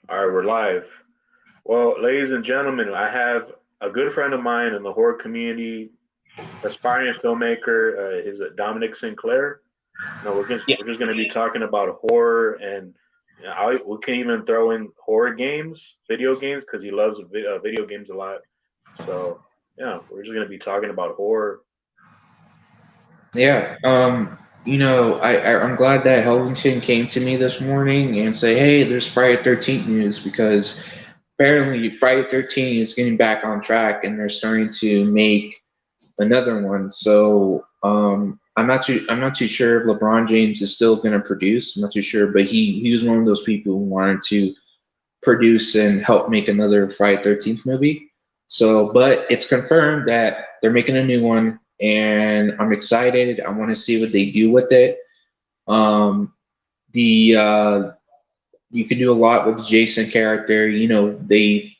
All right, we're live. Well, ladies and gentlemen, I have a good friend of mine in the horror community, aspiring filmmaker. Is Dominic Sinclair. No, Yeah, we're just going to be talking about horror, and we can even throw in horror games, video games, because he loves video games a lot. So yeah, we're just going to be talking about horror. yeah. I'm glad that Helvington came to me this morning and say, "Hey, there's Friday 13th news," because apparently Friday 13 is getting back on track and they're starting to make another one. So I'm not too sure if LeBron James is still going to produce. I'm not too sure, but he was one of those people who wanted to produce and help make another Friday 13th movie. So, but it's confirmed that they're making a new one, and I'm excited. I want to see what they do with it. Um, the You can do a lot with the Jason character. They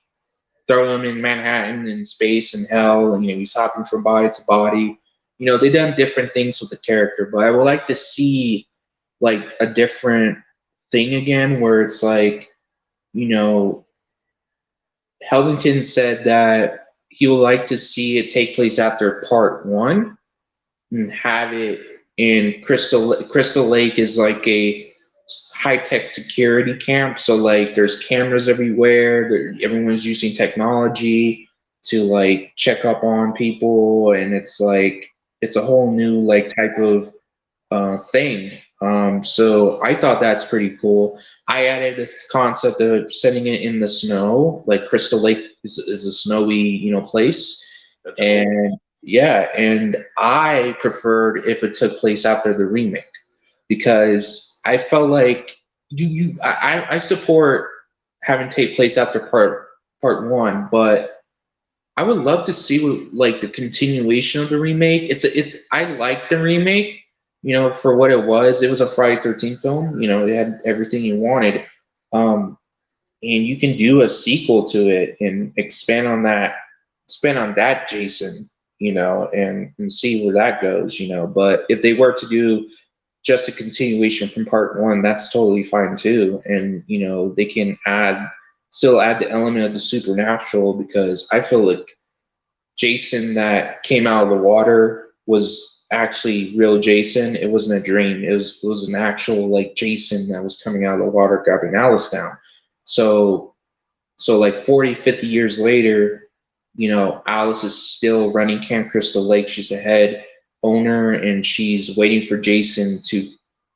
throw him in Manhattan and space and hell, and he's hopping from body to body. They've done different things with the character, but I would like to see like a different thing again, where it's like you know Helvington said that he would like to see it take place after part one and have it in Crystal Lake is like a high tech security camp. So like there's cameras everywhere. Everyone's using technology to like check up on people, and it's like it's a whole new like type of thing. So I thought that's pretty cool. I added the concept of setting it in the snow, like Crystal Lake is a snowy, place, That's cool. and yeah, and I preferred if it took place after the remake because I felt like I support having take place after part one, but I would love to see what, like the continuation of the remake. It's I like the remake, for what it was. It was a Friday 13th film. It had everything you wanted. Um, and you can do a sequel to it and expand on that Jason, and see where that goes. But if they were to do just a continuation from part one, that's totally fine too. And they can still add the element of the supernatural because I feel like Jason that came out of the water was actually real Jason. It wasn't a dream. It was an actual like Jason that was coming out of the water grabbing Alice down. So like 40, 50 years later, Alice is still running Camp Crystal Lake. She's a head owner and she's waiting for Jason to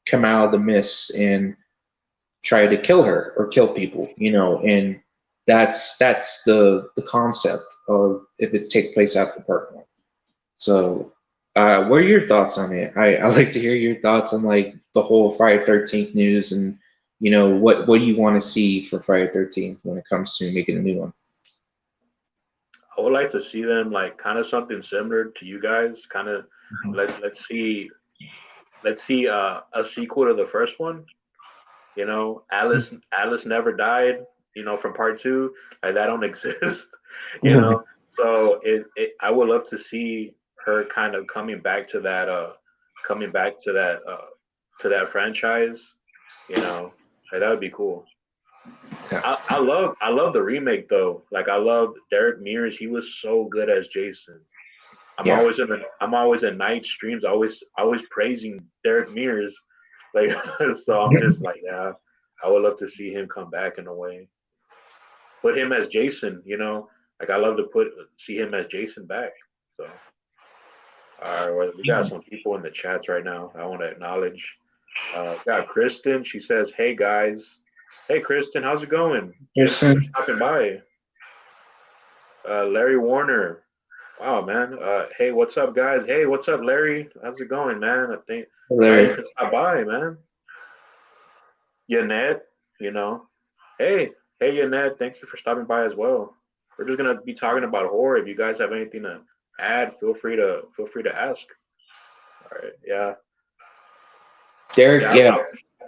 come out of the mist and try to kill her or kill people, and that's the concept of if it takes place after part one. So, what are your thoughts on it? I like to hear your thoughts on like the whole Friday 13th news and what do you want to see for Friday 13th when it comes to making a new one? I would like to see them like kind of something similar to you guys. Kind of let's see a sequel to the first one. Alice never died. From part two, like that don't exist. you know, so I would love to see her kind of coming back to that franchise. Like that would be cool. Yeah. I love the remake though. Like I love Derek Mears. He was so good as Jason. Yeah. I'm always in night streams, always praising Derek Mears. Like so I'm just like, yeah, I would love to see him come back in a way. Put him as Jason. Like I love to put see him as Jason back. So all right, well, we got some people in the chats right now. I want to acknowledge. Got Kristen. She says, "Hey guys, hey Kristen, how's it going? Thank you for Person, stopping by." Larry Warner. Wow, man. Hey, what's up, guys? Hey, what's up, Larry? How's it going, man? I think glad you Larry. could stop by, man. Yanette, you know. Hey, hey, Yanette. Thank you for stopping by as well. We're just gonna be talking about horror. If you guys have anything to add, feel free to ask. All right. Yeah. Derek, Yeah. yeah.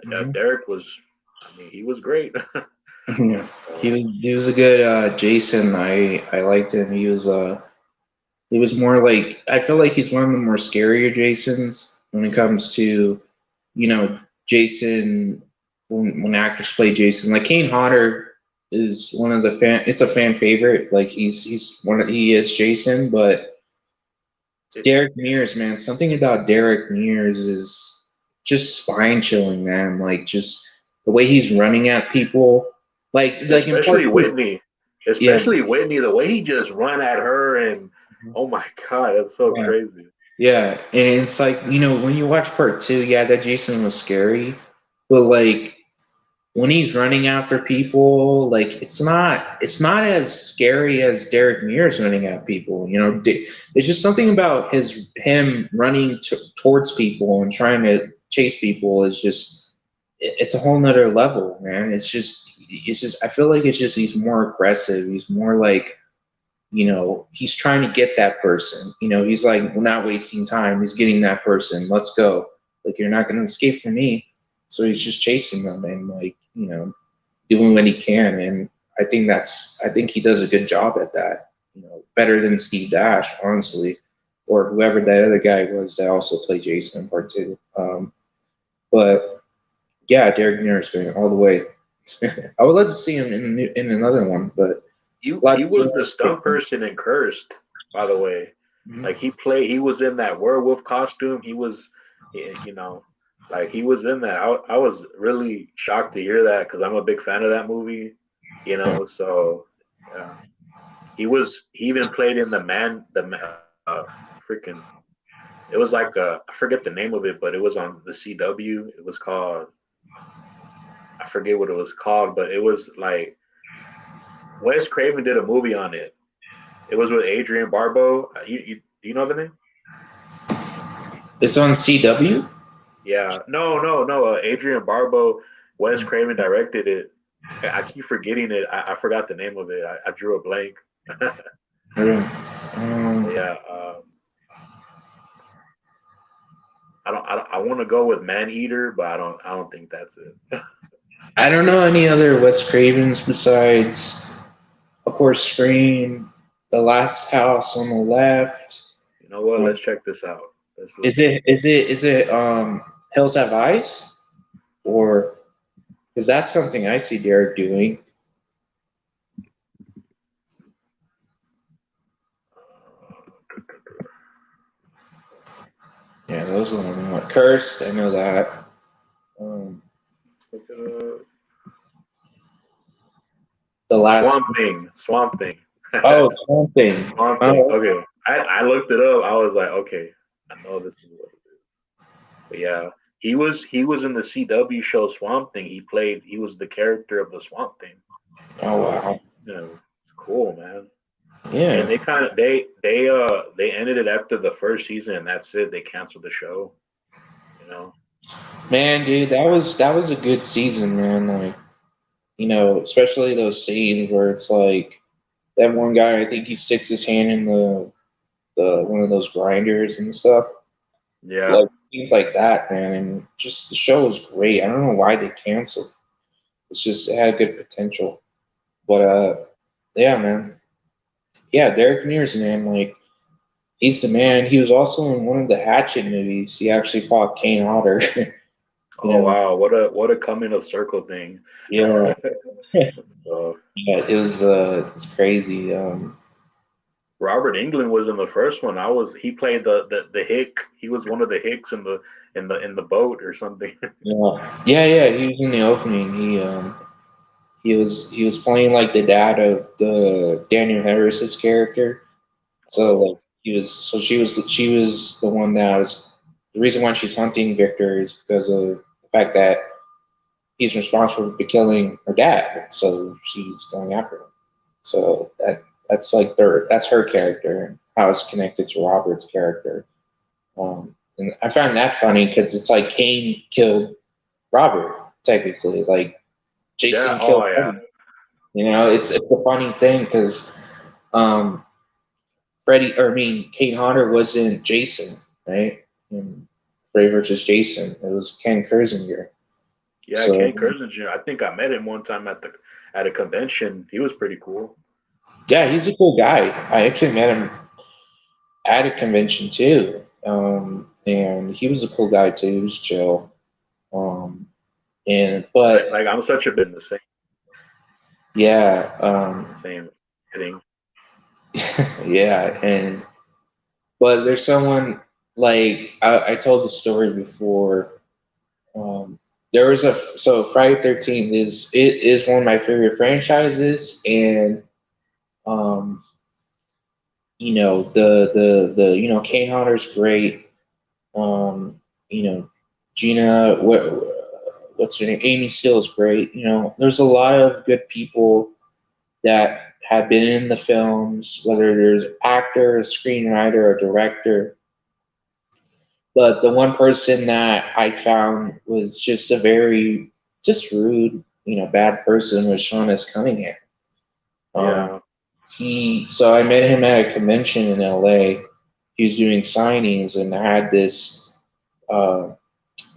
Yeah. Mhm. Derek was. I mean, he was great. Yeah. He So, was he was a good Jason. I liked him. He was more like I feel like he's one of the more scarier Jasons when it comes to you know Jason when actors play Jason. Like Kane Hodder. is one of the fan. It's a fan favorite. Like he is Jason, but Derek Mears, man, something about Derek Mears is just spine chilling, man. Like just the way he's running at people, like in part especially two. Whitney, Yeah, especially Whitney, the way he just run at her and oh my god, that's so yeah, crazy. yeah. And it's like when you watch part two, yeah, that Jason was scary, but like when he's running after people, like it's not as scary as Derek Mears running at people. It's just something about him running towards people and trying to chase people is just it's a whole nother level, man. It's just I feel like it's just he's more aggressive. He's more like he's trying to get that person. He's like, we're not wasting time. He's getting that person. Let's go. Like you're not going to escape from me. So he's just chasing them and like doing what he can. And I think he does a good job at that. Better than Steve Dash, honestly, or whoever that other guy was that also played Jason in part two. But yeah, Derek Mears going all the way. I would love to see him in another one, but He was the stunt person in Cursed, by the way. Like he was in that werewolf costume. He was, like he was in that. I was really shocked to hear that because I'm a big fan of that movie. So yeah, he even played in freaking. It was like I forget the name of it, but it was on the CW. It was called I forget what it was called, but it was like Wes Craven did a movie on it. It was with Adrian Barbeau. Do you know the name? It's on CW. Yeah. No. Adrian Barbeau, Wes Craven directed it. I keep forgetting it. I forgot the name of it. I drew a blank. Yeah. I want to go with Man Eater, but I don't think that's it. I don't know any other Wes Cravens besides, of course, Scream, The Last House on the Left. You know what? Um, Let's check this out. is it is it is it Hills Have Eyes, or because that's something I see Derek doing. Yeah, those are the one. Cursed, I know that. Um, the last. Swamp Thing. Oh, something. Swamp Thing. Oh, Okay, I looked it up. I was like, okay, I know this is what it is. But yeah, he was in the CW show Swamp Thing. He was the character of the Swamp Thing. oh wow. It's cool, man. And Yeah, they kind of they ended it after the first season, and that's it. They canceled the show. You know. man, dude, that was a good season, man. Like especially those scenes where it's like that one guy. I think he sticks his hand in the one of those grinders and stuff. Yeah. Like things like that, man. And just the show was great. I don't know why they canceled. It had good potential. But yeah, man. Yeah, Derek Mears, man, like he's the man. He was also in one of the Hatchet movies. He actually fought Kane Hodder. you Oh know, wow, what a coming of circle thing. yeah. So Yeah, it's crazy. Robert Englund was in the first one. He played the hick. He was one of the hicks in the boat or something. Yeah. He was in the opening. He was playing like the dad of the Daniel Harris's character. So Oh like she was the one that was the reason why she's hunting Victor is because of the fact that he's responsible for killing her dad. So she's going after him. So that's her character and how it's connected to Robert's character. And I find that funny because it's like Kane killed Robert technically, like yeah. Jason Oh killed yeah. him. It's a funny thing because um, Kane Hodder wasn't Jason, right? In Freddy versus Jason, it was Ken Kersinger. Yeah, So Ken Kersinger. I think I met him one time at a convention. He was pretty cool. yeah, he's a cool guy. I actually met him at a convention too, and he was a cool guy too. He was chill. Um, and but Like I'm such a bit the same. Yeah. Same thing. Yeah. And but there's someone like I told the story before. Um, there was a so Friday 13th is one of my favorite franchises, and um, the Kane Hodder's great. You know, Gina, what's her name? Amy Steele is great. There's a lot of good people that have been in the films, whether there's actor, a screenwriter, or director. But the one person that I found was just a very just rude, bad person was Sean S. Cunningham. Um, Yeah. so I met him at a convention in LA. He was doing signings, and I had this uh,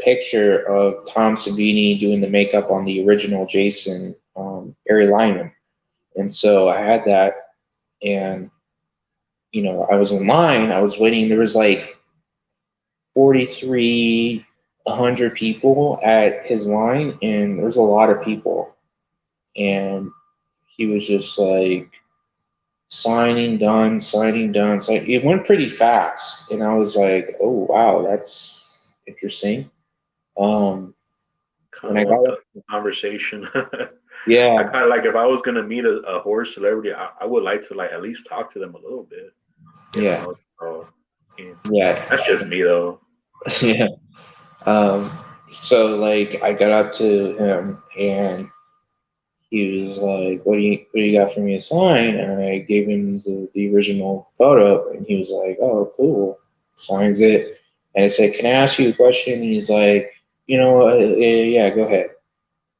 picture of Tom Savini doing the makeup on the original Jason, Harry Lyman. And so I had that, and I was in line. I was waiting. There was like 4,300 people at his line, and there was a lot of people. And he was just like signing done, signing done. So it went pretty fast, and I was like, "Oh wow, that's interesting." Um, Kind and of I got want the conversation. I yeah, kind of like if I was gonna meet a horror celebrity, I would like to like at least talk to them a little bit, you yeah, know. So yeah, that's yeah, just me though. yeah. Um, so like I got up to him, and he was like, "What do you got for me to sign?" And I gave him the original photo, and he was like, "Oh, cool." Signs it, and I said, "Can I ask you a question?" And he's like, "Yeah, go ahead."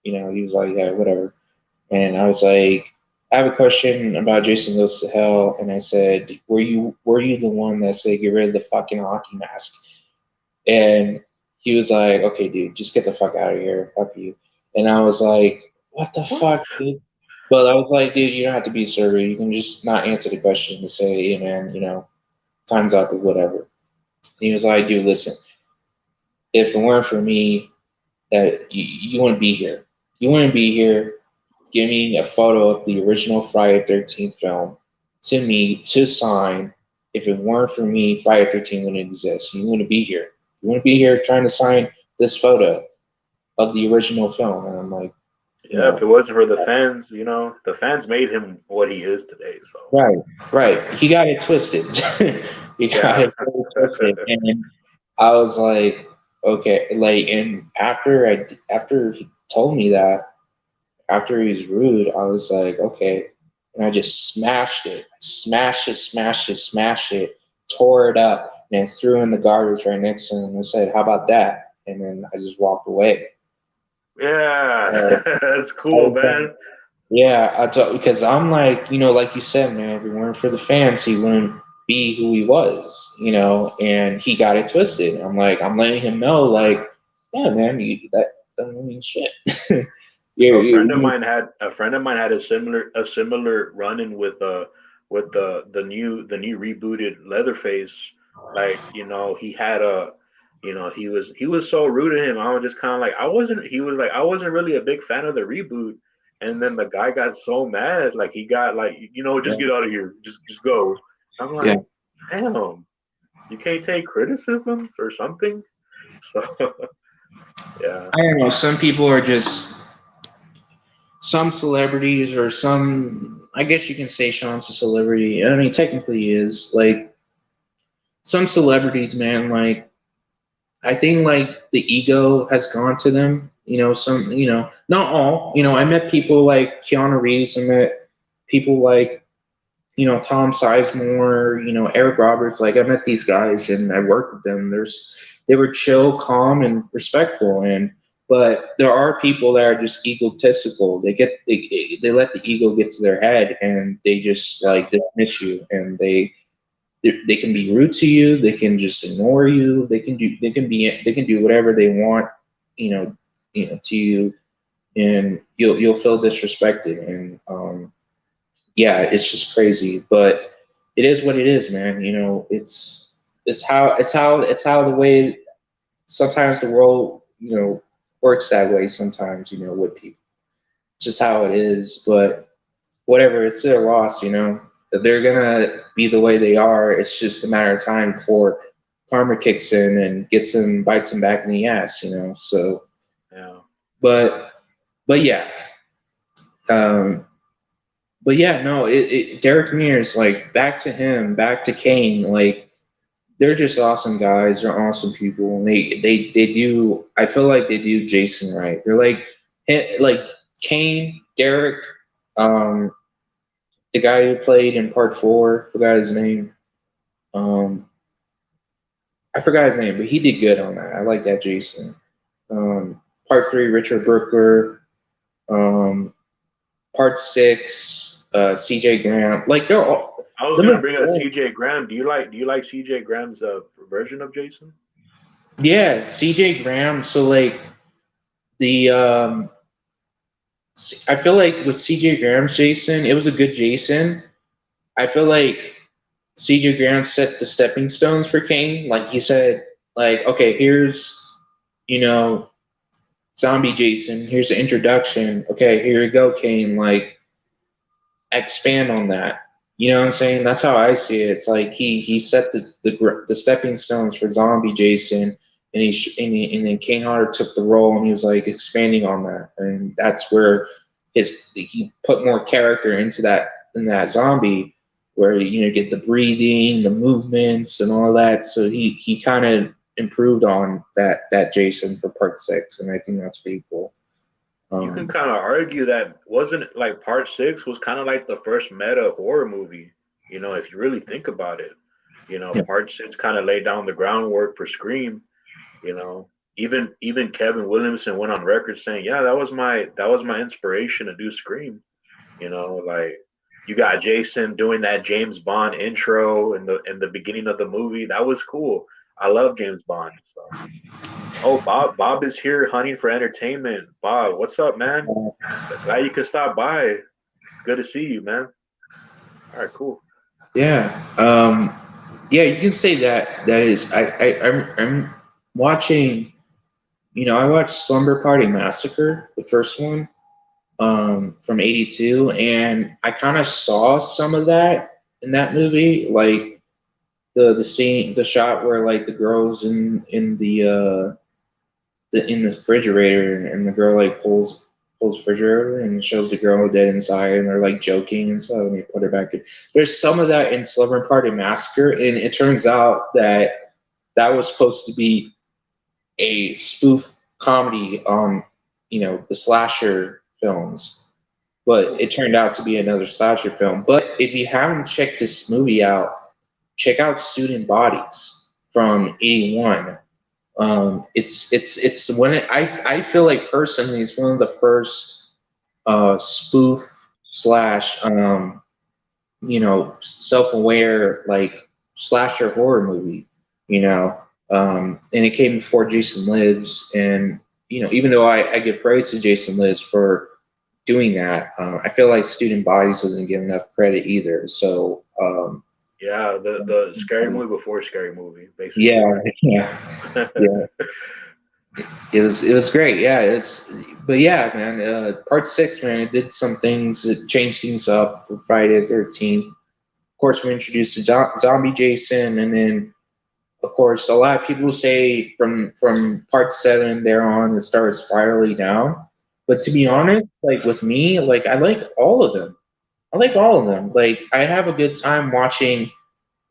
He was like, "Yeah, whatever." And I was like, "I have a question about Jason Goes to Hell." And I said, "Were you the one that said get rid of the fucking hockey mask?" And he was like, "Okay, dude, just get the fuck out of here. Fuck you." And I was like, "What the What? fuck, dude?" But I was like, "Dude, you don't have to be sorry. You can just not answer the question and say, hey, man, time's up or whatever." And he was like, "Dude, listen, if it weren't for me, that you wouldn't be here. You wouldn't be here. Give me a photo of the original Friday 13th film to me to sign. If it weren't for me, Friday 13th wouldn't exist. You wouldn't be here. You wouldn't be here trying to sign this photo of the original film." And I'm like, Yeah, if it wasn't for the fans, the fans made him what he is today. So right, right. He got it twisted. He got yeah, it really twisted. And I was like, okay, like, and after he told me that, after he was rude, I was like, okay. And I just smashed it, smashed it, smashed it, smashed it, tore it up, and then threw in the garbage right next to him and said, "How about that?" And then I just walked away. yeah, Uh, that's I cool, was man. Yeah, I thought because I'm like, like you said, man, if it weren't for the fans, he wouldn't be who he was, and he got it twisted. I'm like, I'm letting him know, like, yeah, man, that doesn't mean shit. A you're, friend of you're, mine had a similar run-in with the new rebooted Leatherface. Like, he had he was so rude to him. I was just kind of like, I wasn't he was like, I wasn't really a big fan of the reboot. And then the guy got so mad, like he got like, just get out of here. Just go. I'm yeah, like, damn, you can't take criticisms or something. So yeah. I don't know. Some people are just some celebrities, or some. I guess you can say Sean's a celebrity. I mean, technically, he is like some celebrities, man. Like I think like the ego has gone to them. Not all. I met people like Keanu Reeves. I met people like, Tom Sizemore, Eric Roberts. Like I met these guys and I worked with them. They were chill, calm, and respectful. But there are people that are just egotistical. They let the ego get to their head, and they just like dismiss you, and they can be rude to you. They can just ignore you. They can do whatever they want, you know, to you, and you'll feel disrespected. And yeah, it's just crazy, but it is what it is, man. It's how the way sometimes the world works that way. Sometimes with people. just how it is. But whatever, it's their loss, you know. They're gonna be the way they are. It's just a matter of time before karma kicks in and bites them back in the ass, you know. So, Yeah. but yeah, um, but yeah, no, Derek Mears, like back to him, back to Kane, like they're just awesome guys. They're awesome people, and they do. I feel like they do Jason right. They're like Kane, Derek, um, the guy who played in Part 4. Forgot his name. Um, I forgot his name, but he did good on that. I like that Jason. Part 3, Richard Brooker. Um, Part 6, C.J. Graham. Like they're all. I was gonna bring up C.J. Graham. Do you like C.J. Graham's version of Jason? Yeah, C.J. Graham. So like the I feel like with C.J. Graham's Jason, it was a good Jason. I feel like C.J. Graham set the stepping stones for Kane. Like he said, like, okay, here's, you know, zombie Jason. Here's the introduction. Okay, here you go, Kane. Like, expand on that. You know what I'm saying? That's how I see it. It's like he set the stepping stones for zombie Jason, and and then Kane Hodder took the role and he was like expanding on that, and that's where he put more character into that in that zombie, where you get the breathing, the movements, and all that. So he kind of improved on that Jason for Part 6, and I think that's pretty cool. You can kind of argue that wasn't it like Part 6 was kind of like the first meta horror movie. If you really think about it, Yeah. Part 6 kind of laid down the groundwork for Scream. You know, even Kevin Williamson went on record saying, "Yeah, that was my inspiration to do Scream." Like you got Jason doing that James Bond intro in the beginning of the movie. That was cool. I love James Bond. So, oh, Bob is here hunting for entertainment. Bob, what's up, man? Glad you could stop by. Good to see you, man. All right, cool. Yeah. Yeah, you can say that. That is, I'm watching. I watched Slumber Party Massacre, the first one, from '82, and I kind of saw some of that in that movie, like the scene, the shot where like the girls in the refrigerator, and the girl like pulls the refrigerator and shows the girl dead inside, and they're like joking and stuff, and they put her back in. There's some of that in Slumber Party Massacre, and it turns out that was supposed to be a spoof comedy on the slasher films, but it turned out to be another slasher film. But if you haven't checked this movie out, check out Student Bodies from '81. It's when I feel like personally it's one of the first spoof slash self-aware like slasher horror movie, and it came before Jason Lives, and even though I give praise to Jason Lives for doing that, I feel like Student Bodies doesn't get enough credit either. So Yeah, the scary movie before scary movie, basically. yeah. It was great. Yeah, but yeah, man. Part 6, man, it did some things. It changed things up for Friday the 13th. Of course, we introduced the zombie Jason, and then of course a lot of people say from Part 7 there on it started spiraling down. But to be honest, like with me, like I like all of them. I like all of them. Like I have a good time watching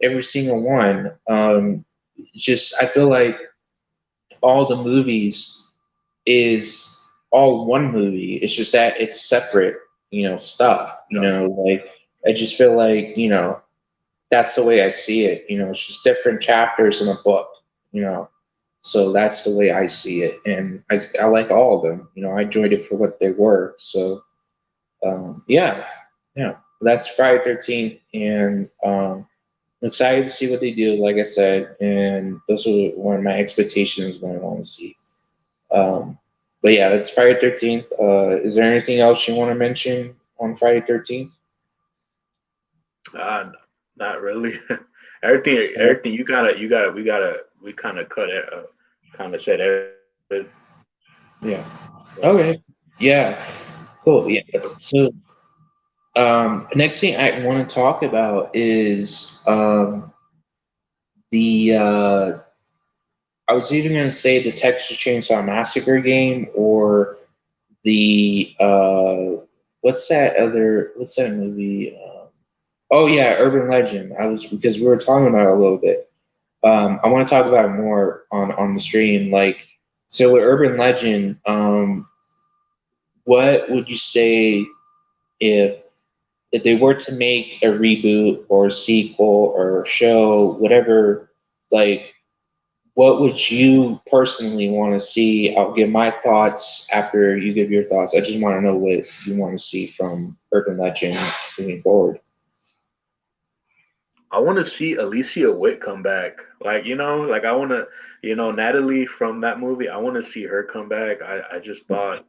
every single one. Just I feel like all the movies is all one movie. It's just that it's separate, stuff. Like I just feel like, that's the way I see it. It's just different chapters in a book, So that's the way I see it. And I like all of them. I enjoyed it for what they were. So yeah. Yeah. That's Friday 13th. And I'm excited to see what they do, like I said, and those are one of my expectations when I want to see. But yeah, that's Friday 13th. Is there anything else you want to mention on Friday 13th? Not really. Everything we kind of cut it, kind of said everything. Yeah. Okay. Yeah. Cool. Yeah. So, next thing I want to talk about is the I was either going to say the Texas Chainsaw Massacre game or the what's that movie? Oh yeah, Urban Legend. I was because we were talking about it a little bit. I want to talk about it more on the stream. Like, so with Urban Legend, what would you say if they were to make a reboot or a sequel or a show, whatever? Like, what would you personally want to see? I'll give my thoughts after you give your thoughts. I just want to know what you want to see from Urban Legend moving forward. I want to see Alicia Witt come back. Like, like I want to, Natalie from that movie. I want to see her come back. I just thought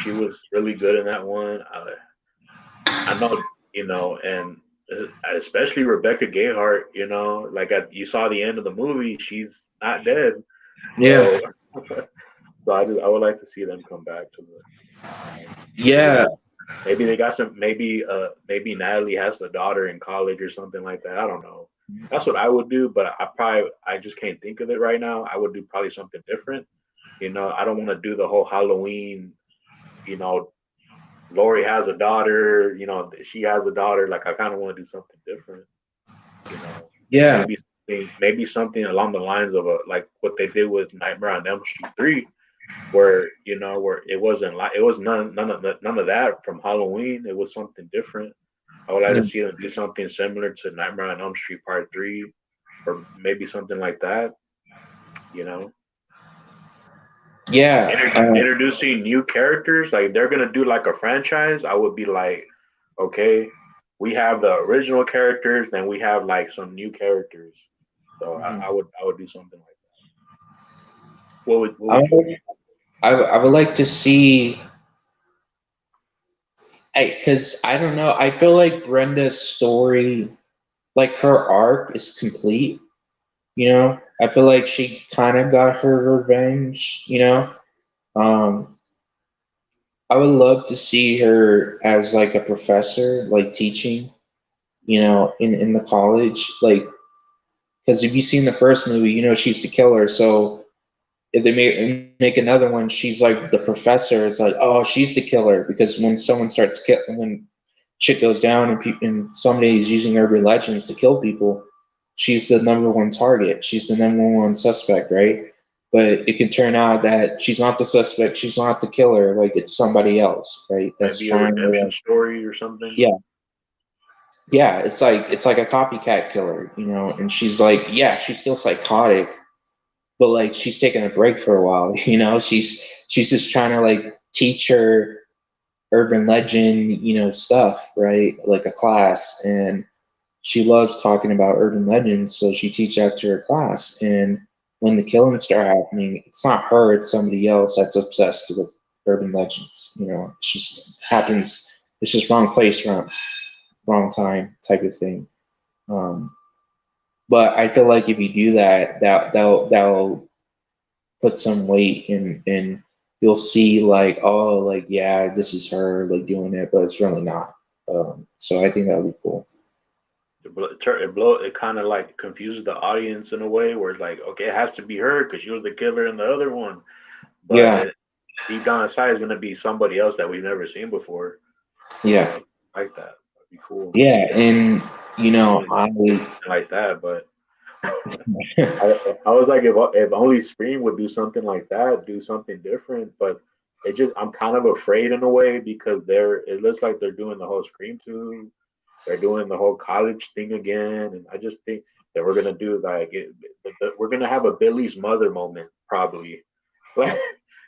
she was really good in that one. I know, and especially Rebecca Gayheart. Like you saw the end of the movie, she's not dead. Yeah, So, so I would like to see them come back to maybe yeah, maybe they got some maybe Natalie has a daughter in college or something like that. I don't know. That's what I would do, but I just can't think of it right now. I would do probably something different. I don't want to do the whole Halloween, you know, Lori has a daughter, she has a daughter. Like I kind of want to do something different, you know. yeah, Maybe something along the lines of like what they did with Nightmare on Elm Street 3, where where it wasn't like it was none of that from Halloween. It was something different. I would like to see them do something similar to Nightmare on Elm Street Part 3, or maybe something like that. You know, yeah. Introducing new characters. Like they're gonna do like a franchise. I would be like, okay, we have the original characters, then we have like some new characters. So I would do something like that. What I, would you do? I would like to see. Because I don't know. I feel like Brenda's story, like her arc, is complete. I feel like she kind of got her revenge. Um, I would love to see her as like a professor, like teaching. In the college, like because if you've seen the first movie, she's the killer. So if they make another one, she's like the professor. It's like, oh, she's the killer because when someone starts when shit goes down and somebody is using urban legends to kill people, she's the number one target. She's the number one suspect, right? But it can turn out that she's not the suspect. She's not the killer. Like it's somebody else, right? That's Maybe a trying to, redemption story or something. yeah, yeah. It's like a copycat killer, And she's like, yeah, she's still psychotic, but like she's taking a break for a while. She's just trying to like teach her urban legend, stuff, right? Like a class. And she loves talking about urban legends, so she teaches that to her class. And when the killings start happening, it's not her, it's somebody else that's obsessed with urban legends. It just happens. It's just wrong place, wrong time type of thing. Um, but I feel like if you do that, that'll put some weight in you'll see like, oh, like yeah, this is her like doing it, but it's really not. So I think that would be cool. It kind of like confuses the audience in a way where it's like, okay, it has to be her because she was the killer in the other one, but Yeah, deep down inside is gonna be somebody else that we've never seen before. yeah, Like that. That'd be cool. yeah, and I want I to like that, but I was like, if only Scream would do something like that, do something different, but I'm kind of afraid in a way because it looks like they're doing the whole Scream 2. They're doing the whole college thing again, and I just think that we're gonna do like we're gonna have a Billy's mother moment probably.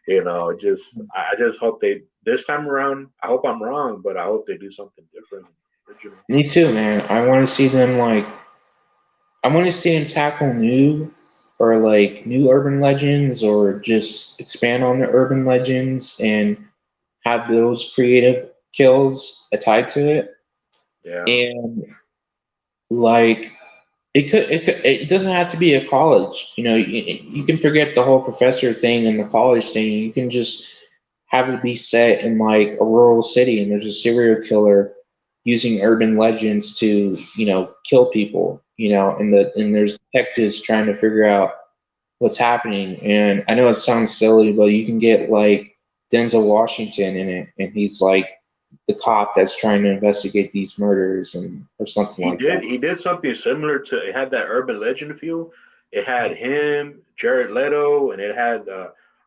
Like, just I just hope they this time around. I hope I'm wrong, but I hope they do something different, original. me too, man. I want to see them tackle new or like new urban legends or just expand on the urban legends and have those creative kills tied to it. Yeah, And like it doesn't have to be a college. You can forget the whole professor thing and the college thing. You can just have it be set in like a rural city, and there's a serial killer using urban legends to, kill people, and there's detectives trying to figure out what's happening. And I know it sounds silly, but you can get like Denzel Washington in it, and he's like the cop that's trying to investigate these murders, and or something He like that. did. He did something similar to. It had that urban legend feel. It had him, Jared Leto, and it had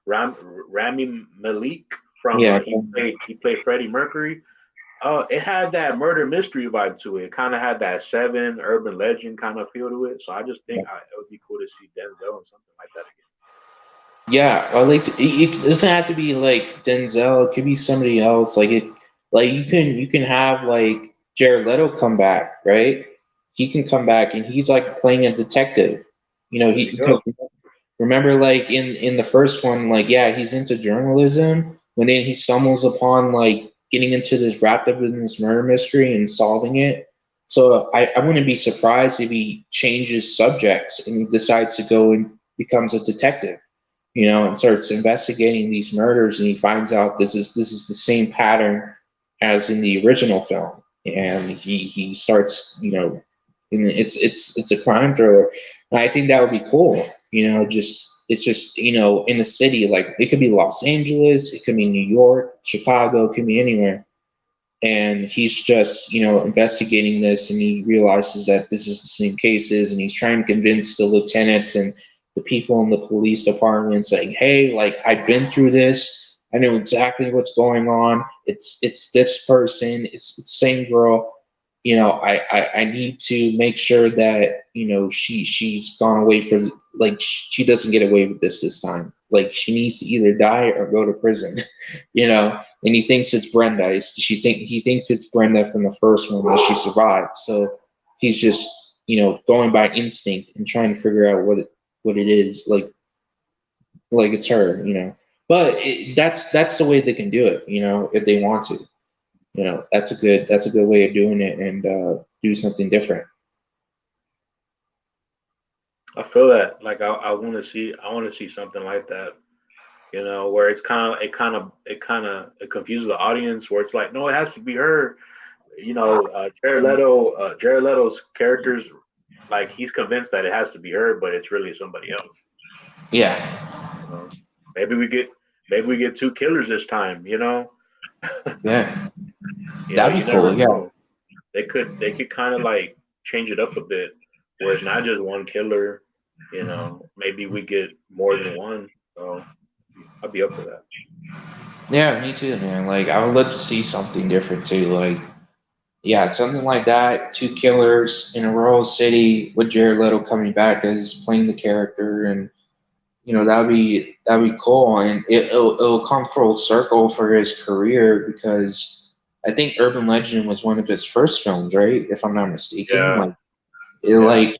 Rami Malik from. Yeah, He played Freddie Mercury. It had that murder mystery vibe to it. It kind of had that Seven urban legend kind of feel to it. So I just think it would be cool to see Denzel and something like that again. yeah. I like it doesn't have to be like Denzel. It could be somebody else. Like you can have like Jared Leto come back, right? He can come back, and he's like playing a detective. There you Because go. remember, like in the first one, like yeah, he's into journalism. When then he stumbles upon like getting into this wrapped up in this murder mystery and solving it. So I wouldn't be surprised if he changes subjects and he decides to go and becomes a detective, and starts investigating these murders, and he finds out this is the same pattern as in the original film, and he starts, and it's a crime thriller, and I think that would be cool. Just it's just in the city, like it could be Los Angeles, it could be New York, Chicago, it could be anywhere, and he's just investigating this, and he realizes that this is the same cases, and he's trying to convince the lieutenants and the people in the police department, saying, hey, like I've been through this, I know exactly what's going on, it's this person, it's the same girl, I need to make sure that she's gone away from, like she doesn't get away with this time, like she needs to either die or go to prison. And he thinks it's Brenda. He thinks it's Brenda from the first one that she survived. So he's just going by instinct and trying to figure out what it is, like it's her. But that's the way they can do it. If they want to. That's a good way of doing it, and do something different. I feel that. Like I want to see something like that. Where it confuses the audience. Where it's like, no, it has to be her. Jared Leto's characters, like he's convinced that it has to be her, but it's really somebody else. Yeah, You know, maybe we get maybe we get two killers this time. yeah, You that'd be never cool. Yeah, know. They could kind of like change it up a bit, where it's not just one killer. Maybe we get more than one. So I'd be up for that. yeah, me too, man. Like I would love to see something different too. Like yeah, something like that. Two killers in a rural city with Jared Leto coming back as playing the character, and that'd be cool, and it'll come full circle for his career, because I think Urban Legend was one of his first films, right? If I'm not mistaken, Yeah, like it yeah, like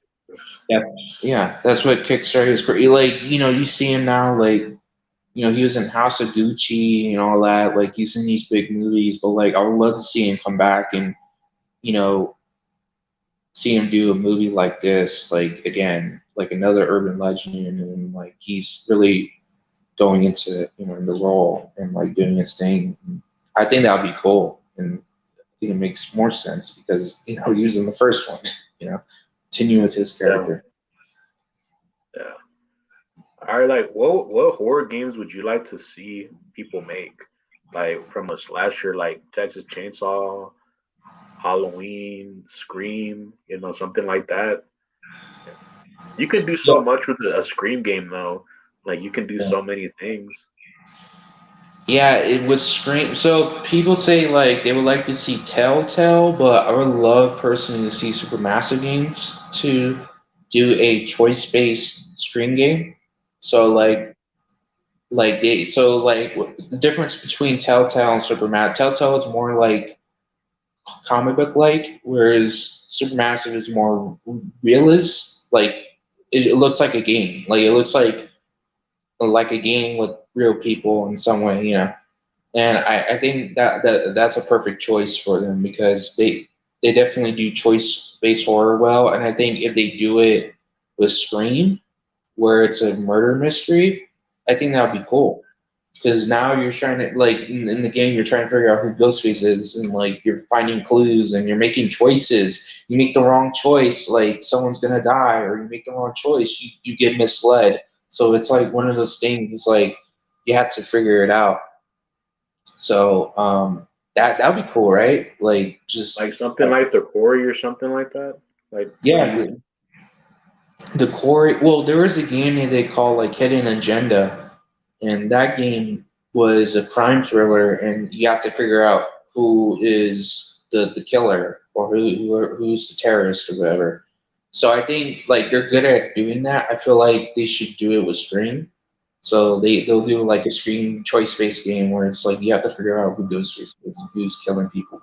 yeah, yeah, that's what kickstarted his career. Like you see him now, like he was in House of Gucci and all that. Like he's in these big movies, but like I would love to see him come back and you know see him do a movie like this, like again, like another urban legend, and like he's really going into the role and like doing his thing. I think that would be cool, and I think it makes more sense because he was in the first one. You know, continue with his yeah, character. yeah. All right, like what horror games would you like to see people make? Like from a slasher, like Texas Chainsaw, Halloween, Scream, something like that. You can do so Yeah. much with a Scream game though. Like you can do so many things. Yeah, it was Scream. So people say like they would like to see Telltale, but I would love personally to see Supermassive Games to do a choice-based Scream game. So the difference between Telltale and Supermassive. Telltale is more like comic book like, whereas Supermassive is more realist. Like it looks like a game. Like it looks like a game with real people in some way. And I think that's a perfect choice for them, because they definitely do choice based horror well, and I think if they do it with Scream, where it's a murder mystery, I think that would be cool. because now you're trying to like in the game you're trying to figure out who Ghostface is, and like you're finding clues and you're making choices. You make the wrong choice, like someone's gonna die, or you make the wrong choice, you get misled. So it's like one of those things like you have to figure it out. So that would be cool, right? Like Like just something like the Quarry or something like that. Like what do yeah, you? the core. Well, there was a game that they call like Hidden Agenda, and that game was a crime thriller, and you have to figure out who is the killer or who's the terrorist or whatever. So I think like they're good at doing that. I feel like they should do it with Scream. So they'll do like a Scream choice based game where it's like you have to figure out who Ghostface is, who's killing people.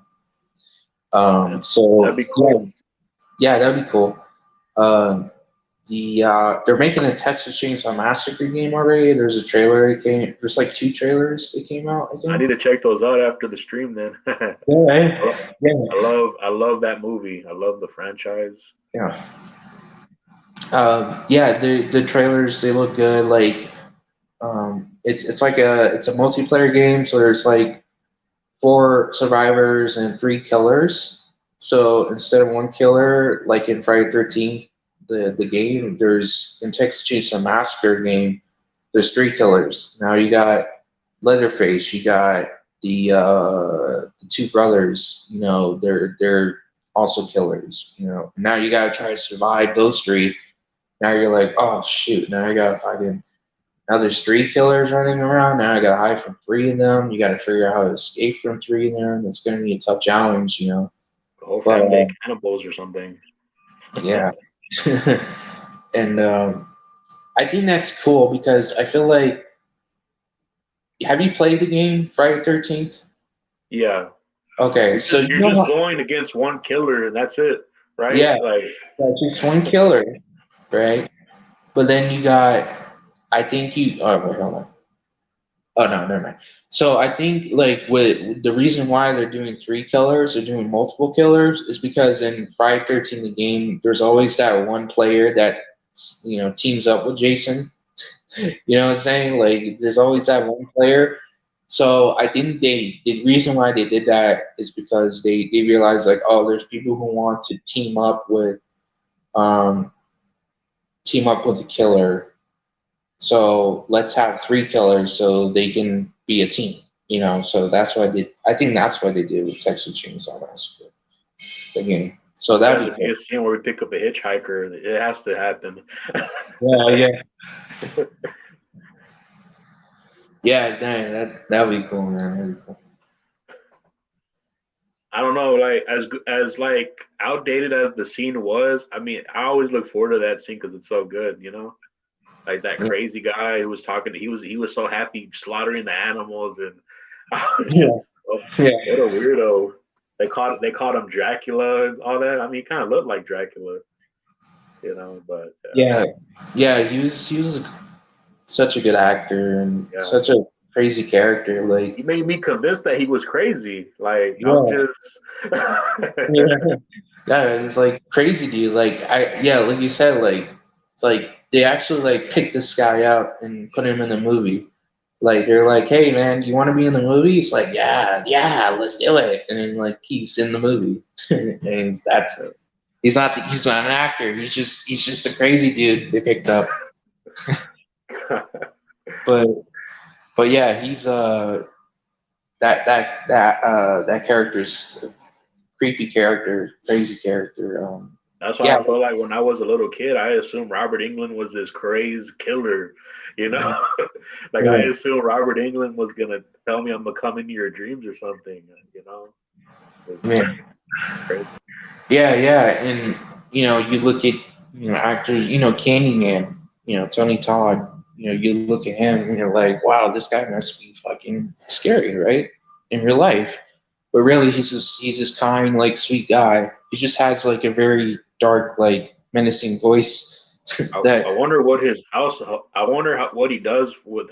Yeah, that'd So be yeah, cool. yeah, that'd be cool. They're making a Texas Chainsaw Massacre game already. There's a trailer that came. There's like two trailers that came out. I I think. need to check those out after the stream then. Yeah, right? Yeah, I love that movie. I love the franchise. yeah. Yeah, the trailers they look good. Like, it's like it's a multiplayer game. So there's like four survivors and three killers. So instead of one killer, like in Friday 13th, the game, there's in Texas Chainsaw Massacre game, there's three killers. Now you got Leatherface, you got the two brothers. You know, they're also killers. You know, now you gotta try to survive those three. Now you're like, oh shoot, now I gotta fucking now there's three killers running around. Now I gotta hide from three of them. You gotta figure out how to escape from three of them. It's gonna be a tough challenge, you know. The whole But family of cannibals or something. yeah, and I think that's cool because I feel like have you played the game Friday 13th? Yeah. Okay, so you You're know just how, going against one killer and that's it, right? yeah, Like that's just one killer, right? But then you got, I think you. Oh wait, hold on. Oh no, never mind. So I think like with the reason why they're doing three killers or doing multiple killers is because in Friday 13 the game, there's always that one player that teams up with Jason. You know what I'm saying? Like there's always that one player. So I think the reason why they did that is because they realized like, oh, there's people who want to um team up with the killer. So let's have three killers so they can be a team. You know, so that's why they. I think that's why they did with Texas Chainsaw Massacre the game. So there that'd has be to be cool. a scene where we pick up a hitchhiker. It has to happen. Yeah, yeah, yeah. Dang, that'd be cool, man. That'd be cool. I don't know, like as like outdated as the scene was. I mean, I always look forward to that scene because it's so good, you know. Like that Yeah, crazy guy who was talking. He was so happy slaughtering the animals, and I was yeah, just oh, yeah. what a weirdo. They called him Dracula and all that. I mean, he kind of looked like Dracula, you know. But Yeah, yeah. He was such a good actor and yeah, such a crazy character. he Like, made me convinced that he was crazy. Like I'm yeah, just yeah, yeah. It's like crazy, dude. Like yeah, like you said, like it's like they actually like picked this guy out and put him in the movie. Like they're like, hey man, do you want to be in the movie? He's like, yeah, yeah, let's do it. And then like he's in the movie, and that's it. He's not an actor. He's just a crazy dude they picked up. But but yeah, he's that character's a creepy character, crazy character. That's why Yeah, I felt like when I was a little kid, I assumed Robert England was this crazy killer, you know? Like I yeah, assumed Robert England was gonna tell me I'm gonna come into your dreams or something, you know? It's man, crazy. yeah, and you look at actors, Candyman, Tony Todd. You look at him and you're like, wow, this guy must be fucking scary, right? In real life. But really, he's this kind, like sweet guy. He just has like a very dark, like menacing voice. I that wonder what his house. I wonder what he does with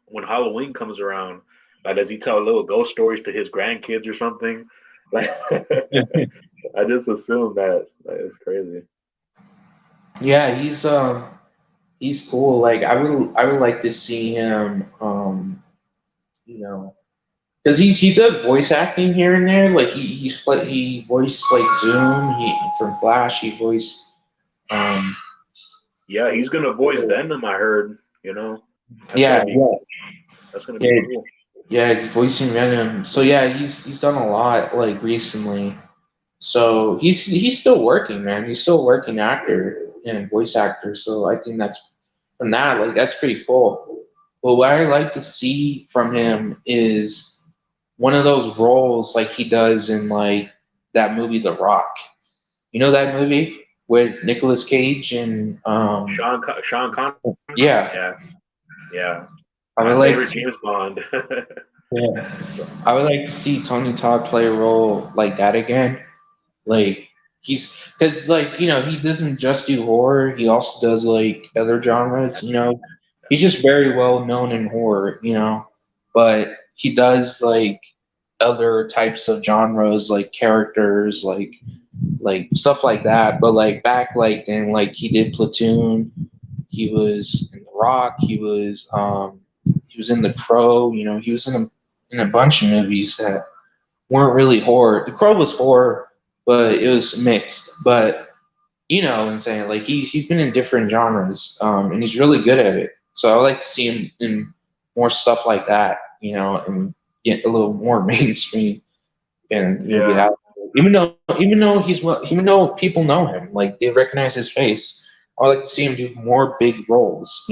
when Halloween comes around. Like, does he tell little ghost stories to his grandkids or something? Like, I just assume that. Like, it's crazy. yeah, he's cool. Like I would like to see him. you know, because he does voice acting here and there. Like he voiced like Zoom. He from Flash. He voiced um Yeah, he's gonna voice Venom. I heard. You know, that's yeah gonna be yeah that's gonna be yeah cool. yeah. He's voicing Venom. So yeah, he's done a lot like recently. So he's still working, man. He's still a working actor and voice actor. So I think that's from that, like that's pretty cool. But what I like to see from him is one of those roles like he does in like that movie The Rock. You know that movie with Nicolas Cage and Sean Connery. yeah. Yeah, yeah. I My would like to favorite see, James Bond. yeah. I would like to see Tony Todd play a role like that again. Like he's because like he doesn't just do horror. He also does like other genres. He's just very well known in horror. But he does like other types of genres, like characters, like stuff like that. But like back like in like he did Platoon. He was in The Rock. He was in The Crow. He was in a bunch of movies that weren't really horror. The Crow was horror, but it was mixed. But what I'm saying, like he's been in different genres, and he's really good at it. So I like to see him in more stuff like that, and get a little more mainstream and get Yeah. out. Even though people know him, like they recognize his face. I like to see him do more big roles.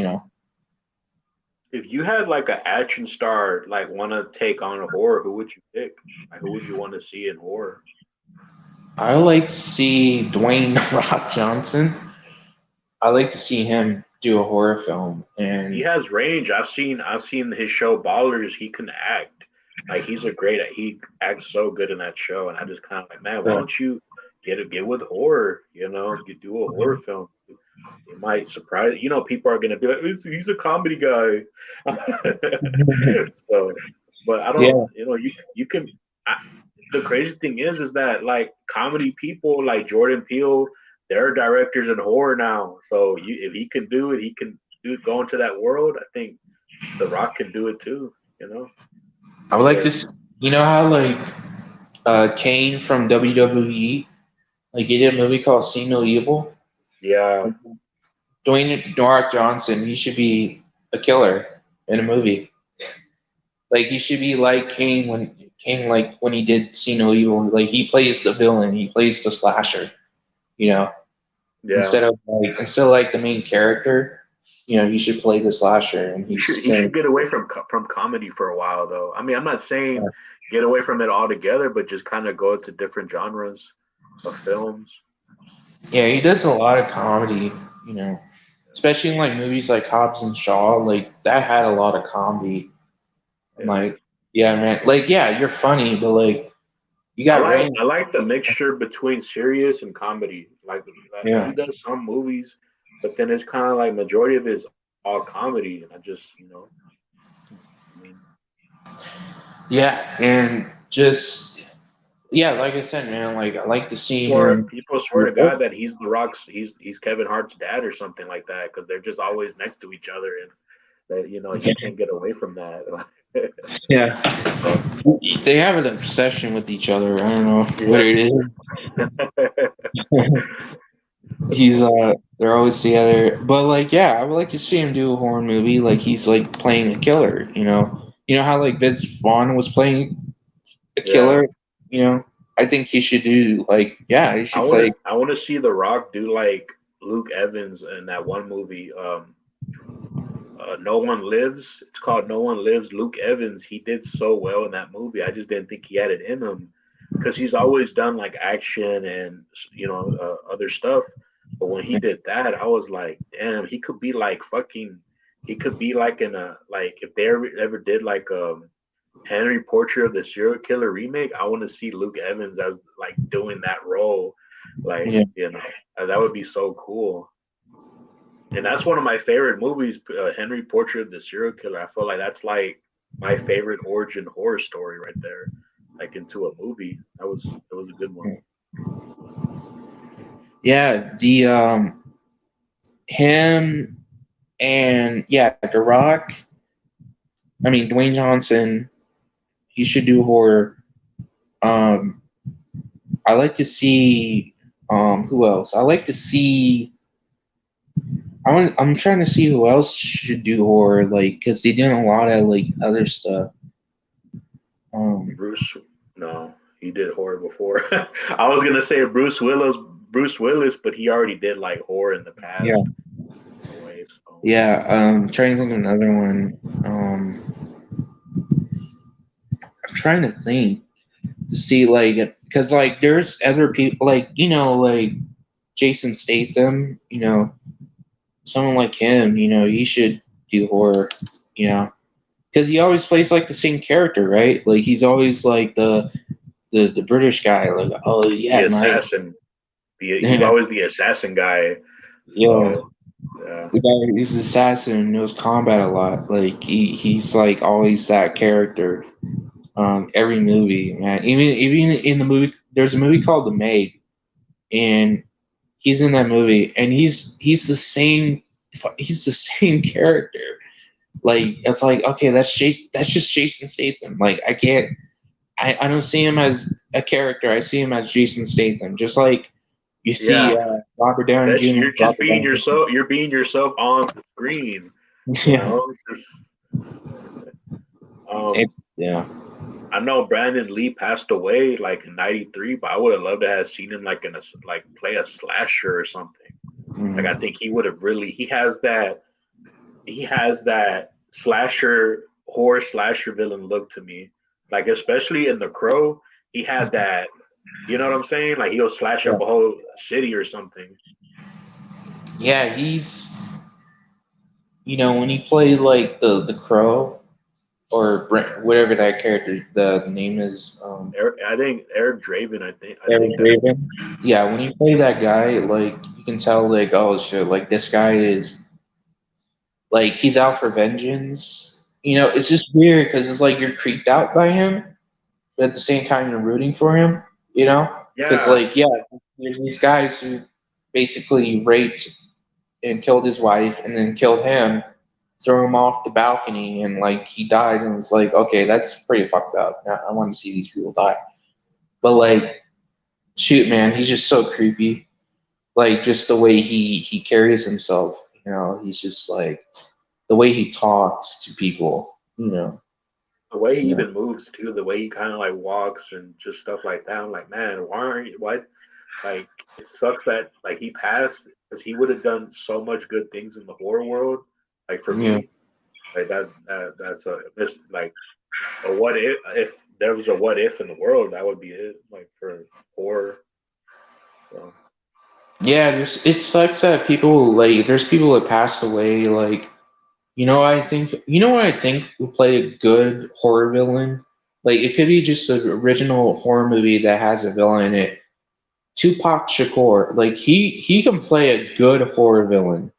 If you had like an action star like want to take on a horror, who would you pick? Like, who would you want to see in horror? I like to see Dwayne Rock Johnson. I like to see him do a horror film, He and has range. I've seen his show Ballers. He can act. Like he acts so good in that show, and I just kind of like, man, why don't you get with horror? You do a horror film. It might surprise. People are gonna be like, he's a comedy guy. So, but I don't. yeah, You can. I, the crazy thing is that like comedy people like Jordan Peele, they're directors in horror now. So if he can do it, he can go into that world. I think The Rock can do it too. I would like to. But How like Kane from WWE, like he did a movie called See No Evil. yeah, Dwayne Rock Johnson, he should be a killer in a movie. Like he should be like Kane like when he did See No Evil. Like he plays the villain, he plays the slasher. You know, yeah. instead of like the main character. He should play the slasher, and He should he's he gonna. should get away from comedy for a while though. I mean, I'm not saying get away from it altogether, but just kind of go to different genres of films. Yeah, he does a lot of comedy. You know, especially in like movies like Hobbs and Shaw. Like that had a lot of comedy. I'm Yeah. like, yeah, man. Like, yeah, you're funny, but like you I got like range. I like the mixture between serious and comedy. Like Yeah, he does some movies, but then it's kind of like majority of it is all comedy, and I just I mean, yeah, and just yeah, like I said, man. Like I like to see him. people swear to God that he's the Rock's he's Kevin Hart's dad or something like that because they're just always next to each other, and that you can't get away from that. Yeah, they have an obsession with each other. I don't know what Yeah. it is. He's they're always together. But like, yeah, I would like to see him do a horror movie. Like he's like playing a killer. How like Vince Vaughn was playing a Yeah. killer. I think he should do like, yeah, he I should want play. to I want to see The Rock do like Luke Evans in that one movie. No One Lives. It's called No One Lives. Luke Evans. He did so well in that movie. I just didn't think he had it in him because he's always done like action and other stuff. But when he did that, I was like, damn, he could be like fucking. He could be like in a like if they ever did like Henry Portrait of the Serial Killer remake. I want to see Luke Evans as like doing that role. Like Yeah, that would be so cool. And that's one of my favorite movies, Henry Portrait of the Serial Killer. I feel like that's like my favorite origin horror story right there, like into a movie. That was a good one. yeah. The him and yeah, The Rock. I mean, Dwayne Johnson, he should do horror. Um, I like to see who else? I like to see. I'm trying to see who else should do horror, like, because they did a lot of like other stuff. Bruce, no, he did horror before. I was gonna say Bruce Willis, but he already did like horror in the Yeah, past. In a way, so yeah. Trying to think of another one. I'm trying to think to see like because like there's other people like like Jason Statham. Someone like him. He should do horror. You know. Because he always plays like the same character, right? Like he's always like the British guy, like oh the yeah, my assassin, he's yeah always the assassin guy. yeah So yeah, the guy who's the assassin knows combat a lot. Like he's like always that character. Every movie, man. Even in the movie, there's a movie called The Maid, and he's in that movie, and he's the same. He's the same character. Like it's like okay, that's Jason. That's just Jason Statham. Like I can't. I don't see him as a character. I see him as Jason Statham. Just like you see yeah. Robert Downey That's Jr. you're just Robert being Downey yourself. You're being yourself on the screen. Jr. You Yeah. know, just, It, um, yeah. I know Brandon Lee passed away like in '93, but I would have loved to have seen him like like play a slasher or something. Like I Mhm. think he would have really. He has that slasher horror slasher villain look to me. Like especially in The Crow, he had that. You know what I'm saying? Like he'll slash Yeah. up a whole city or something. Yeah. When he played like the Crow or whatever that character the name is, I think Eric Draven. I Eric think that's Raven. Yeah, when you play that guy, like you can tell, like, oh shit, like this guy is like he's out for vengeance. It's just weird because it's like you're creeped out by him, but at the same time you're rooting for him. Because yeah. like yeah, there's these guys who basically raped and killed his wife and then killed him, threw him off the balcony, and like he died, and it's like okay, that's pretty fucked up. I want to see these people die, but like shoot, man, he's just so creepy. Like just the way he carries himself. He's just like the way he talks to people. The way he Yeah. even moves too, the way he kind of like walks and just stuff like that. I'm like, man, why aren't you? What? Like, it sucks that like he passed because he would have done so much good things in the horror world. Like for Yeah. me, like that's like a what if there was a what if in the world, that would be it. Like for horror. So Yeah, it sucks that people like there's people that passed away. Like, what I think would play a good horror villain. Like, it could be just an original horror movie that has a villain in it. Tupac Shakur, like he can play a good horror villain.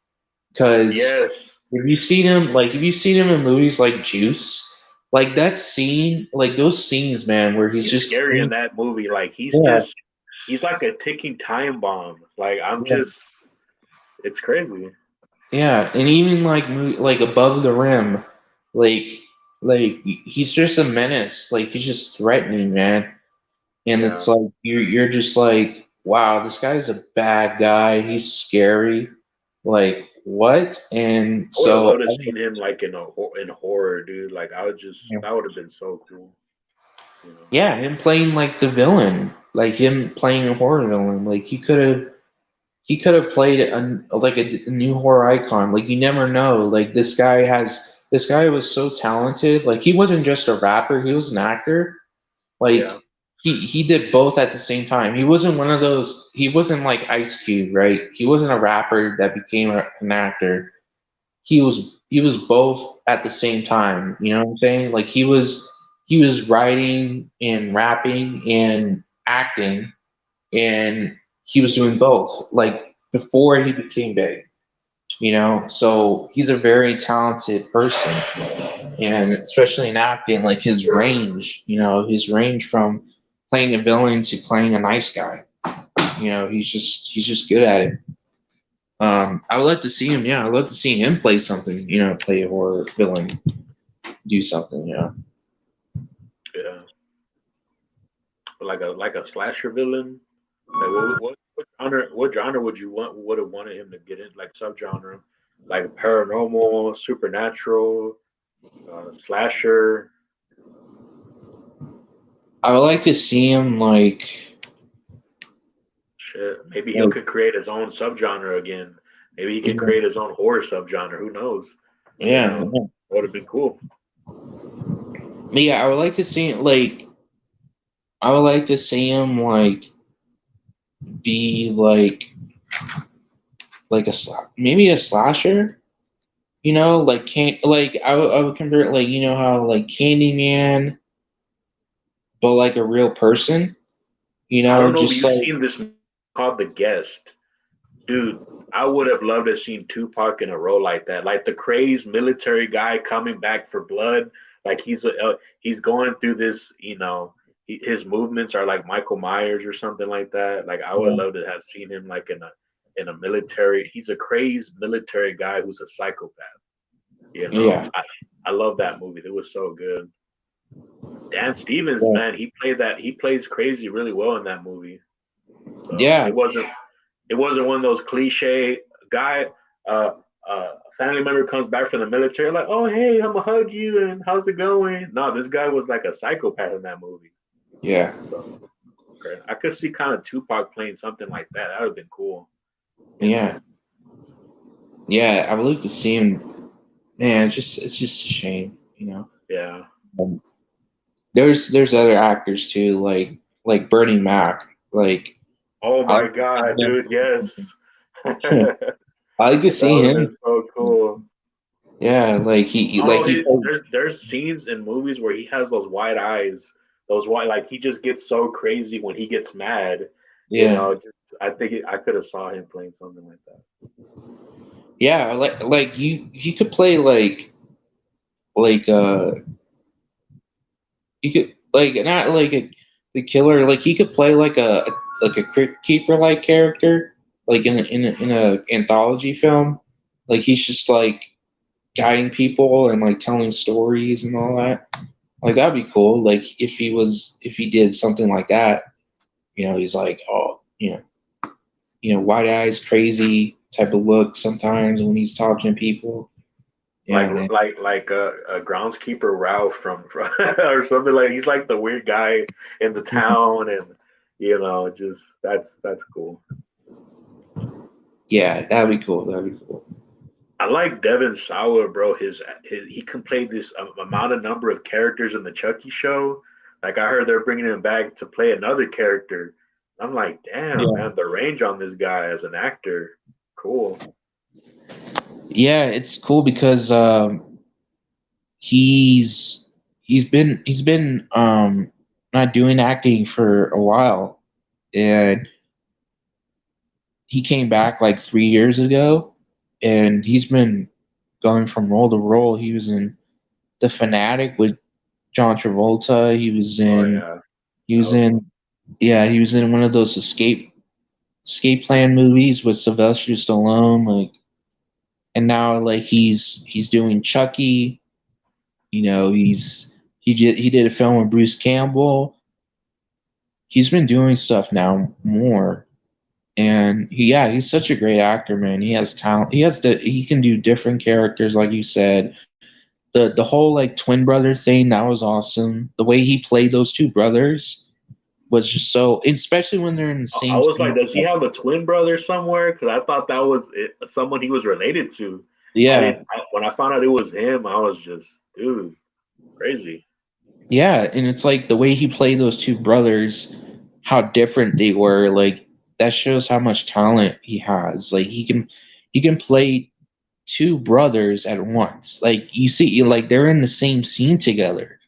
Because yes, have you seen him in movies like Juice? Like that scene, like those scenes, man, where he's he's just scary in that movie. Like yeah, he's like a ticking time bomb. Like I'm yeah. just it's crazy. Yeah, and even like above the rim, like like he's just a menace. Like he's just threatening, man. And Yeah. it's like you're just like, wow, this guy's a bad guy. He's scary. Like what? And I would have so loved to seen him like in horror, dude. Like I would just that would have been so cool, you know. yeah, him playing like the villain, like him playing a horror villain. Like he could have played like a new horror icon. Like you never know. Like this guy was so talented. Like he wasn't just a rapper; he was an actor. Like Yeah. he did both at the same time. He wasn't one of those. He wasn't like Ice Cube, right? He wasn't a rapper that became an actor. He was both at the same time. You know what I'm saying? Like he was writing and rapping and acting and he was doing both like before he became big, so he's a very talented person, and especially in acting, like his range from playing a villain to playing a nice guy, he's just good at it. I would like to see him, yeah, I'd love to see him play something, play a horror villain. do something, Yeah. Like a slasher villain. Like what genre would have wanted him to get in? Like subgenre, like paranormal, supernatural, slasher. I would like to see him Shit, maybe he like could create his own subgenre again. Maybe he could create his own horror subgenre. Who knows? You yeah, know, would have been cool. yeah. I would like to see I would like to see him be maybe a slasher. You know, like can like I would convert how Candyman, but like a real person. You I know, don't know if just you've seen this called The Guest. Dude, I would have loved to have seen Tupac in a role like that, like the crazed military guy coming back for blood. Like he's going through this, his movements are like Michael Myers or something like that. Like I would love to have seen him like in a military. He's a crazed military guy who's a psychopath. yeah, I love that movie. It was so good. Dan Stevens, yeah, man, he plays crazy really well in that movie. So yeah, it wasn't one of those cliche guy uh family member comes back from the military like, oh hey, I'm gonna hug you and how's it going? No, this guy was like a psychopath in that movie. yeah, So okay. I could see kind of Tupac playing something like that. That would have been cool. You yeah, know? yeah. I would like to see him. Man, it's just a shame. Yeah. Um, there's other actors too, like Bernie Mac. Like Oh I my god, dude, yes. I like to That see would have him. been so cool. Yeah, like Oh, he there's scenes in movies where he has those white eyes, those white like he just gets so crazy when he gets mad. You yeah, know, just, I think I could have saw him playing something like that. yeah, like you could play like you could not the killer, like he could play like a crypt keeper like character, like in a anthology film. Like he's just like guiding people and like telling stories and all that. Like that'd be cool. Like if he did something like that, he's like, oh, white eyes, crazy type of look sometimes when he's talking to people. Like Yeah, man. a groundskeeper Ralph from or something like he's like the weird guy in the town and just that's cool. Yeah, that'd be cool. That'd be cool. I like Devin Sawa, bro. His he can play this amount of number of characters in the Chucky show. Like I heard they're bringing him back to play another character. I'm like, damn, Yeah. man, the range on this guy as an actor, cool. Yeah, it's cool because he's been not doing acting for a while, and he came back like 3 years ago, and he's been going from role to role. He was in The Fanatic with John Travolta. Oh yeah, He that was was in yeah, he was in one of those escape plan movies with Sylvester Stallone, and now like he's doing Chucky. He did a film with Bruce Campbell. He's been doing stuff now more, and he's such a great actor, man. He has talent. He can do different characters, like you said. The whole like twin brother thing, that was awesome. The way he played those two brothers was just so, especially when they're in the I same was like, scene. does he have a twin brother somewhere? Because I thought that was someone he was related to. I Yeah, didn't. When I found out it was him, I was just, dude, crazy. yeah, and it's like the way he played those two brothers, how different they were. Like that shows how much talent he has. Like he can play two brothers at once. Like you see, like they're in the same scene together.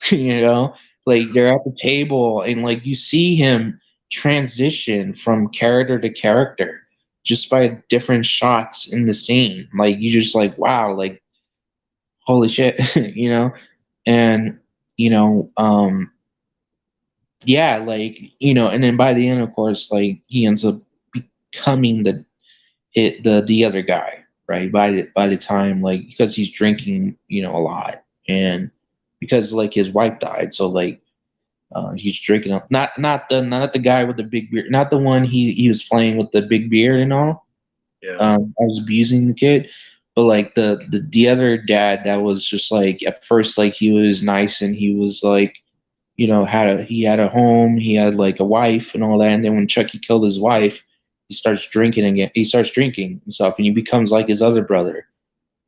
you know, like they're at the table, and like you see him transition from character to character just by different shots in the scene. Like you just like, wow, like holy shit, and you know, yeah, like and then by the end, of course, like he ends up becoming the other guy, right? By the time, like, because he's drinking, a lot. and because like his wife died, so like he's drinking up. Not the guy with the big beard, not the one he was playing with the big beard and all. Yeah. I was abusing the kid, but like the other dad that was just like at first like he was nice and he was like he had a home, he had like a wife and all that, and then when Chucky killed his wife, he starts drinking again. He starts drinking and stuff, and he becomes like his other brother,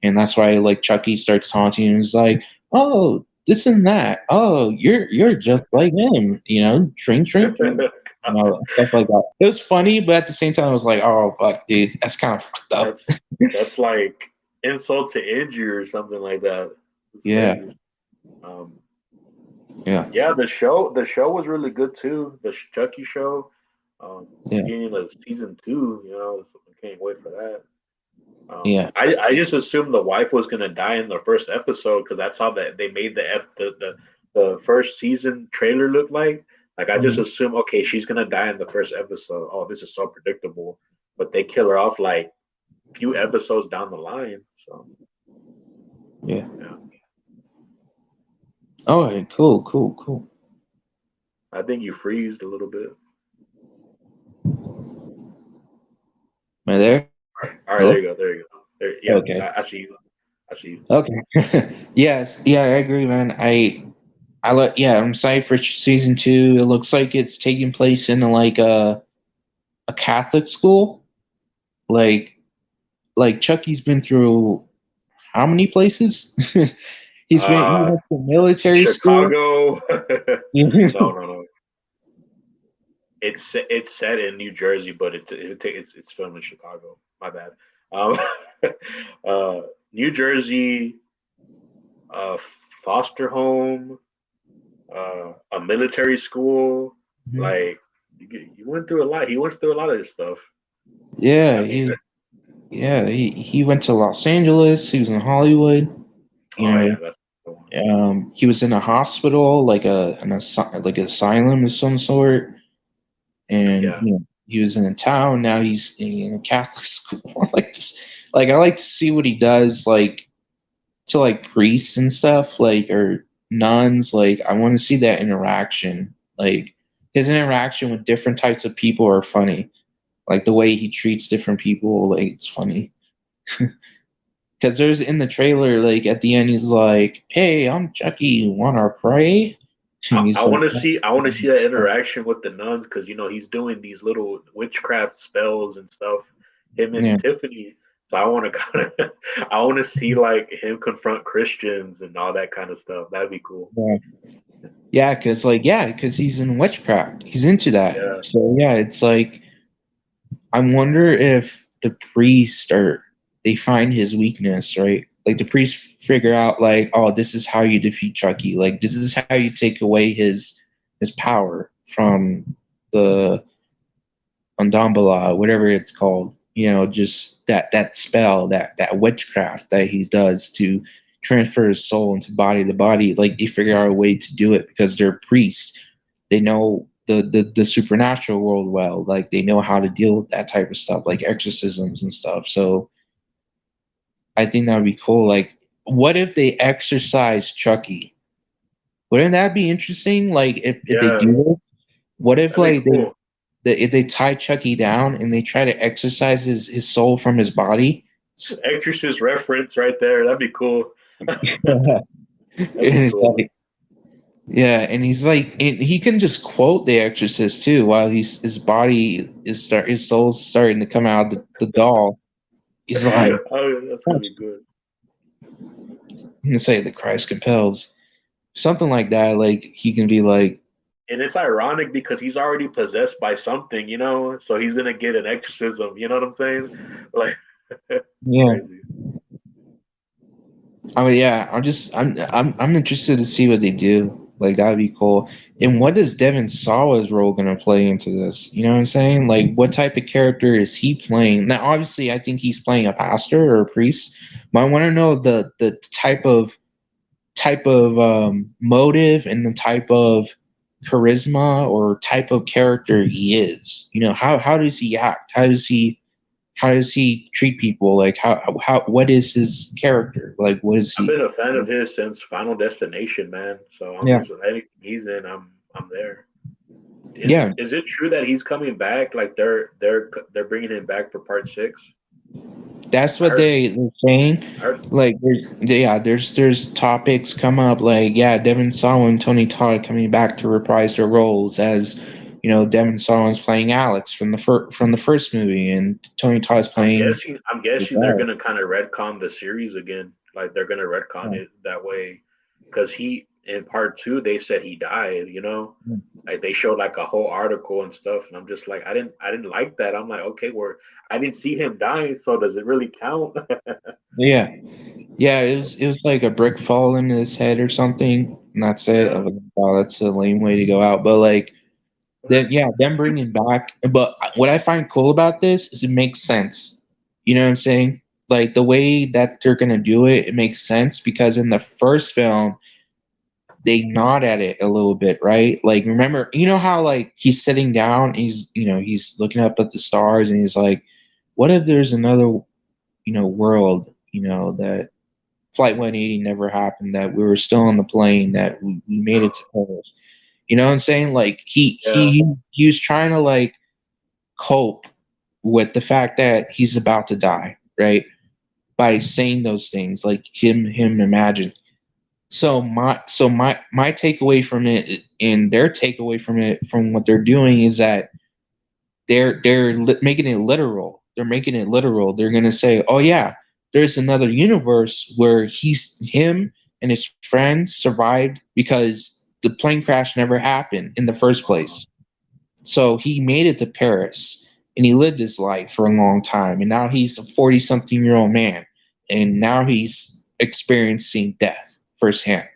and that's why like Chucky starts taunting him. He's like, "Oh, this and that. Oh, you're just like him. Drink, drink, drink." Stuff like that. It was funny, but at the same time, I was like, "Oh, fuck, dude, that's kind of fucked up." That's like insult to injury or something like that. It's Yeah. crazy. Um, Yeah. yeah, the show was really good too. The Chucky show. Yeah. Beginning of season 2, I can't wait for that. Yeah. I just assumed the wife was gonna die in the first episode because that's how they made the first season trailer look like. Like I just Mhm. assumed, okay, she's gonna die in the first episode. Oh, this is so predictable. But they kill her off like few episodes down the line. So Yeah. yeah, All right. Cool. Cool. Cool. I think you freezed a little bit. Am I there? All right, there Hello. you go. There you go. Yeah, Okay. I see you. I see you. Okay. Yes. Yeah. I agree, man. Yeah. I'm excited for season 2. It looks like it's taking place in like a Catholic school. Like Chucky's been through how many places? He Uh, went to military school. Chicago. Yeah. No. It's set in New Jersey, but it's filmed in Chicago. My bad. Um, uh, New Jersey, uh, foster home, a military school. Like you went through a lot. He went through a lot of this stuff. Yeah, I mean, he went to Los Angeles. He was in Hollywood. You oh yeah, know, that's the one. he was in a hospital, like like an asylum of some sort, and Yeah, he was in a town. Now he's in a Catholic school. I like to see what he does, like to like priests and stuff, like or nuns. Like I want to see that interaction. Like his interaction with different types of people are funny. Like the way he treats different people, like it's funny. Because there's in the trailer, like at the end, he's like, "Hey, I'm Chucky. Wanna pray?" And I he's like, want to see. I want to see that interaction with the nuns because he's doing these little witchcraft spells and stuff. Him "Yeah, and Tiffany. So I want to I want to see like him confront Christians and all that kind of stuff. That'd be cool. yeah, because he's in witchcraft. He's into that. Yeah. So yeah, it's like I wonder if the priest or they find his weakness, right? Like the priest figure out like, oh, this is how you defeat Chucky. Like this is how you take away his power from the Andambala, whatever it's called. Just that spell, that witchcraft that he does to transfer his soul into body to body. Like they figure out a way to do it because they're priests. They know the supernatural world well. Like they know how to deal with that type of stuff, like exorcisms and stuff. So I think that would be cool. Like, what if they exorcise Chucky? Wouldn't that be interesting? Like if they Yeah. do this, what if That'd be like cool. if they tie Chucky down and they try to exorcise his soul from his body. Exorcist reference right there. That'd be cool. Yeah. That'd be cool. Yeah, and he's like, and he can just quote the Exorcist too, while his body his soul's starting to come out of the doll. He's like, Oh, that's gonna be good. he can say that Christ compels, something like that. Like he can be like, And it's ironic because he's already possessed by something. So he's gonna get an exorcism. You know what I'm saying? Like, it's yeah. crazy. I mean, yeah. I'm interested to see what they do. Like that would be cool. And what is Devin Sawa's role gonna play into this? You know what I'm saying? Like, what type of character is he playing? Now, obviously, I think he's playing a pastor or a priest, but I want to know the type of motive and the type of charisma or type of character he is. How does he act? how does he treat people? Like how what is his character? Like what is I've he? been a fan of his since Final Destination, man. So I'm Yeah, just anything he's in, I'm there. yeah. Is it true that he's coming back? Like they're bringing him back for part six? That's I what heard. they're saying. I heard. Like, yeah, there's topics come up like, yeah, Devin Sawa and Tony Todd coming back to reprise their roles as, Devin Sawa's playing Alex from the first movie, and Tony Todd's playing. I'm guessing they're gonna kind of retcon the series again. Like they're gonna retcon it that way, because he in part two they said he died. Like they showed like a whole article and stuff, and I'm just like I didn't like that. I'm like, okay, I didn't see him dying, so does it really count? Yeah, yeah. It was like a brick fall into his head or something, and that's it. I Yeah. was like, wow, that's a lame way to go out. But like, then yeah, them bringing back. But what I find cool about this is it makes sense. You know what I'm saying? Like the way that they're gonna do it, it makes sense because in the first film they nod at it a little bit, right? Like remember, how like he's sitting down, he's looking up at the stars, and he's like, "What if there's another, world, that Flight 180 never happened, that we were still on the plane, that we made it to Paris." You know what I'm saying? Like Yeah. he was trying to like cope with the fact that he's about to die, right? By saying those things, like him imagine. So my takeaway from it and their takeaway from it from what they're doing is that making it literal. They're making it literal. They're gonna say, "Oh yeah, there's another universe where him and his friends survived because the plane crash never happened in the first place. So he made it to Paris and he lived his life for a long time, and now he's a 40-something-year-old man, and now he's experiencing death firsthand.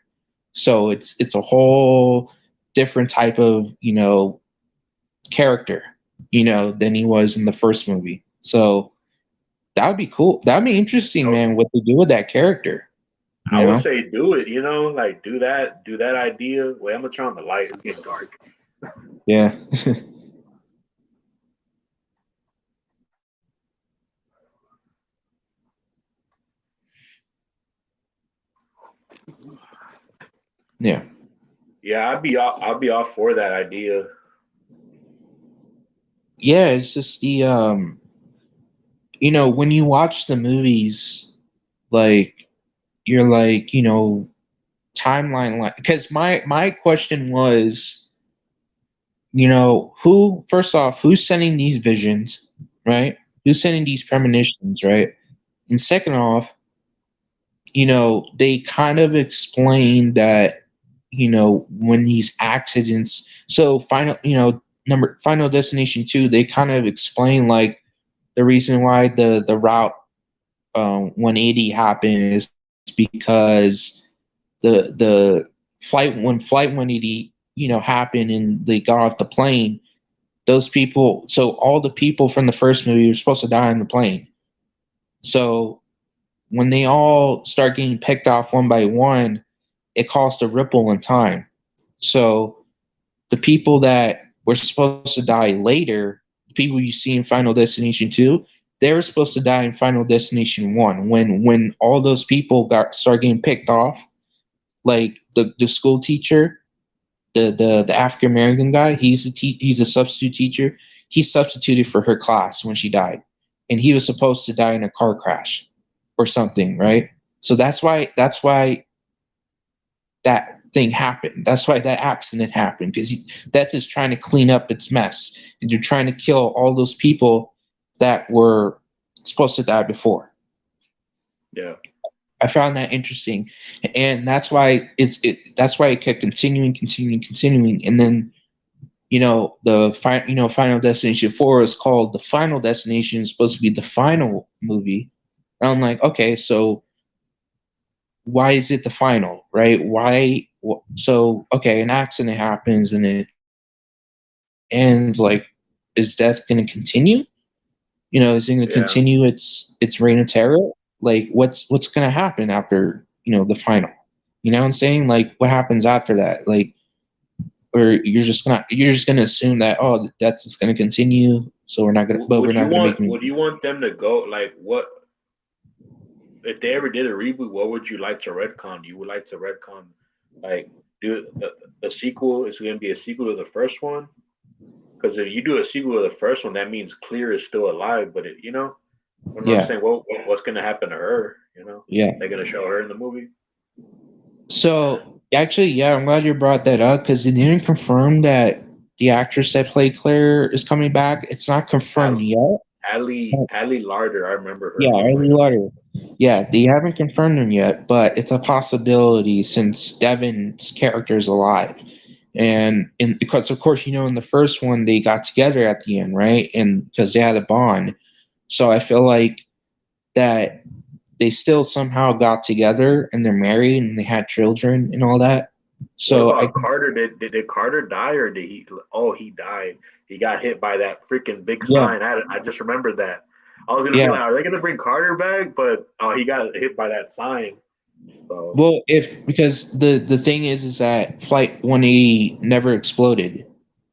So it's a whole different type of character, than he was in the first movie. So that would be cool. That would be interesting, I, man. What they do with that character, I you would know? say do it. Like do that idea. Wait, I'm gonna turn on the light. It's getting dark. Yeah, yeah, Yeah, I'll be all for that idea. yeah. It's just when you watch the movies, like you're like, timeline, like, because my question was, who first off, who's sending these visions, right? Who's sending these premonitions, right? And second off, they kind of explain that, when these accidents, so number Final Destination 2, they kind of explain like the reason why the route 180 happened is because the flight 180 happened and they got off the plane. Those people, so all the people from the first movie were supposed to die on the plane. So when they all start getting picked off one by one, it caused a ripple in time. So the people that were supposed to die later, the people you see in Final Destination 2, they were supposed to die in Final Destination 1. When all those people start getting picked off, like the school teacher, the African American guy, he's a substitute teacher. He substituted for her class when she died, and he was supposed to die in a car crash or something, right? So that's why that thing happened. That's why that accident happened, because that's just trying to clean up its mess, and you're trying to kill all those people that were supposed to die before. Yeah. I found that interesting, and that's why that's why it kept continuing, and then Final Destination 4 is called the Final Destination. It's supposed to be the final movie. And I'm like, okay, so why is it the final, right? So okay, an accident happens and it ends. Like, is death going to continue? Is it going to Yeah. continue its reign of terror? Like, what's going to happen after the final? You know what I'm saying? Like, what happens after that? Like, or you're just gonna assume that that's just gonna continue, so we're not gonna, but we're not gonna make Would you want them to go like what if they ever did a reboot? What would you like to retcon? You would like to retcon like do the sequel is going to be a sequel to the first one? Because if you do a sequel to the first one, that means Clear is still alive. But you know what I'm yeah, saying? What's going to happen to her? You know, yeah. they're going to show her in the movie. So actually, yeah, I'm glad you brought that up because it didn't confirm that the actress that played Claire is coming back. It's not confirmed yet. Ali Larder, I remember her Yeah, name right Riley now. Lauder. Yeah, they haven't confirmed him yet, but it's a possibility since Devin's character is alive. And because of course, in the first one they got together at the end, right? And because they had a bond. So I feel like that they still somehow got together and they're married and they had children and all that. What So I about Carter? Did Carter die or did he? Oh, he died. He got hit by that freaking big yeah, sign. I just remembered that. I was gonna be yeah. like, are they gonna bring Carter back? But oh, he got hit by that sign. So Well, if because the thing is that Flight 180 never exploded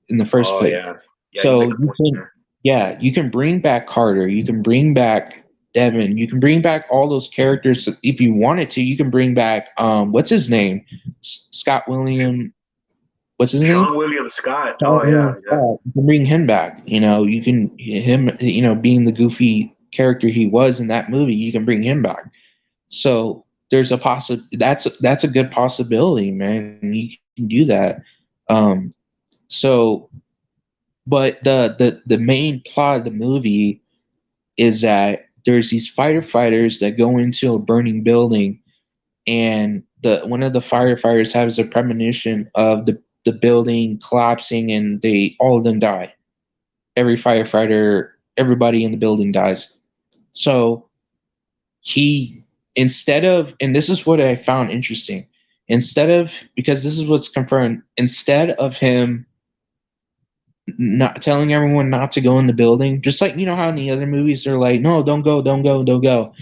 in the first oh place. yeah, yeah, you So make a you point can, there. yeah, you can bring back Carter, you can bring back Devin, you can bring back all those characters if you wanted to. You can bring back what's his name, Scott William. What's his name? Sean William Scott. Scott Oh William yeah, yeah. Scott. You can bring him back. You can him. Being the goofy character he was in that movie, you can bring him back. So there's a that's a good possibility, man. You can do that. Um, so but the main plot of the movie is that there's these firefighters that go into a burning building, and the one of the firefighters has a premonition of the building collapsing, and they all of them die. Every firefighter, everybody in the building dies. So he instead of, and this is what I found interesting, instead of, because this is what's confirmed, instead of him not telling everyone not to go in the building, just like how in the other movies they're like, no, don't go, don't go, don't go.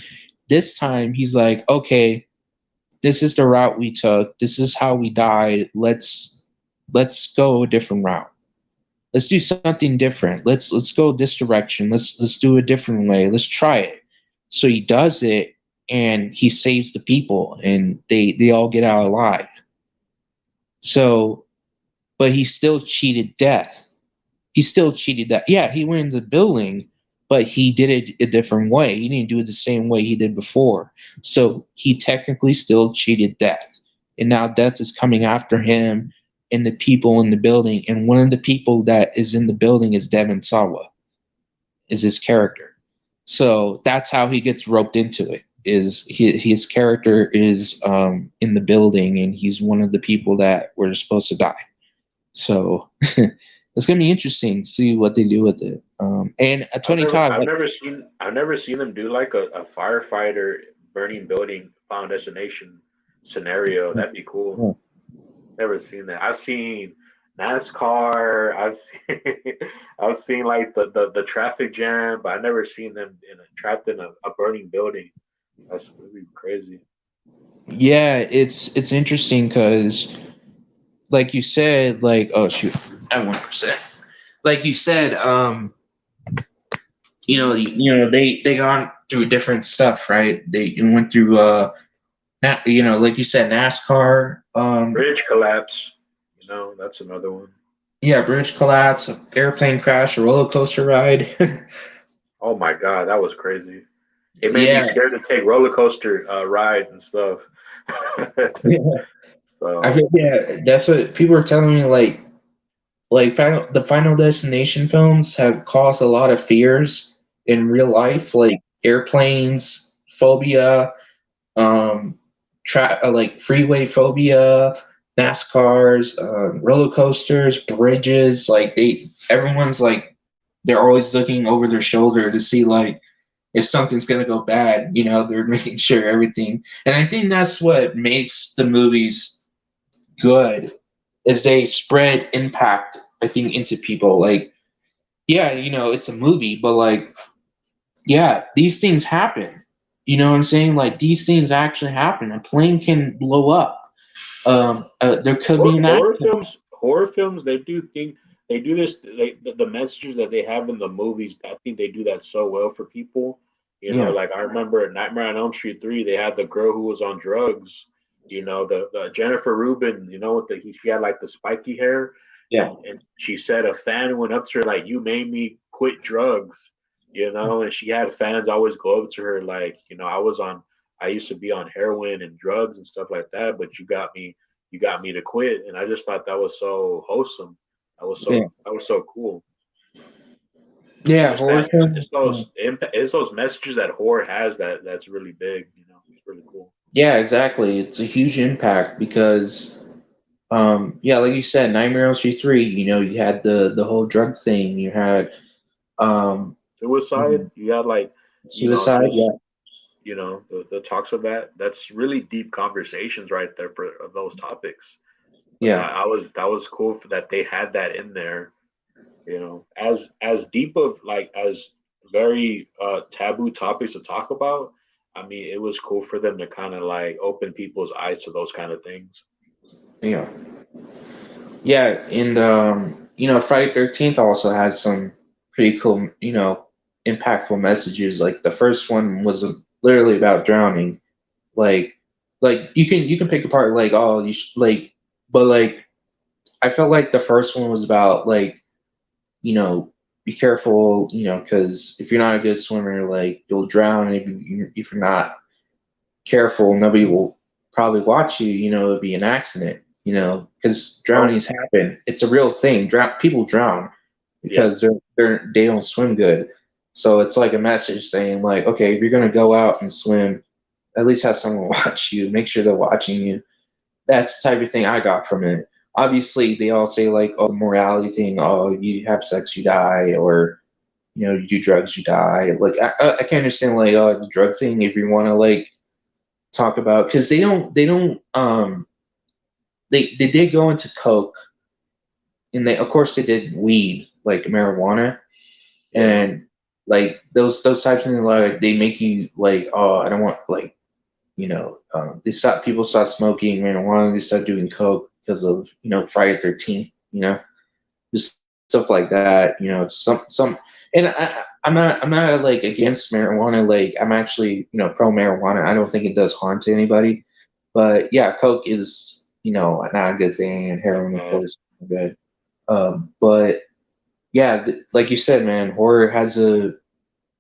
This time he's like, okay, this is the route we took. This is how we died. Let's go a different route. Let's do something different. Let's go this direction. Let's do a different way. Let's try it. So he does it, and he saves the people, and they all get out alive. So, but he still cheated death. He still cheated that. Yeah, he went into the building, but he did it a different way. He didn't do it the same way he did before. So he technically still cheated death. And now death is coming after him and the people in the building. And one of the people that is in the building is Devin Sawa, is his character. So that's how he gets roped into it. Is his character is in the building, and he's one of the people that were supposed to die. So it's gonna be interesting to see what they do with it. And Tony Todd, like, I've never seen them do like a firefighter burning building Final Destination scenario. That'd be cool. yeah. Never seen that. I've seen NASCAR. I've seen I've seen like the traffic jam, but I've never seen them trapped in a burning building. That's really crazy. Yeah, it's interesting because, like you said, like, oh shoot, at 1%. Like you said, they gone through different stuff, right? They went through like you said, NASCAR, Bridge collapse. That's another one. yeah, bridge collapse, airplane crash, a roller coaster ride. Oh my god, that was crazy. It made me Yeah, scared to take roller coaster rides and stuff. yeah. I So think, yeah, that's what people are telling me. Like the Final Destination films have caused a lot of fears in real life, like airplanes phobia, um, like freeway phobia, NASCARs, roller coasters, bridges. Like everyone's like, they're always looking over their shoulder to see like if something's gonna go bad. They're making sure everything, and I think that's what makes the movies good, is they spread impact, I think, into people. Like, yeah, it's a movie, but like, yeah, these things happen. You know what I'm saying? Like, these things actually happen. A plane can blow up. There could be an horror accident. films horror films, they do this. The messages that they have in the movies, I think they do that so well for people. Yeah, Like I remember Nightmare on Elm Street 3, they had the girl who was on drugs. The Jennifer Rubin, she had like the spiky hair, yeah, and she said a fan went up to her like, "You made me quit drugs," and she had fans always go up to her like, I used to be on heroin and drugs and stuff like that, but you got me to quit, and I just thought that was so wholesome. yeah, That was so cool. yeah. Just Horror that film. Yeah. it's those messages that horror has that's really big. It's really cool. Yeah, exactly. It's a huge impact because, yeah, like you said, Nightmare on Elm Street 3. You had the whole drug thing. You had, um, you Suicide, know, you got like, suicide. just Yeah, the talks of that's really deep conversations right there for those topics. Like yeah, that was cool that they had that in there. As deep of like as very taboo topics to talk about. I mean, it was cool for them to kind of like open people's eyes to those kind of things. yeah, yeah. And Friday 13th also has some pretty cool, impactful messages. Like the first one was literally about drowning. Like, you can pick apart like, oh, but like I felt like the first one was about like, you know, be careful, because if you're not a good swimmer, like you'll drown. If you're not careful, nobody will probably watch you. It'll be an accident. Because Oh, drownings happen. It's a real thing. People drown yeah. because they don't swim good. So it's like a message saying like, okay, if you're gonna go out and swim, at least have someone watch you. Make sure they're watching you. That's the type of thing I got from it. Obviously, they all say like, oh, the morality thing. Oh, you have sex, you die, or you do drugs, you die. Like I can understand like, oh, the drug thing if you want to like talk about, because they did go into coke, and they of course they did weed like marijuana, Yeah. and like those types of things, like they make you like, oh, I don't want like, people stop smoking marijuana, they start doing coke because of Friday 13th, just stuff like that. Some, and I'm not like against marijuana. Like I'm actually pro marijuana. I don't think it does harm to anybody. But yeah, coke is not a good thing, and heroin of course is good. But yeah, like you said, man, horror has a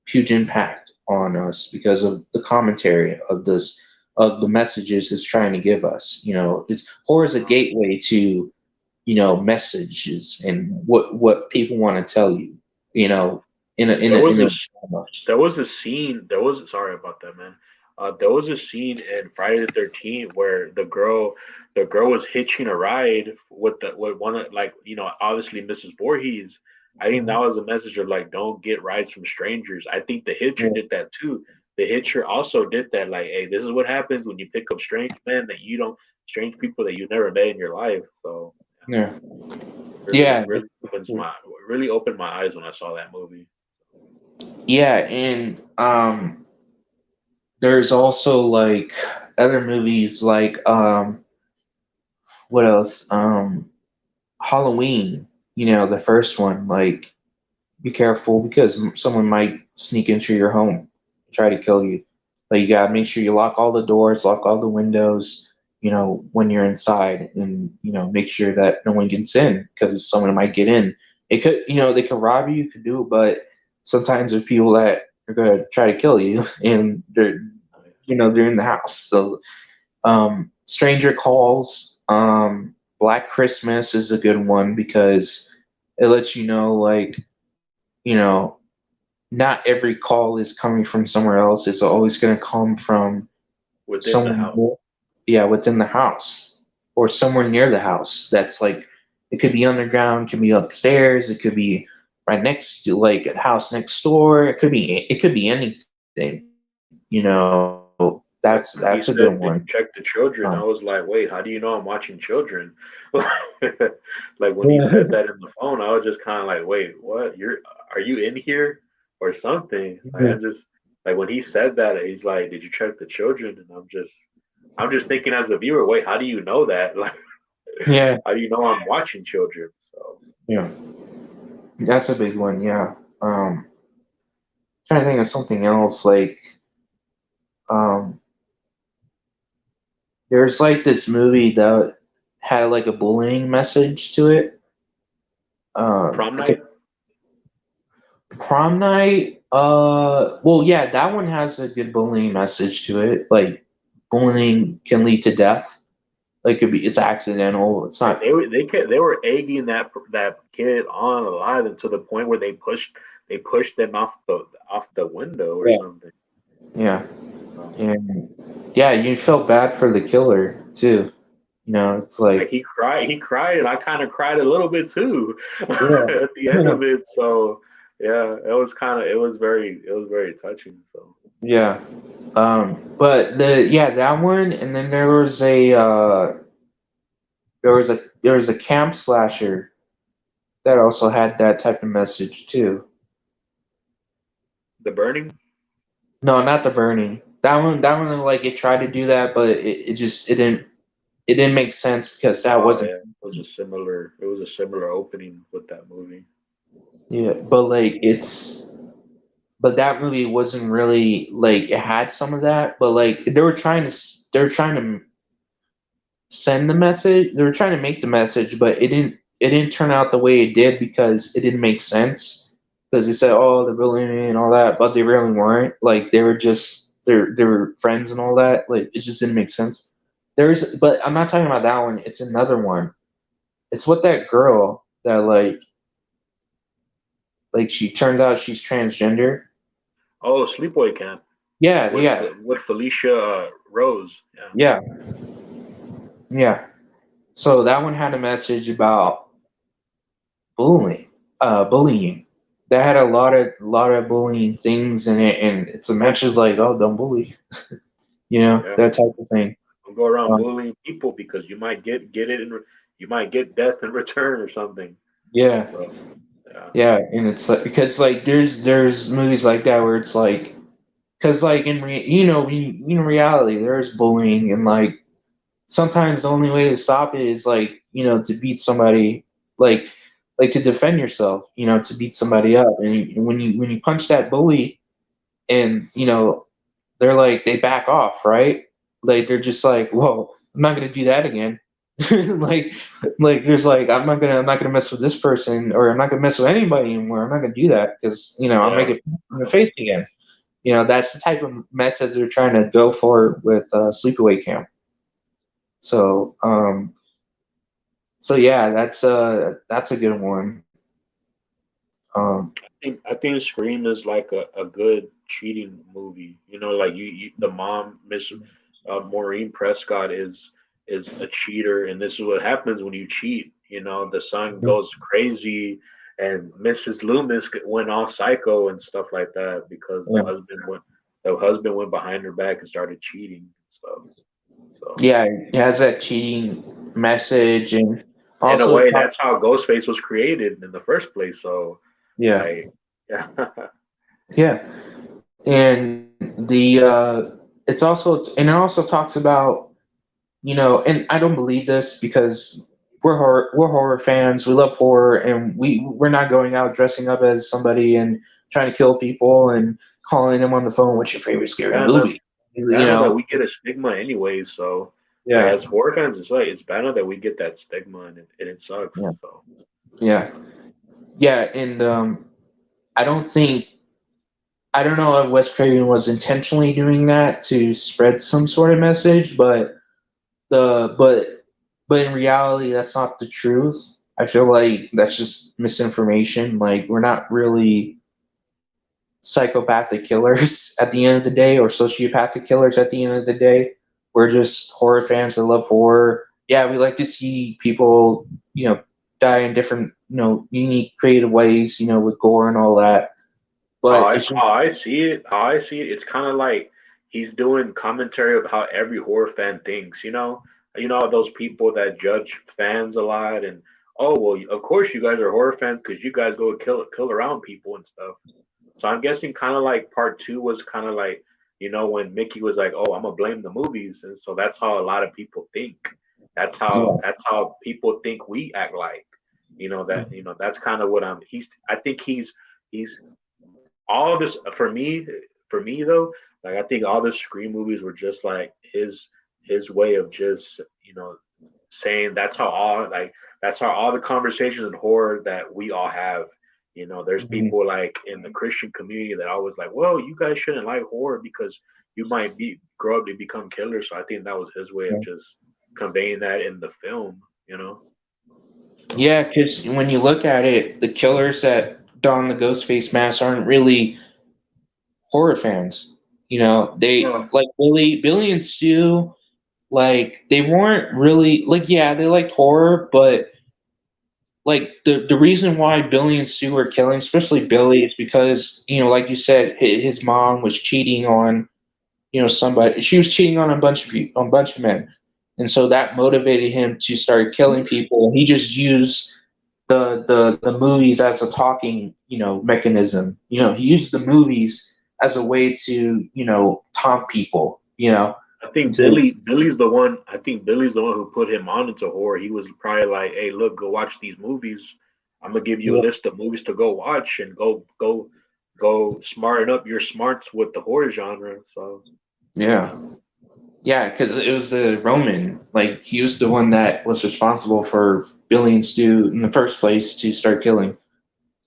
huge impact on us because of the commentary of the messages it's trying to give us. It's horror is a gateway to messages and what people want to tell you. You know, There was in a this there was a scene. There was Sorry about that, man. There was a scene in Friday the 13th where the girl was hitching a ride with one of like obviously Mrs. Voorhees. I think that was a message of like don't get rides from strangers. I think the hitcher yeah, did that too. The hitcher also did that. Like, hey, this is what happens when you pick up strange people that you never met in your life. So yeah, really, yeah, really opened my eyes when I saw that movie. yeah, and there's also like other movies like what else? Halloween. The first one. Like, be careful because someone might sneak into your home, and try to kill you. But you gotta make sure you lock all the doors, lock all the windows. When you're inside, and make sure that no one gets in because someone might get in. It could, they could rob you, could do, but sometimes there's people that are gonna try to kill you, and they're in the house. So, Stranger Calls, Black Christmas is a good one because it lets you know, like, you know, not every call is coming from somewhere else. It's always going to come from Within the someone house. more, yeah, within the house or somewhere near the house. That's like, it could be underground, it could be upstairs, it could be right next to like a house next door. It could be anything. That's Like a good when he one. said, "Did you check the Um, children?" I was like, "Wait, how do you know I'm watching children?" Like when he said yeah. that in the phone, I was just kind of like, "Wait, what? Are you in here or something?" Like I just like when he said that, he's like, "Did you check the children?" And I'm just thinking as a viewer, "Wait, how do you know that?" Like Yeah, How do you know I'm watching children? So yeah, that's a big one. Yeah. Trying to think of something else. Like, um, there's like this movie that had like a bullying message to it. prom It's a night. prom night. Well, yeah, that one has a good bullying message to it. Like, bullying can lead to death. Like, it's accidental. It's Yeah, not. they were egging that kid on a lot, and to the point where they pushed them off the window or Yeah. something. Yeah. Um, And yeah, you felt bad for the killer too. It's like like, he cried, and I kind of cried a little bit too yeah, at the end yeah, of it. So yeah, it was very touching. So yeah. But that one, and then there was a camp slasher that also had that type of message too. the burning. No, not the burning. That one, like it tried to do that, but it didn't make sense because that Oh wasn't. yeah, it was a similar opening with that movie. Yeah, but like but that movie wasn't really like it had some of that, but like they were trying to send the message. They were trying to make the message, but it didn't turn out the way it did because it didn't make sense. Because they said, "Oh, they're bullying and all that," but they really weren't. Like they were just they were friends and all that. Like it just didn't make sense. But I'm not talking about that one. It's another one. It's with that girl that like she turns out she's transgender. Oh, Sleepaway Camp Yeah, yeah, with Felicia Rose. Yeah, yeah, yeah. So that one had a message about bullying, bullying. That had a lot of bullying things in it, and it's a message like, oh, don't bully, yeah. that type of thing. Don't go around Um, bullying people because you might get it you might get death in return or something. yeah, So yeah, yeah, and it's like, because like there's movies like that where it's like, because like in reality there's bullying, and like sometimes the only way to stop it is like to beat somebody, like to defend yourself, to beat somebody up, and when you punch that bully, and they're like, they back off, right? Like they're just like, whoa, I'm not gonna do that again. like there's like, I'm not gonna mess with this person, or I'm not gonna mess with anybody anymore. I'm not gonna do that because I'll make yeah. it in the face again. That's the type of method they're trying to go for with Sleepaway Camp. So yeah, that's a good one. Um, I think Scream is like a good cheating movie. You know, like the mom, Miss Maureen Prescott is a cheater, and this is what happens when you cheat. You know, the son goes crazy, and Mrs. Loomis went all psycho and stuff like that because yeah, the husband went behind her back and started cheating and stuff. So yeah, it has that cheating message, and in a also way, that's how Ghostface was created in the first place. So yeah, like, yeah. yeah, and it also talks about, and I don't believe this because we're horror fans. We love horror, and we're not going out dressing up as somebody and trying to kill people and calling them on the phone. What's your favorite scary Yeah, no, movie? it's You bad enough that know? we get a stigma anyway. So, like Yeah, as horror fans, it's like it's bad enough that we get that stigma and it sucks. yeah, So, yeah, yeah. And I don't think I don't know if Wes Craven was intentionally doing that to spread some sort of message, the but but in reality, that's not the truth. I feel like that's just misinformation. Like, we're not really psychopathic killers at the end of the day, or sociopathic killers at the end of the day. We're just horror fans that love horror. Yeah, we like to see people, die in different, unique, creative ways, with gore and all that. But it's just, how I see it, it's kind of like he's doing commentary of how every horror fan thinks. You know those people that judge fans a lot, and oh well, of course you guys are horror fans because you guys go kill around people and stuff. So I'm guessing kind of like part two was kind of like, when Mickey was like, "Oh, I'm gonna blame the movies," and so that's how a lot of people think. That's how people think we act like. That's kind of what I'm. I think he's all this for me though. Like I think all the Scream movies were just like his way of just saying that's how all the conversations in horror that we all have. There's Mhm. people like in the Christian community that always like, well, you guys shouldn't like horror because you might be grow up to become killers. So I think that was his way of just conveying that in the film. So Yeah, because when you look at it, the killers that don the ghost face mask aren't really horror fans. They uh, like Billy and Stu. Like they weren't really like, yeah, they liked horror, but like the reason why Billy and Stu were killing, especially Billy, is because like you said, his mom was cheating on somebody. She was cheating on a bunch of men, and so that motivated him to start killing people. He just used the movies as a talking mechanism. He used the movies as a way to taunt people. I think So Billy's the one who put him on into horror. He was probably like, "Hey, look, go watch these movies. I'm gonna give you a yeah, list of movies to go watch and go smarten up your smarts with the horror genre." So yeah. Yeah, because it was Roman. Like he was the one that was responsible for Billy and Stu in the first place to start killing.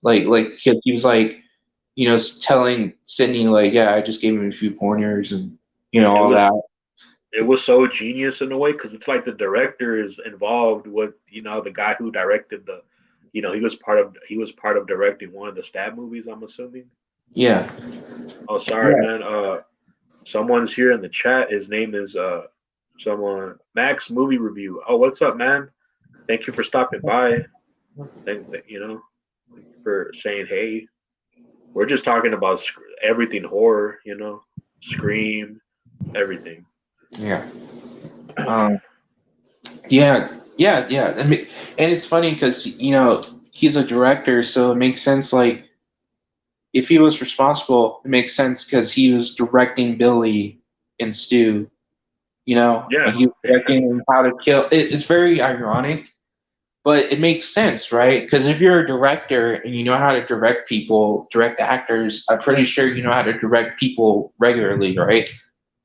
Like he was like, telling Sydney like, yeah, I just gave him a few pointers and it all was that. it was so genius in a way because it's like the director is involved with the guy who directed he was part of directing one of the stab movies. I'm assuming. Yeah, Oh, sorry, yeah, man. Someone's here in the chat. His name is someone Max Movie Review. Oh, what's up, man? Thank you for stopping by. Thank you for saying hey. We're just talking about everything horror, Scream, everything. yeah. Um, yeah. I mean, and it's funny because he's a director, so it makes sense. Like if he was responsible, it makes sense because he was directing Billy and Stu. Yeah, And he was directing them how to kill. It's very ironic, but it makes sense, right? Because if you're a director and you know how to direct people, direct actors, I'm pretty sure you know how to direct people regularly, right?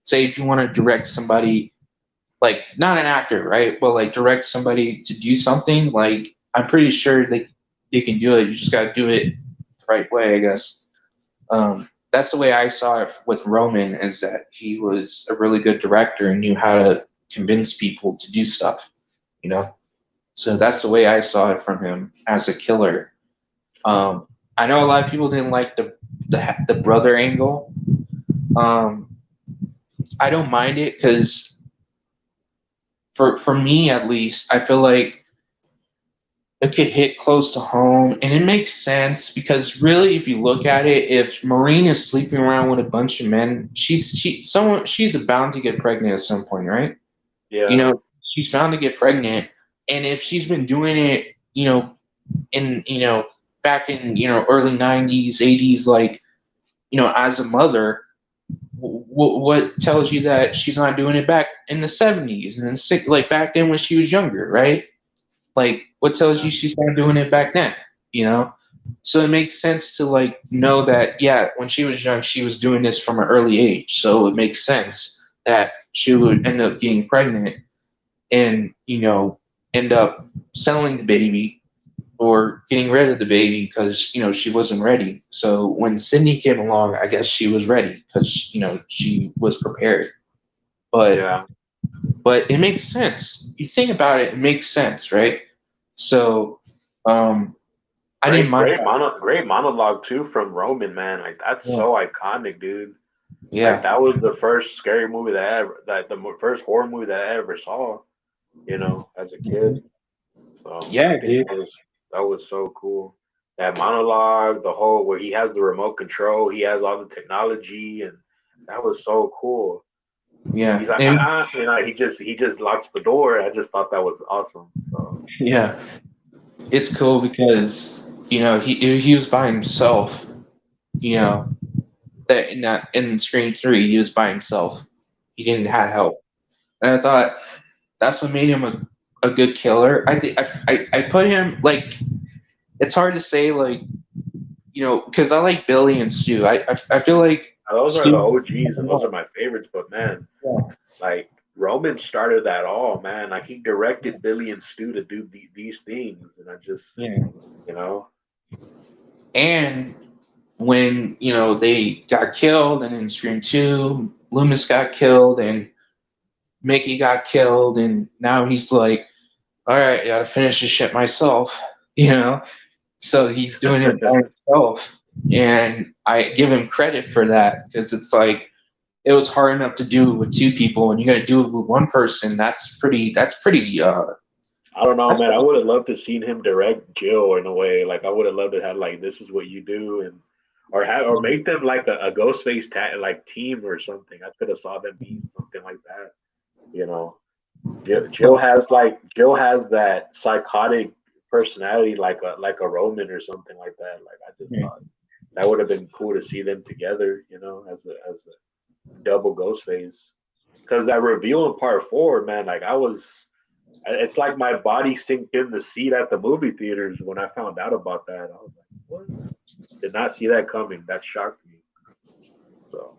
Say if you want to direct somebody, like not an actor, right? But like direct somebody to do something, like I'm pretty sure they can do it. You just got to do it the right way, I guess. That's the way I saw it with Roman, is that he was a really good director and knew how to convince people to do stuff, you know? So that's the way I saw it from him as a killer. I know a lot of people didn't like the brother angle. Um, I don't mind it because for me at least, I feel like it could hit close to home, and it makes sense because really, if you look at it, if Maureen is sleeping around with a bunch of men, she's bound to get pregnant at some point, right? You yeah, know, she's bound to get pregnant, and if she's been doing it, in back in early '90s, '80s, like as a mother, what tells you that she's not doing it back in the '70s and then like back then when she was younger, right? Like, what tells you she's not doing it back then? You know, so it makes sense to like know that yeah, when she was young, she was doing this from an early age. So it makes sense that she would end up getting pregnant and end up selling the baby or getting rid of the baby because she wasn't ready. So when Sydney came along, I guess she was ready because she was prepared. But yeah. it makes sense. You think about it, it makes sense, right? So um, I didn't Great, mind great that. great monologue too from Roman, man. Like that's Yeah, so iconic, dude. Like yeah, that was the first scary movie first horror movie that I ever saw. As a kid. So I yeah, think dude. that was so cool. That monologue, the whole where he has the remote control, he has all the technology, and that was so cool. Yeah, He's like, and he just locks the door. I just thought that was awesome. So yeah, it's cool because he was by himself. You know that in Scream 3 he was by himself. He didn't have help, and I thought that's what made him a good killer. I think I put him like, it's hard to say, like, because I like Billy and Stu. I feel like Those are the Stu. OGs, and those are my favorites. But man, like Roman started that all, man. Like he directed Billy and Stu to do these things, and I just, Yeah. you know, And when they got killed, and in Scream 2, Loomis got killed, and Mickey got killed, and now he's like, all right, I gotta finish this shit myself, you know. So he's doing it by himself, and I give him credit for that, because it's like, it was hard enough to do it with two people, and you got to do it with one person. That's pretty. That's pretty. I don't know, That's man. I pretty, would have loved to seen him direct Jill in a way. Like I would have loved to have like this is what you do, and or make them like a Ghostface like team or something. I could have saw them being something like that. You know, Jill has that psychotic personality like a Roman or something like that. Like I just thought that would have been cool to see them together. You know, as a double Ghostface. Because that reveal in part four, man, like it's like my body sinked in the seat at the movie theaters when I found out about that. I was like, what? Did not see that coming. That shocked me. So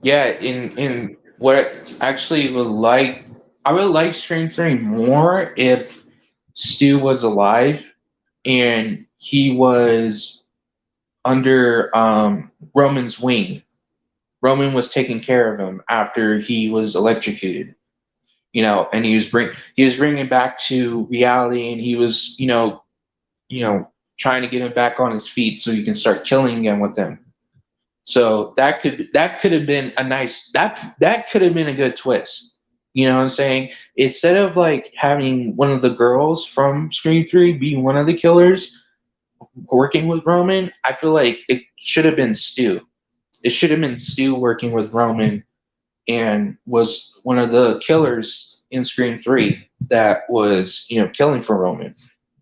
yeah. In what I actually would like, I would like Scream 3 more if Stu was alive and he was under Roman's wing. Roman was taking care of him after he was electrocuted. And he was bringing back to reality, and he was you know trying to get him back on his feet so he can start killing again with him. So that could have been a nice, that could have been a good twist. You know what I'm saying? Instead of like having one of the girls from Scream 3 be one of the killers working with Roman, I feel like it should have been Stu. It should have been Stu working with Roman, and was one of the killers in Scream 3 that was, killing for Roman.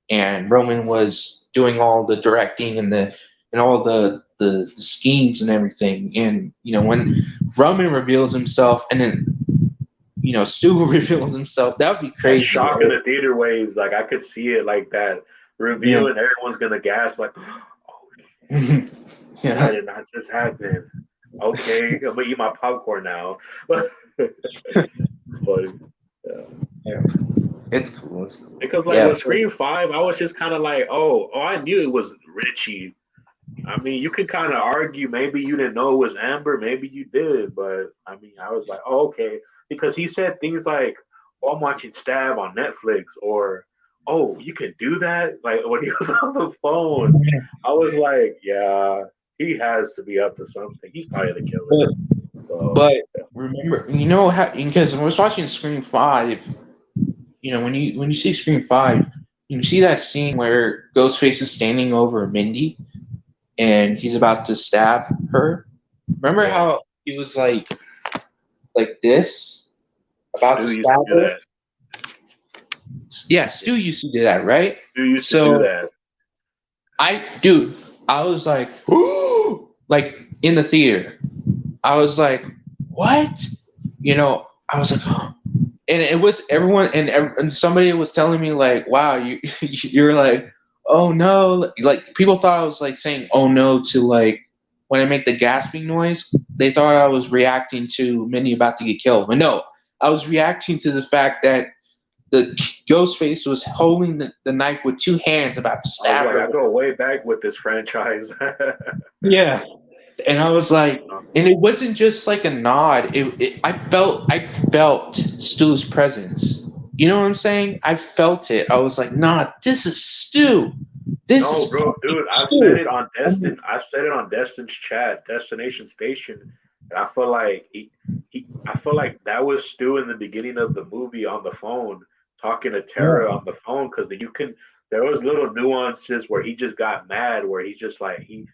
And Roman was doing all the directing and all the schemes and everything. And when Roman reveals himself, and then Stu reveals himself, that would be that crazy. shock in the theater waves, like I could see it like that Yeah. reveal, and everyone's gonna gasp like, "Oh, that Yeah. did not just happen." Okay, I'm gonna eat my popcorn now. It's funny. Yeah. Yeah. It's cool. It's cool. Because like Yeah. with Scream Five, I was just kind of like, oh, I knew it was Richie. I mean, you could kind of argue maybe you didn't know it was Amber, maybe you did, but I mean, I was like, oh, okay, because he said things like, "Oh, I'm watching Stab on Netflix," or "Oh, you can do that." Like when he was on the phone, I was like, yeah, he has to be up to something. He's probably the killer. But, So but remember, how, because I was watching Scream 5. When you see Scream 5, you see that scene where Ghostface is standing over Mindy and he's about to stab her. Remember yeah, how he was like this, about to Stu used to stab do her? that. Yeah, Stu used to do that, right? Stu used to do So that. dude, I was like, like in the theater. I was like, what? I was like, and it was everyone, and somebody was telling me like, wow, you're like, oh no, like people thought I was like saying oh no to, like, when I make the gasping noise, they thought I was reacting to Minnie about to get killed, but no, I was reacting to the fact that the ghost face was holding the knife with two hands about to I was stab like, her. I go way back with this franchise. Yeah. And I was like, and it wasn't just like a nod. I felt Stu's presence. You know what I'm saying? I felt it. I was like, nah, this is Stu. This No, is bro, fucking dude, I've said Stu. it on Destin. I've said it on Destin's chat, Destination Station, and I feel like I feel like that was Stu in the beginning of the movie on the phone talking to Tara Yeah. on the phone because you can. There was little nuances where he just got mad, where he just like he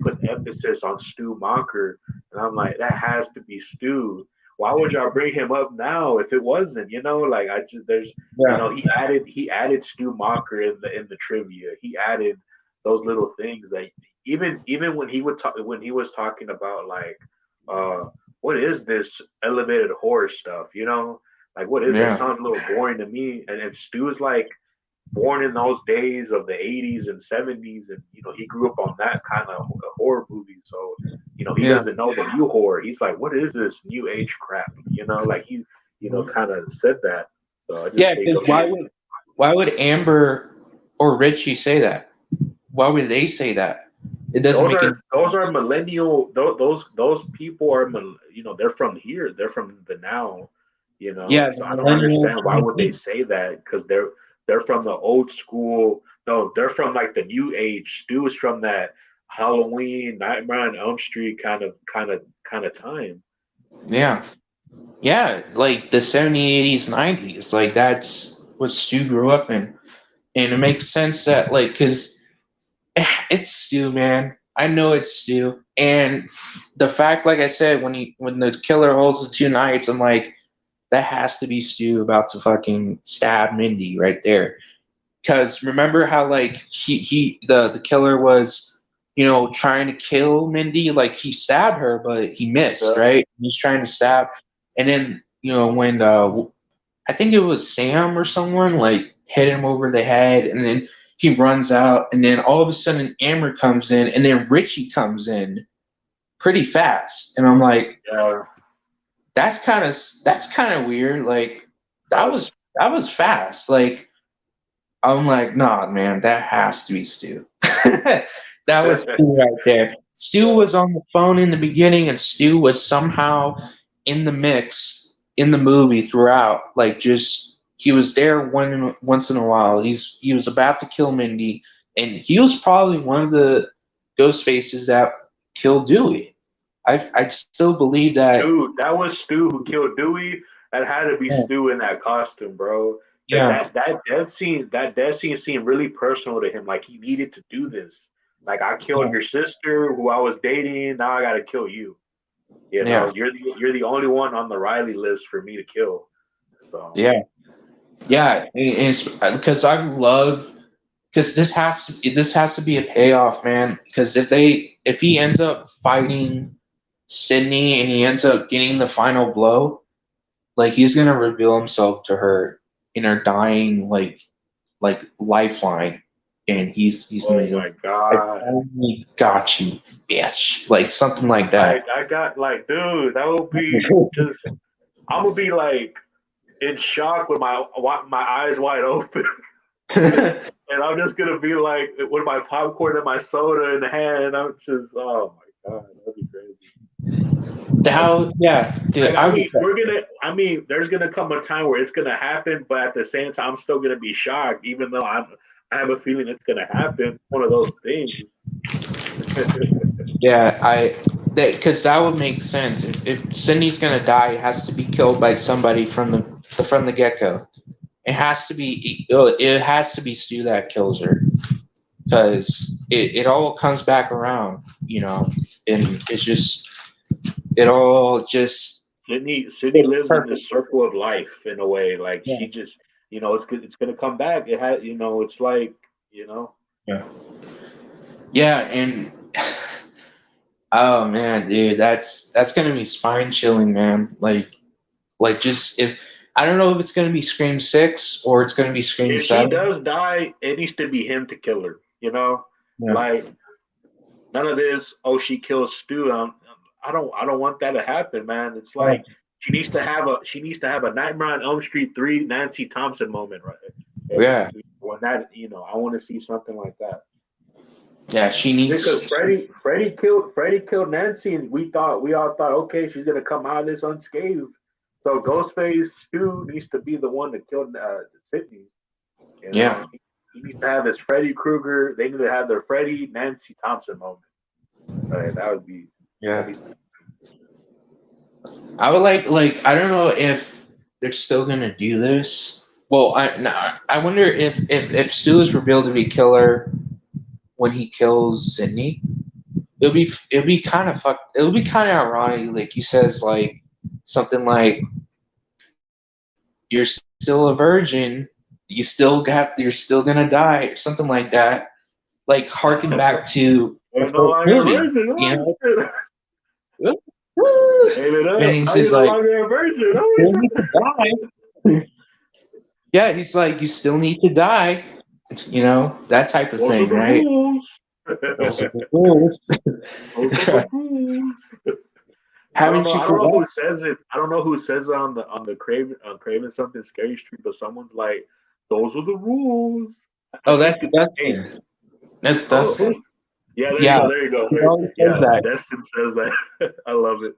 put emphasis on Stu Monker, and I'm like, that has to be Stu. Why would y'all bring him up now if it wasn't? Like I just there's Yeah. he added Stu Mocker in the trivia. He added those little things that even when he would talk when he was talking about like uh what is this elevated horror stuff, Like, what is that? It sounds a little boring to me. And Stu is like born in those days of the 80s and 70s, and he grew up on that kind of horror movie. So he doesn't know the new horror. He's like, what is this new age crap? Like he kind of said that. So I just think, why would Amber or Richie say that? Why would they say that? It doesn't make those are millennial. Those people are they're from here. They're from the now. Yeah, so I don't understand why would they say that, because they're from the old school. No, they're from like the new age. Stu is from that Halloween, Nightmare on Elm Street kind of time. Yeah, like the 70s, 80s, 90s. Like that's what Stu grew up in, and it makes sense that because it's Stu, man. I know it's Stu, and the fact, like I said, when the killer holds the two knives, I'm like, that has to be Stu about to fucking stab Mindy right there. Because remember how the killer was trying to kill Mindy, like he stabbed her but he missed, right? He was trying to stab, and then when I think it was Sam or someone like hit him over the head, and then he runs out, and then all of a sudden Amber comes in, and then Richie comes in pretty fast, and I'm like, that's kind of weird. Like that was fast. Like I'm like, nah, man, that has to be Stu. That was Stu right there. Stu was on the phone in the beginning, and Stu was somehow in the mix in the movie throughout. Like, just he was there once in a while. He was about to kill Mindy, and he was probably one of the ghost faces that killed Dewey. I still believe that. Dude, that was Stu who killed Dewey. That had to be Stu in that costume, bro. Yeah. That death scene seemed really personal to him. Like he needed to do this. Like, I killed your sister who I was dating. Now I got to kill you. You're the only one on the Riley list for me to kill. So yeah, it's because I love, because this has to be a payoff, man. Because if he ends up fighting Sydney and he ends up getting the final blow, like he's gonna reveal himself to her in her dying like lifeline, and he's oh my god, I only got you, bitch, like something like that. I got like, dude, that would be just. I'm gonna be like in shock with my eyes wide open. And I'm just gonna be like with my popcorn and my soda in hand. I'm just, oh my god, that'd be crazy. Dude. I mean, there's gonna come a time where it's gonna happen, but at the same time, I'm still gonna be shocked, even though I have a feeling it's gonna happen. One of those things. Because that would make sense. If Sydney's gonna die, it has to be killed by somebody from the get go. It has to be Stu that kills her, because it all comes back around, and it's just it all just. Sydney lives in this circle of life in a way. Like she just, it's gonna come back. It has, it's like, Yeah, and oh man, dude, that's gonna be spine chilling, man. Like just if I don't know if it's gonna be Scream 6 or it's gonna be Scream 7. If she does die, it needs to be him to kill her. Like none of this. Oh, she kills Stu. I don't want that to happen, man. It's like she needs to have a Nightmare on Elm Street 3 Nancy Thompson moment, right? When that, I want to see something like that. Yeah, she needs, because Freddy killed Nancy, and we all thought, okay, she's gonna come out of this unscathed. So Ghostface Stu needs to be the one that killed Sydney. He needs to have his Freddy Krueger. They need to have their Freddy Nancy Thompson moment. That would be I would like I don't know if they're still gonna do this. Well, I wonder if Stu is revealed to be killer when he kills Sydney. It'll be kind of It'll be kind of ironic. Like he says like something like, "You're still a virgin. You're still gonna die," or something like that. Like harken back to the first movie, and he's like, "You still need to die." Yeah, he's like, you still need to die, that type of Those are thing, the right? rules. Those are the rules. Those are the rules. I don't Haven't know. you I don't know who forgot? says it. I don't know who says it on the Craven something scary street, but someone's like, "Those are the rules." I Oh, think that's it's hey. Dustin. That's Oh, Dustin. yeah. There you Yeah, go. There you go. he always says Yeah, that. Destin says that. I love it.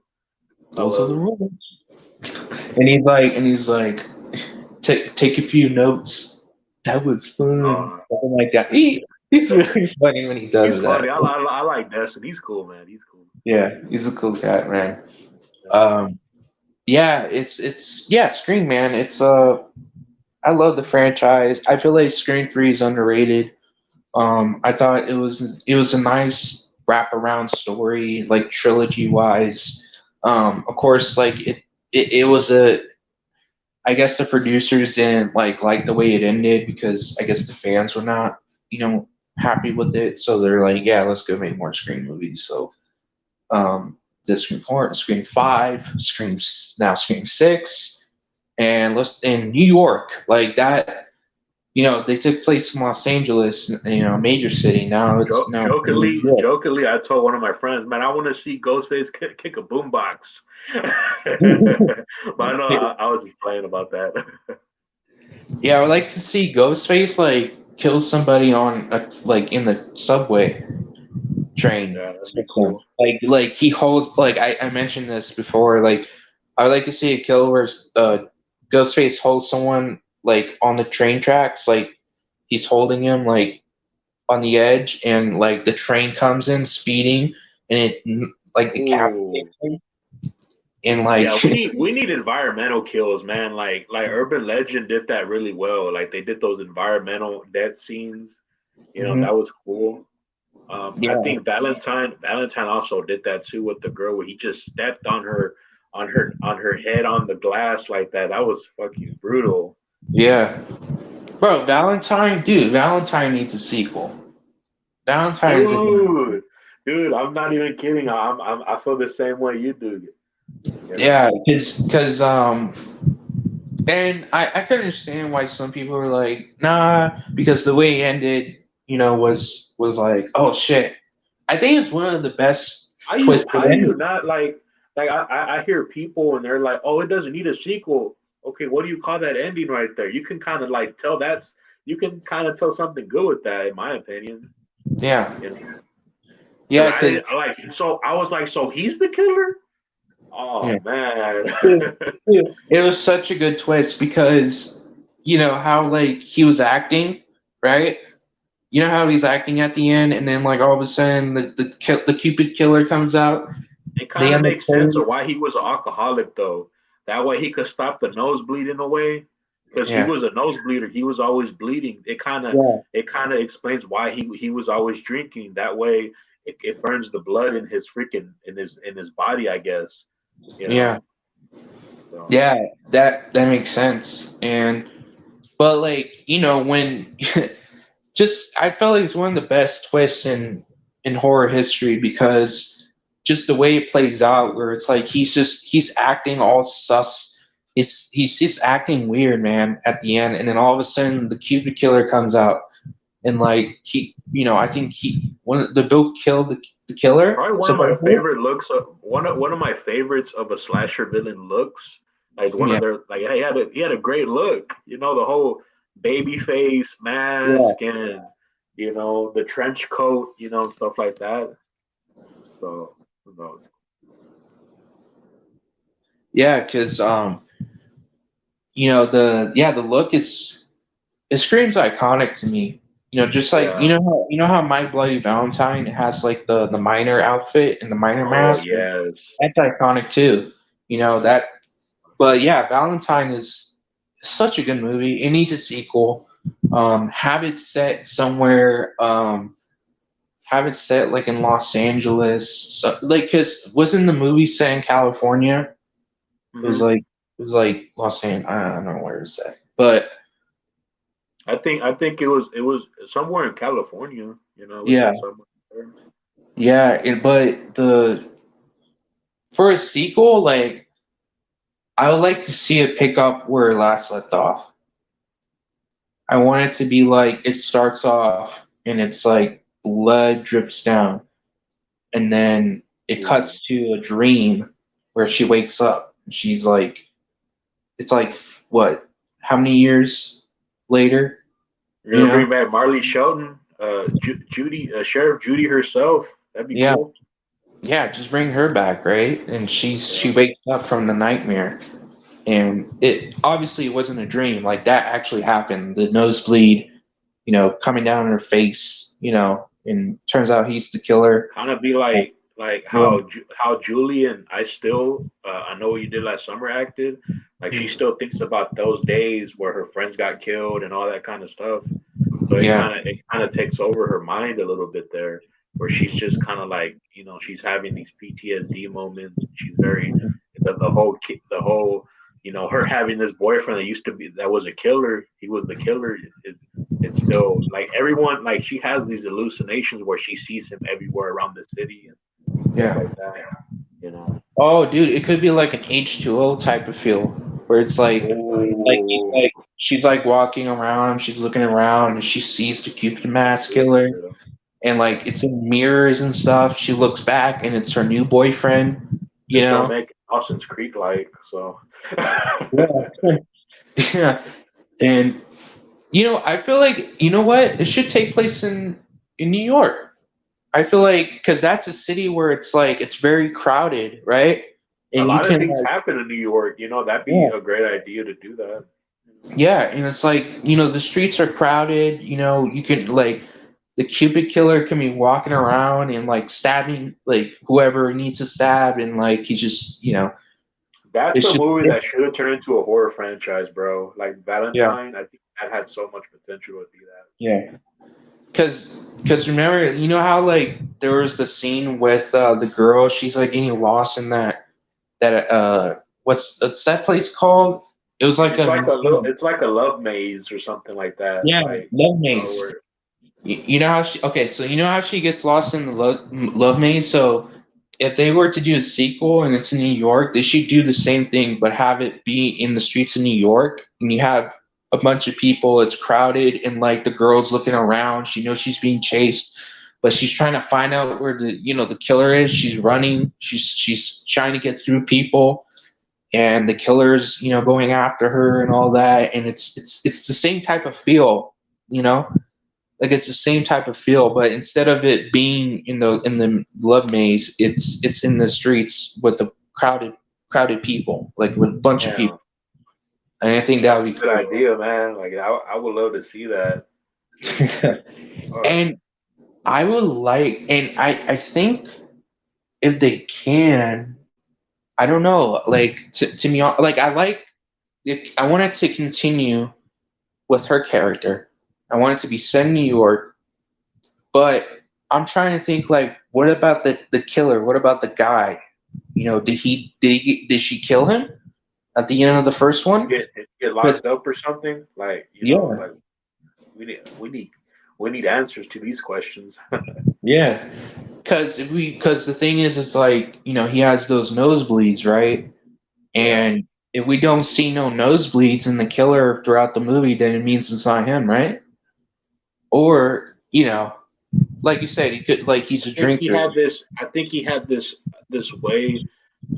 I Those are the love it. rules. And he's like, take a few notes. That was fun. Uh, Something like that. He's really funny when he he's does that. funny. I like Destin. He's cool, man. He's cool. Yeah, he's a cool cat, man. Yeah. Um, yeah, it's yeah, Scream, man. I love the franchise. I feel like Scream 3 is underrated. I thought it was a nice wraparound story, like trilogy wise. Of course, like it was a. I guess the producers didn't like the way it ended because I guess the fans were not happy with it. So they're like, yeah, let's go make more Scream movies. So did Scream 4, Scream 5, Scream 6, and let's in New York like that. They took place in Los Angeles, major city. Now it's no. Jokingly, I told one of my friends, man, I want to see Ghostface kick a boombox. But I know I was just playing about that. Yeah, I would like to see Ghostface like kill somebody on like in the subway train Yeah, that'd be system. cool. Like he holds like I mentioned this before. Like I would like to see a kill where Ghostface holds someone like on the train tracks, like he's holding him like on the edge, and like the train comes in speeding, and it like Ooh. decapitates him, and like Yeah, we need environmental kills, man. Like Urban Legend did that really well. Like they did those environmental death scenes. Mhm. That was cool. I Yeah, think Valentine also did that too with the girl where he just stepped on her head on the glass like that. That was fucking brutal. yeah, bro. Valentine needs a sequel. Valentine is a Dude, dude, I'm not even kidding. I feel the same way you do. You yeah, know. because and I can understand why some people are like, nah, because the way it ended, was like, oh shit. I think it's one of the best twisted How you endings. not like I hear people and they're like, oh, it doesn't need a sequel. Okay, what do you call that ending right there? You can kind of like tell you can kind of tell something good with that, in my opinion. Yeah, You know, because yeah, because I like so I was like, so he's the killer? yeah, Oh man. it was such a good twist because how like he was acting, right? You know how he's acting at the end, and then like all of a sudden the Cupid killer comes out. It They kind of end up makes sense killing. of why he was an alcoholic, though. That way he could stop the nosebleed in a way, because he Yeah, was a nosebleeder. He was always bleeding. yeah, It kind of explains why he was always drinking. That way, it burns the blood in his freaking in his body, I guess. You yeah, know. So yeah. That makes sense. But like when just I felt like it's one of the best twists in horror history because just the way it plays out, where it's like he's acting all sus. He's just acting weird, man, at the end, and then all of a sudden the Cupid killer comes out, and like I think the Bill killed the killer probably one of my supposedly. favorite looks. One of my favorites of a slasher villain looks. Like one Yeah, of their like he had a great look. The whole baby face yeah, mask and the trench coat, and stuff like that. So who knows? yeah, because the look is it screams iconic to me. Just like Yeah. how My Bloody Valentine has like the miner outfit and the miner Oh mask. yes. That's iconic too. That. But yeah, Valentine is such a good movie. It needs a sequel. Have it set somewhere. Have it set like in Los Angeles. So, like, because wasn't the movie set in California? Hmm. It was like Los Angeles. I don't know where it's at, but I think it was somewhere in California. It was yeah, set somewhere there. yeah. But for a sequel, like I would like to see it pick up where it last left off. I want it to be like it starts off and it's like blood drips down, and then it cuts to a dream where she wakes up. And she's like, it's like what? How many years later? You're gonna bring back Marley Shelton, Judy, Sheriff Judy herself. That'd be Yeah, cool. yeah. Just bring her back, right? And she Yeah. wakes up from the nightmare, and it obviously wasn't a dream. Like that actually happened. The nosebleed, coming down her face, and turns out he's the killer. Kind of be like Yeah. how Julie and I know what you did last summer acted. Like she still thinks about those days where her friends got killed and all that kind of stuff. So Yeah. it kind of takes over her mind a little bit there, where she's just kind of like she's having these PTSD moments. She's very the whole her having this boyfriend that was a killer. He was the killer. It's still like everyone like she has these hallucinations where she sees him everywhere around the city and stuff Yeah. like that. You know. Oh, dude, it could be like an H2O type of feel where it's Oh, she's like walking around, she's looking around, and she sees the Cupid mask killer, and like it's in mirrors and stuff. She looks back, and it's her new boyfriend. You just don't know? make Dawson's Creek like so. Yeah. Yeah. And I feel like what? It should take place in New York. I feel like because that's a city where it's like it's very crowded, right? A And you lot of can things like, happen in New York. That'd be yeah. a great idea to do that. Yeah, and it's like, the streets are crowded, you can like the Cupid killer can be walking around and like stabbing like whoever needs to stab, and like he just, That's it's a just, movie that should have turned into a horror franchise, bro. Like yeah, Valentine, I think that had so much potential to be that. yeah. Cause remember, how like there was the scene with the girl, she's like getting lost in that what's that place called? It was like It's like a love maze or something like that. yeah, Like love maze. where You know how she okay, so you know how she gets lost in the love maze. So if they were to do a sequel and it's in New York, they should do the same thing, but have it be in the streets of New York, and you have a bunch of people. It's crowded, and like the girl's looking around. She knows she's being chased, but she's trying to find out where the killer is. She's running. She's trying to get through people, and the killer's going after her and all that. And it's the same type of feel, you know like it's the same type of feel, but instead of it being in the love maze, it's in the streets with the crowded people, like with a bunch of yeah, people. And I think that that's would a be good idea, man. Like I would love to see that. cool. Fuck. And I would like, and I think if they can, I don't know, like to me, like I want it to continue with her character. I want it to be set in New York. But I'm trying to think like, what about the killer? What about the guy? Did she kill him at the end of the first one? Get Because locked up or something. Like yeah, like we need we need we need answers to these questions. yeah. Because the thing is, it's like he has those nosebleeds, right? Yeah, And if we don't see no nosebleeds in the killer throughout the movie, then it means it's not him, right? Or like you said, he could like he's a drinker. I think he had this way.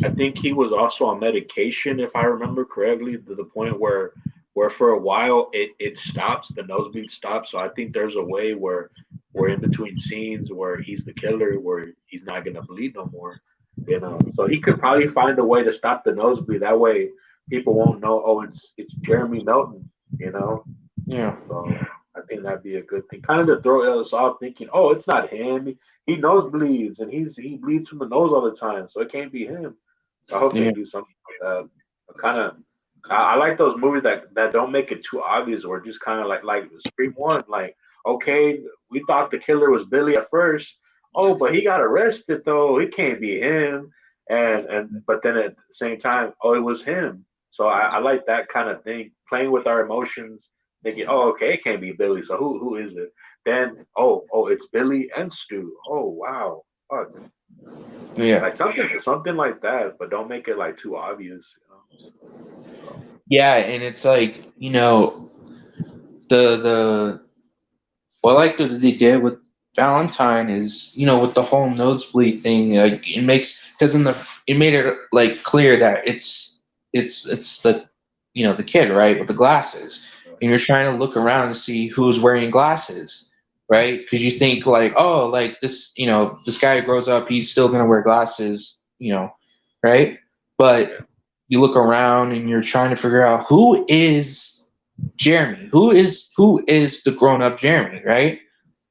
I think he was also on medication, if I remember correctly, to the point where for a while it stops, the nosebleed stops. So I think there's a way where we're in between scenes where he's the killer, where he's not gonna bleed no more. So he could probably find a way to stop the nosebleed. That way people won't know, oh, it's Jeremy Melton, you know. Yeah, So I think that'd be a good thing. Kind of to throw us off thinking, oh, it's not him. He nosebleeds and he bleeds from the nose all the time, so it can't be him. I hope they yeah, do something like that. Kind of, I like those movies that don't make it too obvious, or just kind of like Scream One. Like, okay, we thought the killer was Billy at first. Oh, but he got arrested though. It can't be him. And but then at the same time, oh, it was him. So I like that kind of thing, playing with our emotions, thinking, oh, okay, it can't be Billy. So who is it? Then it's Billy and Stu. Oh wow, fuck. yeah. Like something like that, but don't make it like too obvious. Yeah, and it's like, the what I like that they did with Valentine is, with the whole nosebleed thing, like it makes, because it made it like clear that it's the the kid, right, with the glasses, and you're trying to look around and see who's wearing glasses, right? Because you think like, oh, like this guy grows up, he's still gonna wear glasses, right? But you look around and you're trying to figure out who is Jeremy, who is the grown up Jeremy, right?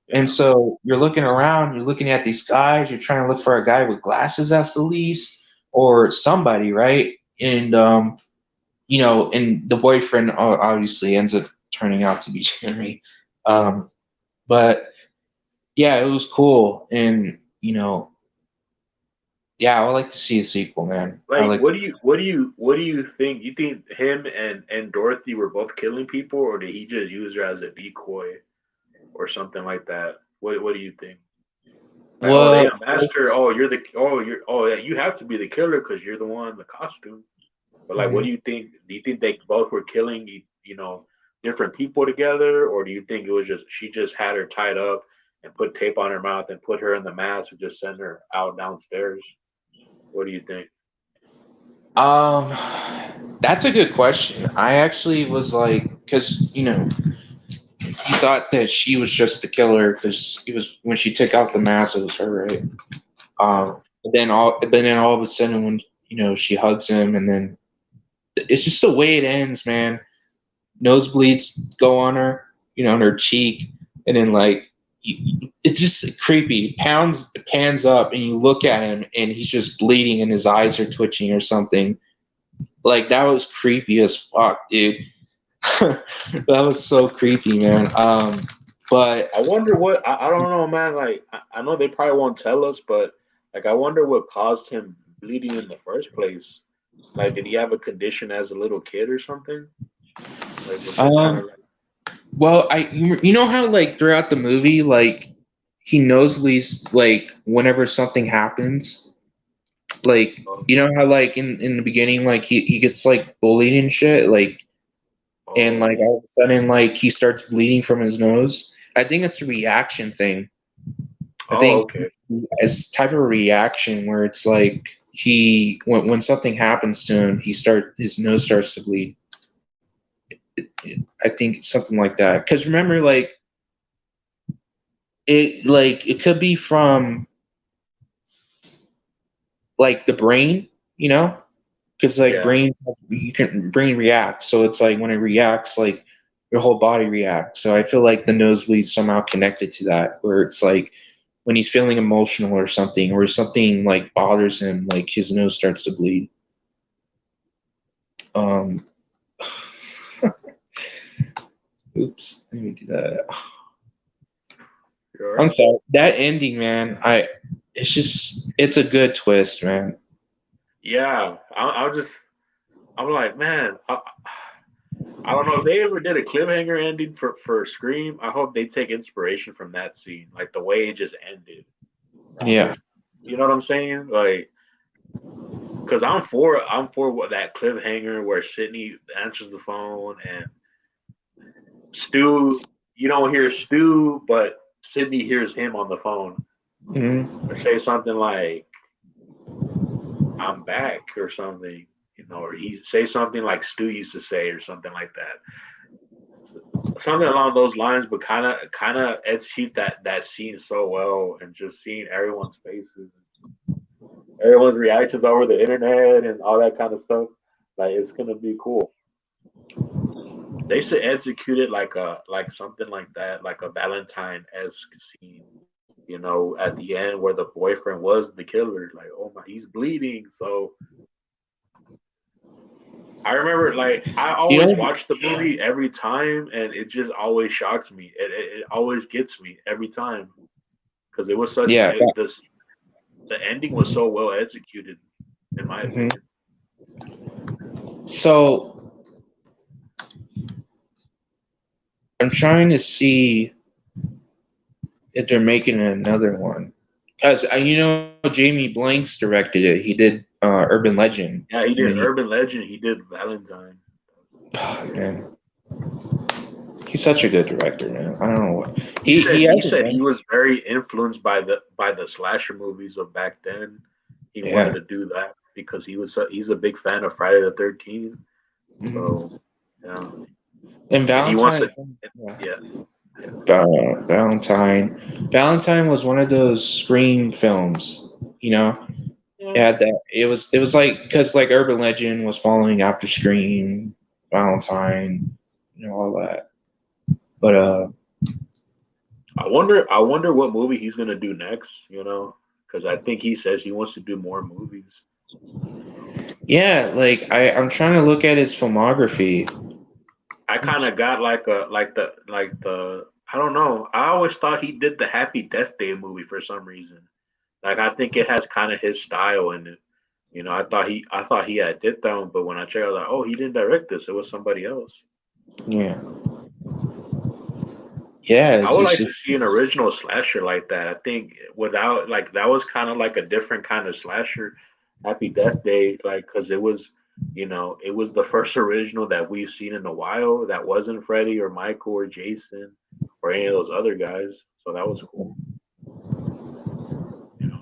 Yeah. And so you're looking around, you're looking at these guys, you're trying to look for a guy with glasses at the least, or somebody, right? And and the boyfriend obviously ends up turning out to be Jeremy. But yeah, it was cool, and yeah, I would like to see a sequel, man. I Like, like. what do you think? You think him and Dorothy were both killing people, or did he just use her as a decoy or something like that? What do you think? Like, oh, they Well, unmasked her. Oh, yeah, you have to be the killer because you're the one in the costume. But like, what mhm. do you think? Do you think they both were killing different people together, or do you think it was just she just had her tied up and put tape on her mouth and put her in the mask and just send her out downstairs? What do you think? Um, that's a good question. I actually was like, because he thought that she was just the killer because it was when she took out the mask, it was her, right? Yeah, But then all of a sudden, when she hugs him, and then it's just the way it ends, man. Nosebleeds go on her, on her cheek, and then like it's just creepy. It pans up, and you look at him, and he's just bleeding, and his eyes are twitching or something. Like that was creepy as fuck, dude. That was so creepy, man. But I wonder what I don't know, man. Like I know they probably won't tell us, but like I wonder what caused him bleeding in the first place. Like, did he have a condition as a little kid or something? Like, was it kind um, of like, well, you know how like throughout the movie, like he nosebleeds like whenever something happens. Like oh, you know how like in the beginning, like he gets like bullied and shit, like and like oh, all of a sudden like he starts bleeding from his nose. I think it's a reaction thing. I oh, think okay. it's type of a reaction where it's like when something happens to him, his nose starts to bleed. I think it's something like that. Because remember, it could be from like the brain, because like Yeah. brain reacts. So it's like when it reacts, like your whole body reacts. So I feel like the nosebleed's somehow connected to that, where it's like when he's feeling emotional or something like bothers him, like his nose starts to bleed. Um, oops, let me do that. You're I'm right. sorry. That ending, man. It's a good twist, man. Yeah. I'm like, man, I don't know if they ever did a cliffhanger ending for Scream. I hope they take inspiration from that scene, like the way it just ended. Yeah. If you know what I'm saying, like, because I'm for what that cliffhanger where Sydney answers the phone and Stu, you don't hear Stu, but Sydney hears him on the phone Mhm. or say something like, "I'm back" or something, or he say something like Stu used to say or something like that. Something along those lines, but kind of execute that scene so well, and just seeing everyone's faces, everyone's reactions over the internet, and all that kind of stuff. Like it's gonna be cool. They should execute it like something like that, like a Valentine esque scene. At the end where the boyfriend was the killer. Like, oh my, he's bleeding. So I remember, like, I You always know, watch the movie every time, and it just always shocks me. It always gets me every time because it was such yeah. this the ending was so well executed, in my Mhm. opinion. So I'm trying to see if they're making another one because Jamie Blanks directed it. He did Urban Legend. Yeah, he And did then Urban Legend. He did Valentine. man, he's such a good director, man. I don't know what He he said has he a said he range. was very influenced by the slasher movies of back then. He wanted Yeah. to do that because he's a big fan of Friday the 13th. Mhm. So yeah, And and he wants Valentine, to. yeah. Yeah, yeah. Valentine. Valentine was one of those Scream films. You know, it Yeah. had that. It was like because like Urban Legend was following after Scream, Valentine, all that. But I wonder what movie he's gonna do next. Because I think he says he wants to do more movies. yeah, like I'm trying to look at his filmography. I kind of got like the I don't know. I always thought he did the Happy Death Day movie for some reason. Like I think it has kind of his style in it. I thought he had did that one, but when I checked, I was like, oh, he didn't direct this. It was somebody else. Yeah, yeah, I it's would just like to see an original slasher like that. I think without like that was kind of like a different kind of slasher, Happy Death Day, like because it was the first original that we've seen in a while that wasn't Freddy or Michael or Jason or any of those other guys. So that was cool. You know,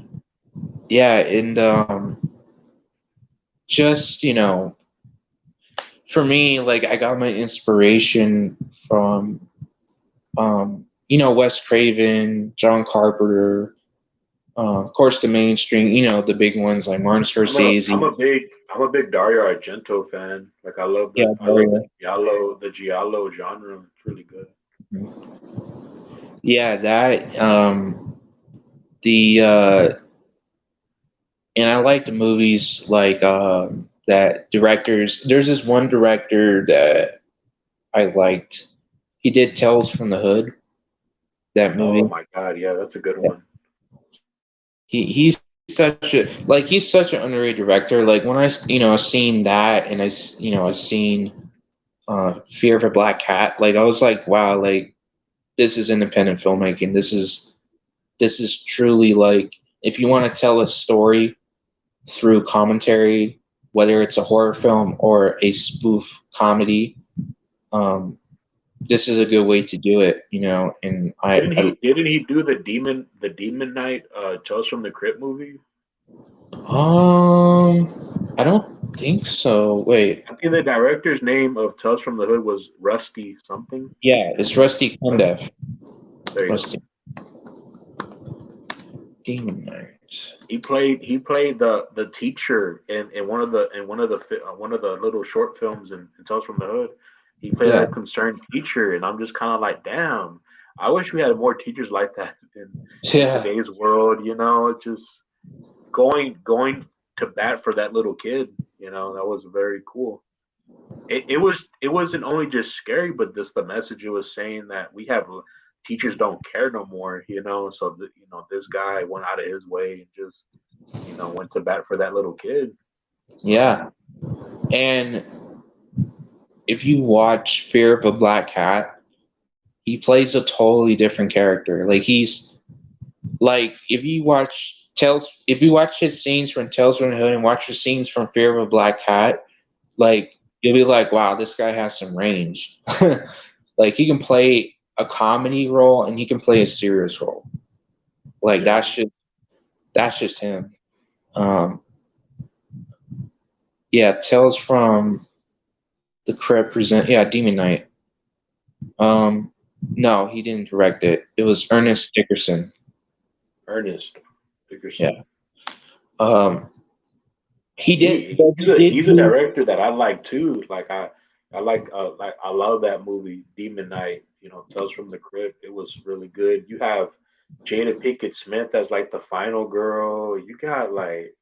yeah, and just for me, like I got my inspiration from Wes Craven, John Carpenter, of course the mainstream, the big ones like Martin I'm a I'm Scorsese. a big I'm a big Dario Argento fan. Like Yeah, I love Mario. the giallo genre. It's really good. Yeah, that the and I like the movies like that directors. There's this one director that I liked. He did Tales from the Hood, that Oh movie. my God, yeah, that's a good one. He's such an underrated director. Like when I seen that and I seen Fear of a Black Cat. Like I was like, wow, like this is independent filmmaking. This is truly like if you want to tell a story through commentary, whether it's a horror film or a spoof comedy, um, this is a good way to do it. And Didn't he do the Demon Knight Tales from the Crypt movie? I don't think so. Wait, I think the director's name of Tales from the Hood was Rusty something. yeah, it's Rusty Kundev. There you go. Rusty Demon Knight. He played the teacher in one of the little short films in Tales from the Hood. He played Yeah, a concerned teacher, and I'm just kind of like, damn. I wish we had more teachers like that in yeah, today's world. Just going to bat for that little kid. That was very cool. It wasn't only just scary, but the message it was saying that we have teachers don't care no more. So this guy went out of his way and just went to bat for that little kid. So yeah. And if you watch Fear of a Black Cat, he plays a totally different character. Like he's like if you watch his scenes from Tales from the Hood and watch his scenes from Fear of a Black Cat, like you'll be like, wow, this guy has some range. Like he can play a comedy role and he can play a serious role. Like yeah, that's just him. Um, yeah, Tales from the Crypt present. Yeah, Demon Knight. Um, no, he didn't direct it. It was Ernest Dickerson. Ernest Yeah. Dickerson. Um, he did, He but he's he a did he's a do. director that I like too. Like I love that movie Demon Knight. Tales from the Crypt. It was really good. You have Jada Pinkett Smith as like the final girl. You got like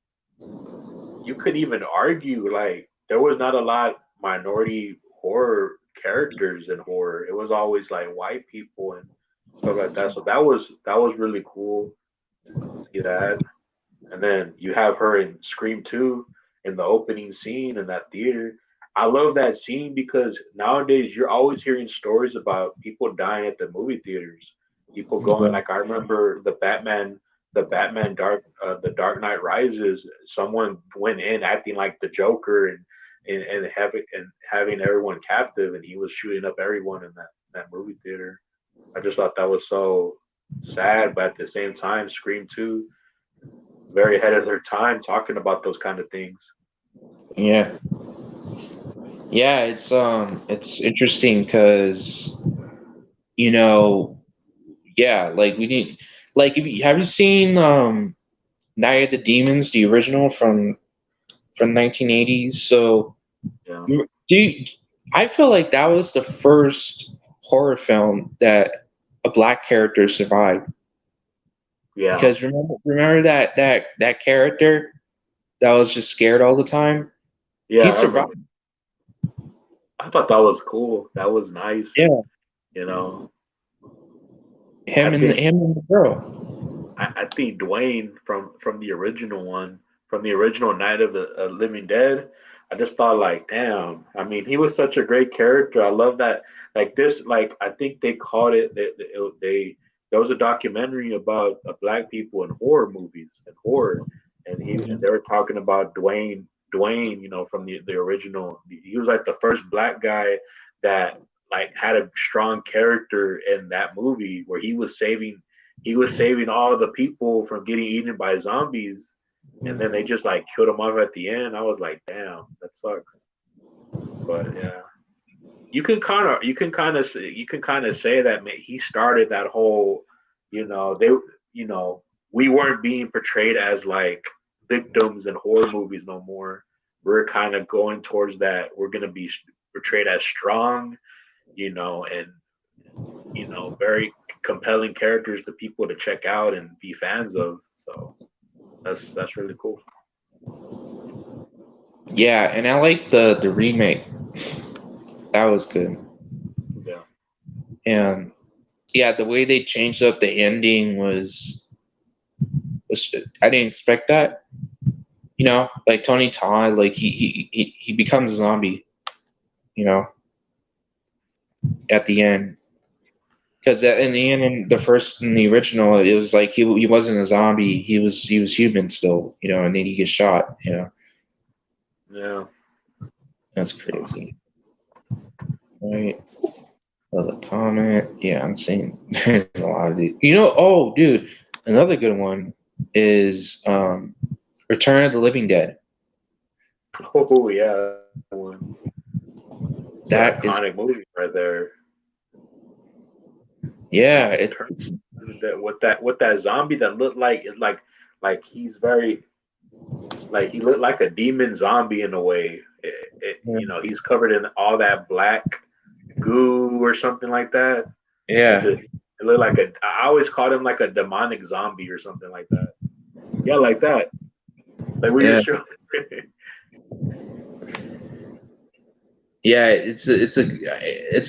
you could even argue like there was not a lot minority horror characters in horror. It was always like white people and stuff like that. So that was really cool to see that. And then you have her in Scream 2 in the opening scene in that theater. I love that scene because nowadays you're always hearing stories about people dying at the movie theaters. People going like I remember the Batman the Dark Knight Rises, someone went in acting like the Joker and having everyone captive, and he was shooting up everyone in that movie theater. I just thought that was so sad, but at the same time, Scream 2, very ahead of their time, talking about those kind of things. Yeah. Yeah, it's interesting because yeah, like we need like have you seen Night of the Demons, the original from 1980s? So Yeah, do you, I feel like that was the first horror film that a black character survived. yeah, Because remember that character that was just scared all the time? yeah. He I remember. survived. I thought that was cool. That was nice. Yeah, You know, I him and think the girl. I think Dwayne from the original one, from the original Night of the Living Dead. I just thought like, damn. I mean, he was such a great character. I love that. Like this, like I think they called it. They there was a documentary about black people in horror movies and horror, and they were talking about Dwayne, from the original. He was like the first black guy that like had a strong character in that movie where he was saving all the people from getting eaten by zombies, and then they just like killed him off at the end. I was like, damn, that sucks. But yeah, you can kind of say that he started that whole, they, you know, we weren't being portrayed as like victims in horror movies no more. We're kind of going towards that. We're gonna be portrayed as strong, and very compelling characters to people to check out and be fans of. So that's really cool. Yeah, and I like the remake. That was good. Yeah. And yeah, the way they changed up the ending was I didn't expect that. Like Tony Todd, like he becomes a zombie. You know, at the end, because in the end, in the original, it was like he wasn't a zombie. He was human still. And then he gets shot. Yeah. That's crazy. Right. Other comment. Yeah, I'm seeing there's a lot of these. Oh, dude, another good one is Return of the Living Dead. Oh yeah, that one. It's an That is, iconic movie right there. yeah, Return that with that zombie that looked like he's very like he looked like a demon zombie in a way. He's covered in all that black goo or something like that. It yeah, just it looked like I always called him like a demonic zombie or something like that. Yeah, like that. Like we yeah, just showing. yeah. It's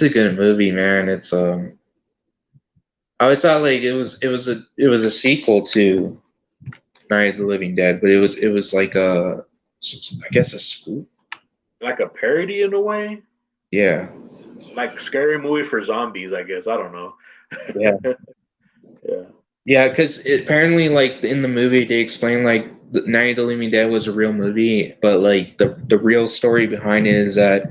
a good movie, man. I always thought like it was a sequel to Night of the Living Dead, but it was like I guess a spoof. Like a parody in a way. Yeah, Like scary movie for zombies, I guess. I don't know. yeah, Yeah. yeah. Because apparently, like in the movie, they explain like the Night of the Living Dead was a real movie, but like the real story behind it is that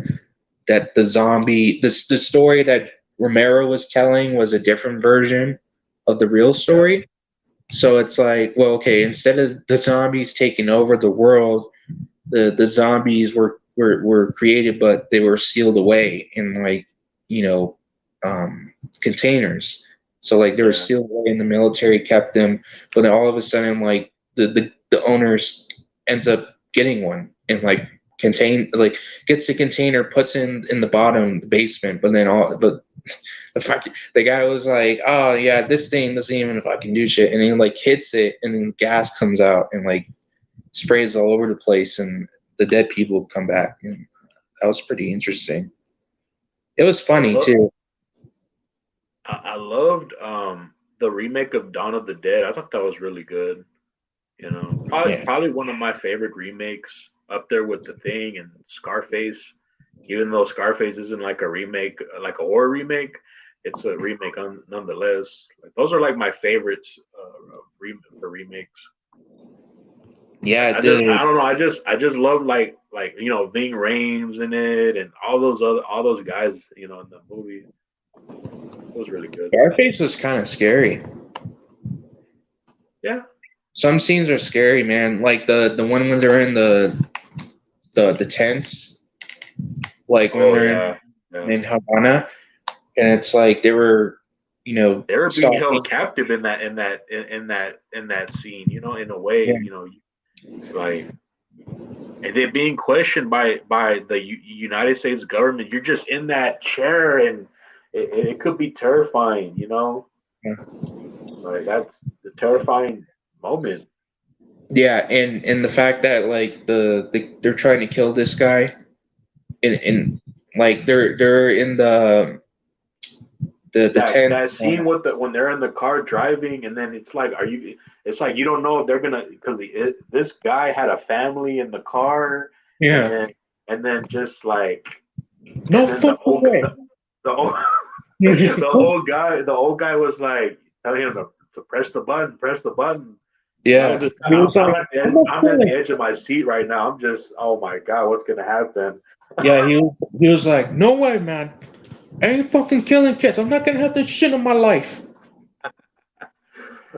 the zombie the story that Romero was telling was a different version of the real Yeah. story. So it's like, well, okay, instead of the zombies taking over the world, the zombies were created, but they were sealed away in like you know containers. So like they were Yeah. sealed away, and the military kept them. But then all of a sudden, like the owners ends up getting one and like gets the container, puts in the bottom the basement. But then the guy was like, oh yeah, this thing doesn't even fucking do shit, and he like hits it, and then gas comes out and like sprays all over the place, and the dead people come back, and that was pretty interesting. It was I funny love too. I loved the remake of Dawn of the Dead. I thought that was really good. Probably Yeah, probably one of my favorite remakes, up there with The Thing and Scarface. Even though Scarface isn't like a remake, like a horror remake, it's a remake nonetheless. Like, those are like my favorites for remakes. Like, Yeah, I the don't know. I just love like Ving Rhames in it and all those guys in the movie. It was really good. Scarface was kind of scary. Yeah. Some scenes are scary, man. Like the one when they're in the tents, like when Oh they're yeah. Yeah. in Havana, and it's like they were, They were being stalking. held captive in that scene. In a way. Yeah, Like, and they're being questioned by the United States government. You're just in that chair, and it could be terrifying. yeah, Like, that's the terrifying moment. yeah, and the fact that like they're trying to kill this guy, and like they're in the tent. That scene with when they're in the car driving, and then it's like, it's like you don't know if they're gonna, because this guy had a family in the car, and Yeah, then just like, no and then the fucking old way. the old the old guy was like telling him to press the button. And I'm Yeah, just he was like, I'm not I'm at the killing. edge of my seat right now. I'm just, oh my god, what's gonna happen? Yeah, he was like, no way, man. I ain't fucking killing kids. I'm not gonna have this shit in my life.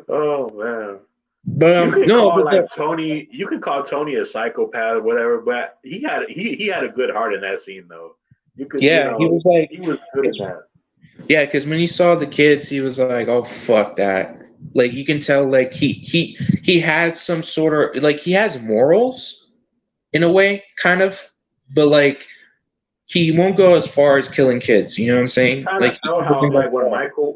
Oh man. But You can no, call but like Tony. You can call Tony a psychopath or whatever, but he had a good heart in that scene though. You could, yeah, he was like, he was good in that. yeah, because when he saw the kids, he was like, oh fuck that. Like you can tell, like he had some sort of like he has morals in a way, kind of, but like he won't go as far as killing kids. You know what I'm You saying? kind of Like he felt how, doesn't go like, far.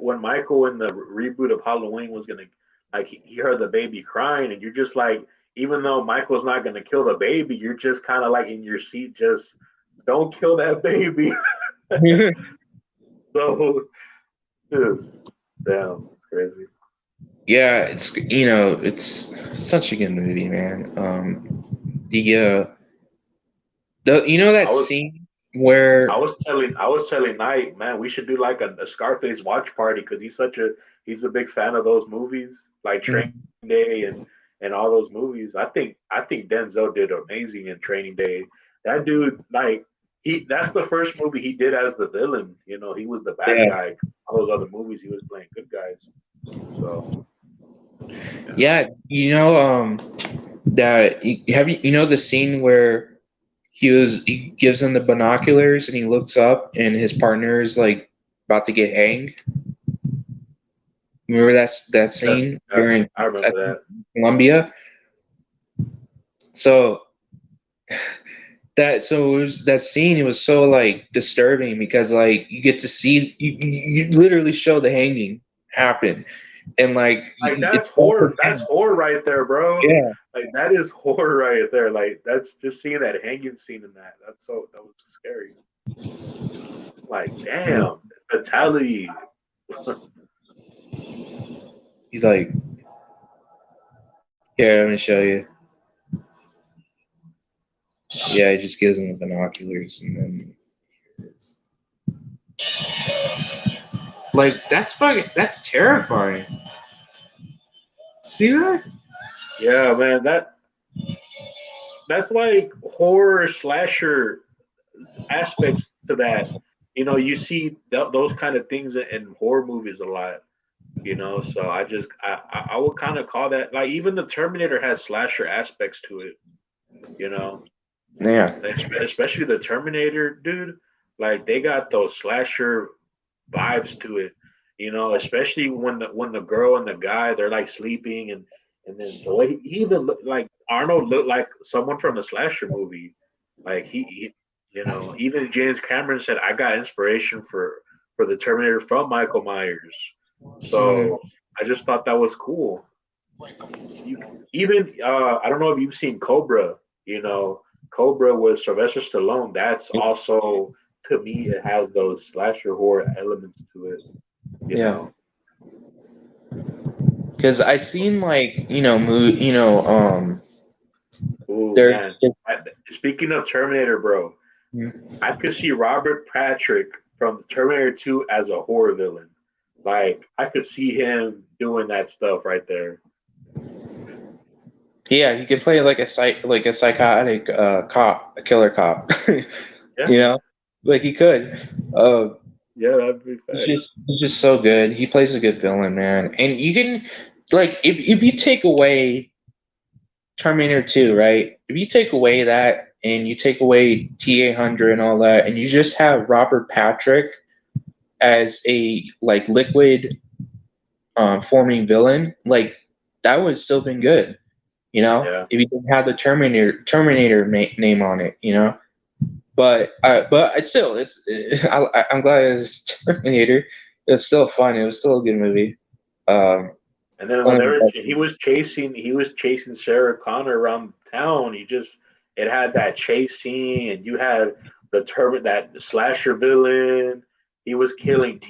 When Michael in the reboot of Halloween was gonna, like, he heard the baby crying, and you're just like, even though Michael's not gonna kill the baby, you're just kind of like in your seat, just don't kill that baby. So, just damn, it's crazy. Yeah, it's such a good movie, man. The I that was scene where I was telling Knight, man, we should do like a Scarface watch party, because he's a big fan of those movies, like Training Day and all those movies. I think Denzel did amazing in Training Day. That dude, like, that's the first movie he did as the villain. He was the bad yeah, guy. All those other movies, he was playing good guys. So yeah. yeah, that the scene where he gives him the binoculars and he looks up and his partner is like about to get hanged. Remember that Yeah, scene yeah, during I I remember think, that. Columbia? So that scene, it was so like disturbing because like you get to see you literally show the hanging happen, and like Like, it's that's so horror. That's intense. horror right there, bro. Yeah, Like, that is horror right there. Like, that's just seeing that hanging scene in that. That was scary. Like, damn, fatality. he's like, here, let me show you. Yeah, he just gives him the binoculars and then like that's terrifying. See that? Yeah, man, that's like horror slasher aspects to that. You see those kind of things in horror movies a lot. So I would kind of call that, like, even the Terminator has slasher aspects to it. You know, Yeah, Especially the Terminator, dude. Like, they got those slasher vibes to it. Especially when the girl and the guy, they're like sleeping, and then the way he even looked, like Arnold looked like someone from a slasher movie. Like, even James Cameron said, I got inspiration for the Terminator from Michael Myers. mm, So I just thought that was cool. You even I don't know if you've seen Cobra. Cobra with Sylvester Stallone. That's also, to me, it has those slasher horror elements to it. You yeah. know. Because I seen like Oh there. man. Speaking of Terminator, bro, I could see Robert Patrick from Terminator 2 as a horror villain. Like I could see him doing that stuff right there. Yeah, he could play like a psychotic cop, a killer cop. Yeah, You know, like he could. yeah, that'd be facts. He's just so good. He plays a good villain, man. And you can like if you take away Terminator 2, right? If you take away that and you take away T-800 and all that, and you just have Robert Patrick as a like liquid forming villain, like that would still been good, you know. Yeah, If you didn't have the Terminator name on it, you know. But it's still I'm glad it's Terminator. It's still fun. It was still a good movie. Um, and then only whenever he was chasing Sarah Connor around town, he just it had that chase scene, and you had that slasher villain. He was killing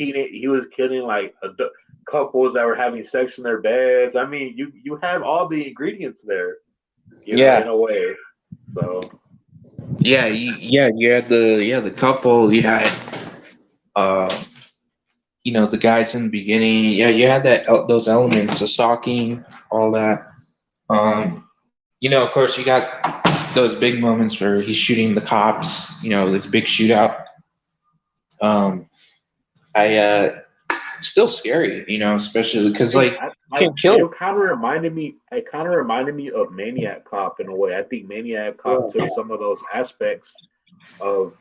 like couples that were having sex in their beds. I mean, you have all the ingredients there, in yeah, a way. So you had the couple. You had uh, the guys in the beginning. Yeah, you had those elements, the stalking, all that. Of course, you got those big moments where he's shooting the cops. This big shootout. Um, I Still scary. Especially because like you I can't kill it. it kind of reminded me of Maniac Cop in a way. I think Maniac Cop took Yeah. some of those aspects of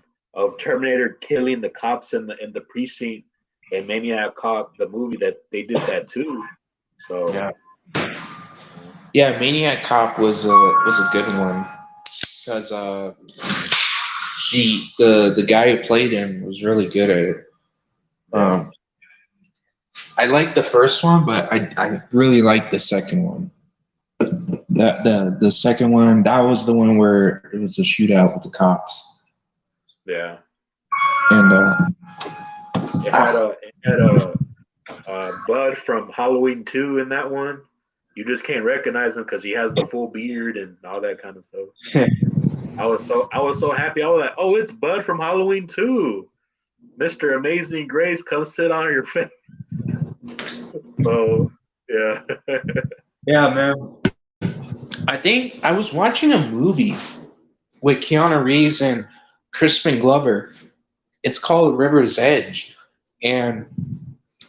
Terminator killing the cops in the precinct, and Maniac Cop the movie, that they did that too. So Yeah. Yeah, Maniac Cop was a good one because the guy who played him was really good at it. yeah, Um, I liked the first one, but I really liked the second one. The second one, that was the one where it was a shootout with the cops, yeah. and It had a Bud from Halloween 2 in that one. You just can't recognize him because he has the full beard and all that kind of stuff. I was so happy. I was like, oh, it's Bud from Halloween 2. Mr. Amazing Grace, come sit on your face. So yeah. yeah, man. I think I was watching a movie with Keanu Reeves and Crispin Glover. It's called River's Edge, and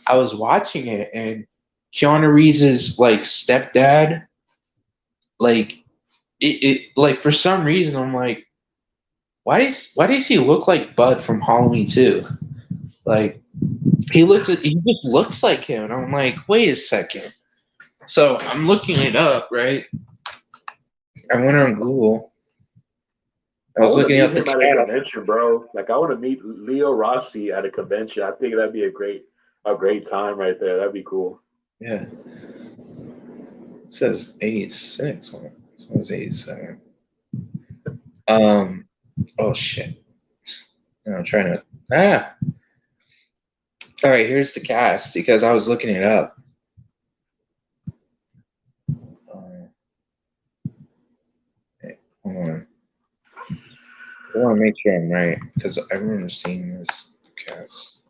I was watching it, and Keanu Reeves' like stepdad, like like for some reason I'm like, why does he look like Bud from Halloween 2? Like he just looks like him, and I'm like, wait a second. So I'm looking it up, right? I went on Google. I I was want to looking meet at the him at a chat. convention, bro. Like I want to meet Leo Rossi at a convention. I think that'd be a great time right there. That'd be cool. Yeah, it says 86. It says 87. Oh shit. No, I'm trying to. All right, here's the cast because I was looking it up. Hey, hold on. I want to make sure I'm right because I remember seeing this cast.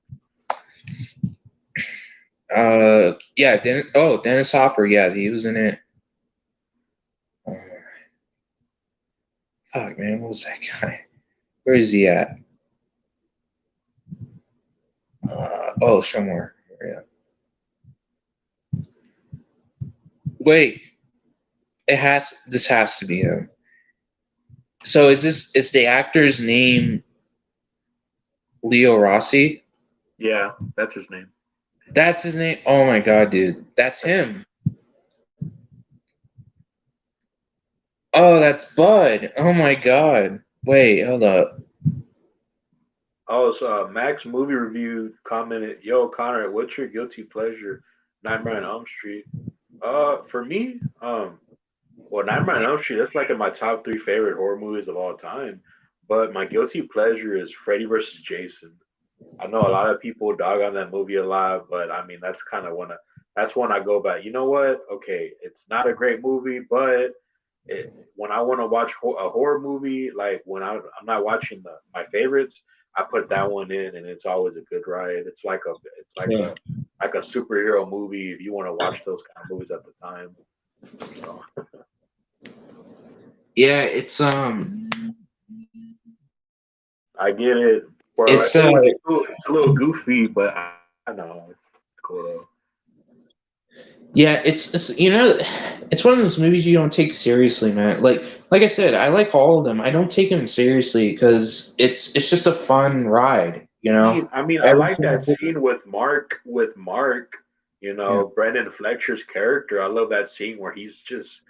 Yeah, Dennis Hopper. Yeah, he was in it. Uh, Fuck, man, what was that guy? Where is he at? Show more. Yeah. Wait, this has to be him. So is the actor's name Leo Rossi? Yeah, that's his name. That's his name. Oh my god, dude, that's him. Oh, that's Bud. Oh my god. Wait, hold up. Oh, so Max Movie Review commented, "Yo, Connor, what's your guilty pleasure? Nightmare on Elm Street." For me, well, Nightmare on Elm Street, that's like in my top three favorite horror movies of all time. But my guilty pleasure is Freddy versus Jason. I know a lot of people dog on that movie a lot, but I mean that's one I go back. You know what? Okay, it's not a great movie, but when I want to watch a horror movie, like when I'm not watching my favorites, I put that one in, and it's always a good ride. It's Yeah. like a superhero movie if you want to watch those kind of movies at the time. So Yeah, I get it. For it's it was cool. It's a little goofy, but I know it's cool though. yeah, it's it's one of those movies you don't take seriously, man. Like I said, I like all of them. I don't take them seriously because it's just a fun ride, you know. I Every like that single scene with Mark. You yeah, know, Brendan Fletcher's character. I love that scene where he's just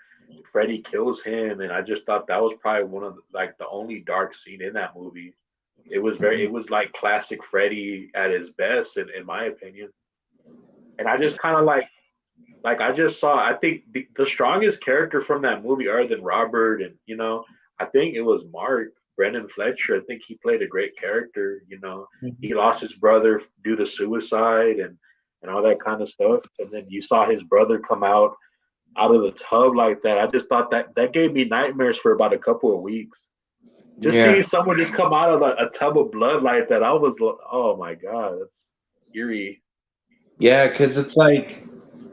Freddy kills him, and I just thought that was probably one of like the only dark scene in that movie. It was like classic Freddy at his best, in my opinion. And I just kind of like I just saw. I think the strongest character from that movie, other than Robert, and you know, I think it was Mark Brendan Fletcher. I think he played a great character. You know, he lost his brother due to suicide and all that kind of stuff. And then you saw his brother come out of the tub like that. I just thought that gave me nightmares for about a couple of weeks. Just seeing yeah, someone just come out of a tub of blood like that, I was like, oh my god, that's eerie. yeah, because it's like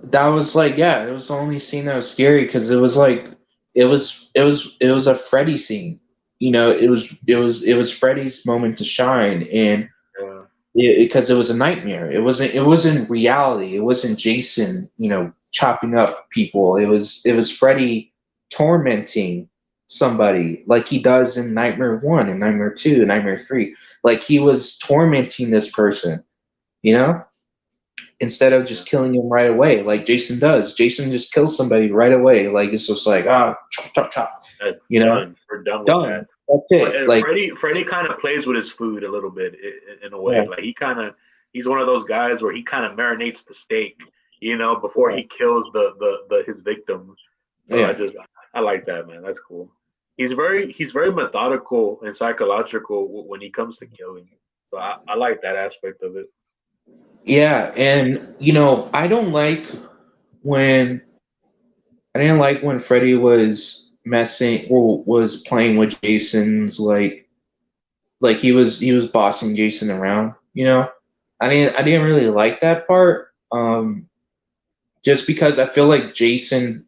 that was like yeah, it was the only scene that was scary because it was like it was a Freddy scene. You know, it was Freddy's moment to shine, and Yeah, because it was a nightmare. It wasn't reality. It wasn't Jason, you know, chopping up people. It was Freddy tormenting somebody like he does in Nightmare 1 and Nightmare 2 and Nightmare 3. Like he was tormenting this person, you know, instead of yeah. just killing him right away like Jason does. Jason just kills somebody right away. Like it's just like, ah, chop chop chop, you know, Done. We're done with that. done. That's it. Like Freddie kind of plays with his food a little bit in a way. yeah, Like he's one of those guys where he kind of marinates the steak, you know, before yeah, he kills the his victim. So yeah. I like that, man. That's cool. He's very methodical and psychological when he comes to killing. So I like that aspect of it. Yeah, and you know, when I didn't like when Freddy was messing or was playing with Jason's like he was bossing Jason around, you know. I didn't really like that part. Just because I feel like Jason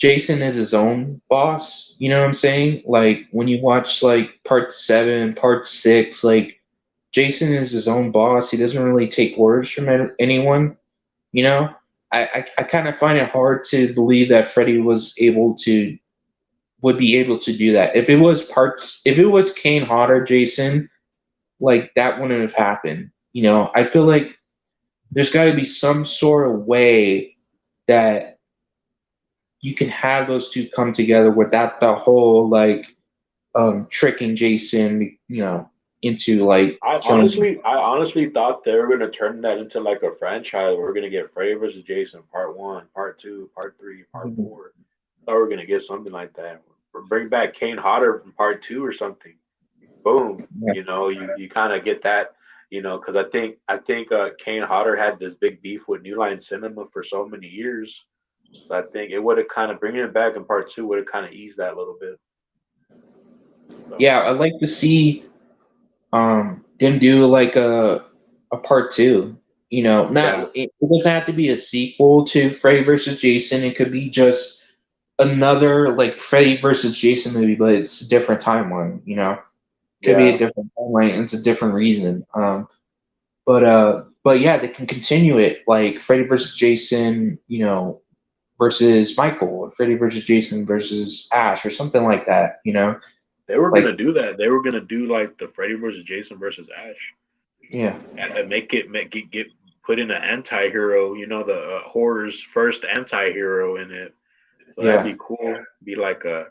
is his own boss, you know what I'm saying? Like when you watch like part 7, part 6, like Jason is his own boss. He doesn't really take orders from anyone. You know, I kind of find it hard to believe that Freddy would be able to do that. If it was Kane Hodder, Jason, like that wouldn't have happened. You know, I feel like there's got to be some sort of way that you can have those two come together without the whole like tricking Jason, you know, into like killing him. I honestly thought they were gonna turn that into like a franchise. We're gonna get Freddy versus Jason Part One, Part Two, Part Three, Part Four. Thought we were gonna get something like that. Or bring back Kane Hodder from Part Two or something. Boom. Yeah, You know, you kind of get that. You know, because I think Kane Hodder had this big beef with New Line Cinema for so many years. So I think it would have kind of bringing it back in Part Two would have kind of eased that a little bit. So yeah, I'd like to see them do like a part two. You know, yeah, not it doesn't have to be a sequel to Freddy versus Jason. It could be just another like Freddy versus Jason movie, but it's a different timeline. You know, could be a yeah. different timeline. And it's a different reason. But yeah, they can continue it like Freddy versus Jason. You know, versus Michael, or Freddy versus Jason versus Ash, or something like that. You know, They were like gonna do that. They were gonna do like the Freddy versus Jason versus Ash, yeah, and make it get put in an anti-hero. You know, the horror's first anti-hero in it. So that'd yeah, be cool. Be like the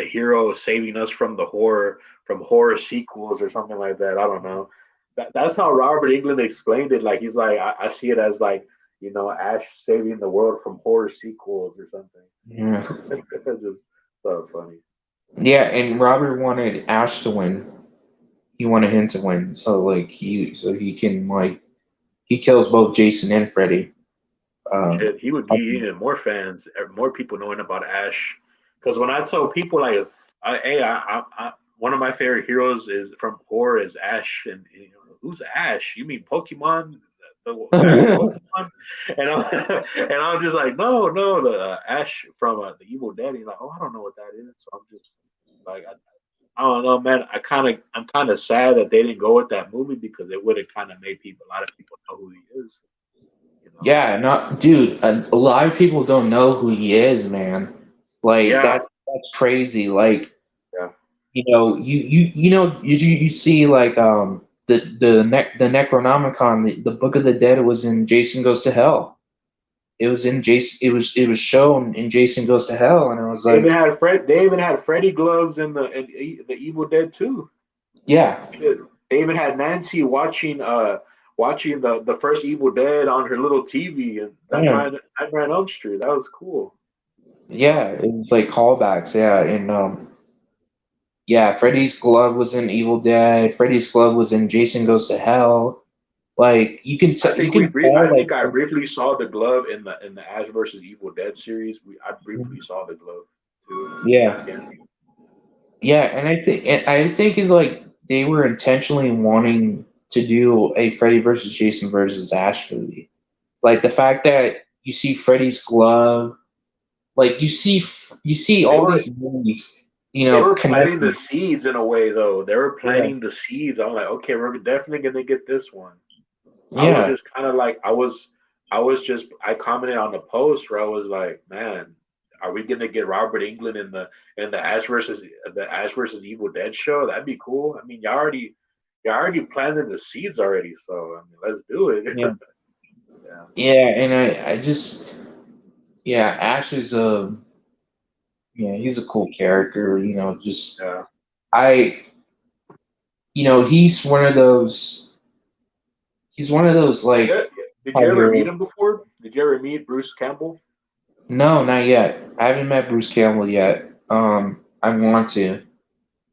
hero saving us from the horror from horror sequels or something like that. I don't know. That's how Robert England explained it. Like he's like I see it as like you know Ash saving the world from horror sequels or something. yeah. It's just so funny. Yeah, and Robert wanted Ash to win. He wanted him to win, so he can like he kills both Jason and Freddy. Um, Shit, he would get I even more fans, more people knowing about Ash. Because when I tell people like One of my favorite heroes is from horror is Ash, and you know, who's Ash? You mean Pokemon? The guy from Pokemon? And I'm and I'm just like, no, the Ash from the Evil Dead. He's like, oh, I don't know what that is. So I'm just like, I don't know, man. I'm kind of sad that they didn't go with that movie because it would have kind of made a lot of people know who he is. You know? Yeah, not dude. A lot of people don't know who he is, man. Like Yeah, that's crazy. Like yeah. you see like the Necronomicon, the Book of the Dead was in Jason Goes to Hell. It was in Jason. It was shown in Jason Goes to Hell, and I was They like, even had Fred. They even had Freddy gloves in the Evil Dead too. yeah, They even had Nancy watching the first Evil Dead on her little TV and yeah, Nightmare on Elm Street. That was cool. yeah. It was like callbacks, yeah, and yeah, Freddy's glove was in Evil Dead. Freddy's glove was in Jason Goes to Hell. Like you can I tell like think I briefly saw the glove in the Ash versus Evil Dead series. I briefly saw the glove too. yeah, Yeah. yeah, and I think it's like they were intentionally wanting to do a Freddy versus Jason versus Ash movie. Like the fact that you see Freddy's glove, like you see They all were these movies, they were planting the connected. seeds in a way though. They were Yeah, planting the seeds. I'm like, okay, we're definitely gonna get this one. I was yeah, just kind of like I commented on the post where I was like, man, are we gonna get Robert Englund in the Ash versus Evil Dead show? That'd be cool. I mean, you already planted the seeds already, so I mean, let's do it. yeah, Yeah, yeah, and I just yeah, Ash is a yeah, he's a cool character. Just yeah. I he's one of those. He's one of those Did like you did you ever meet higher. him before? Did you ever meet Bruce Campbell? No, not yet. I haven't met Bruce Campbell yet. I want to,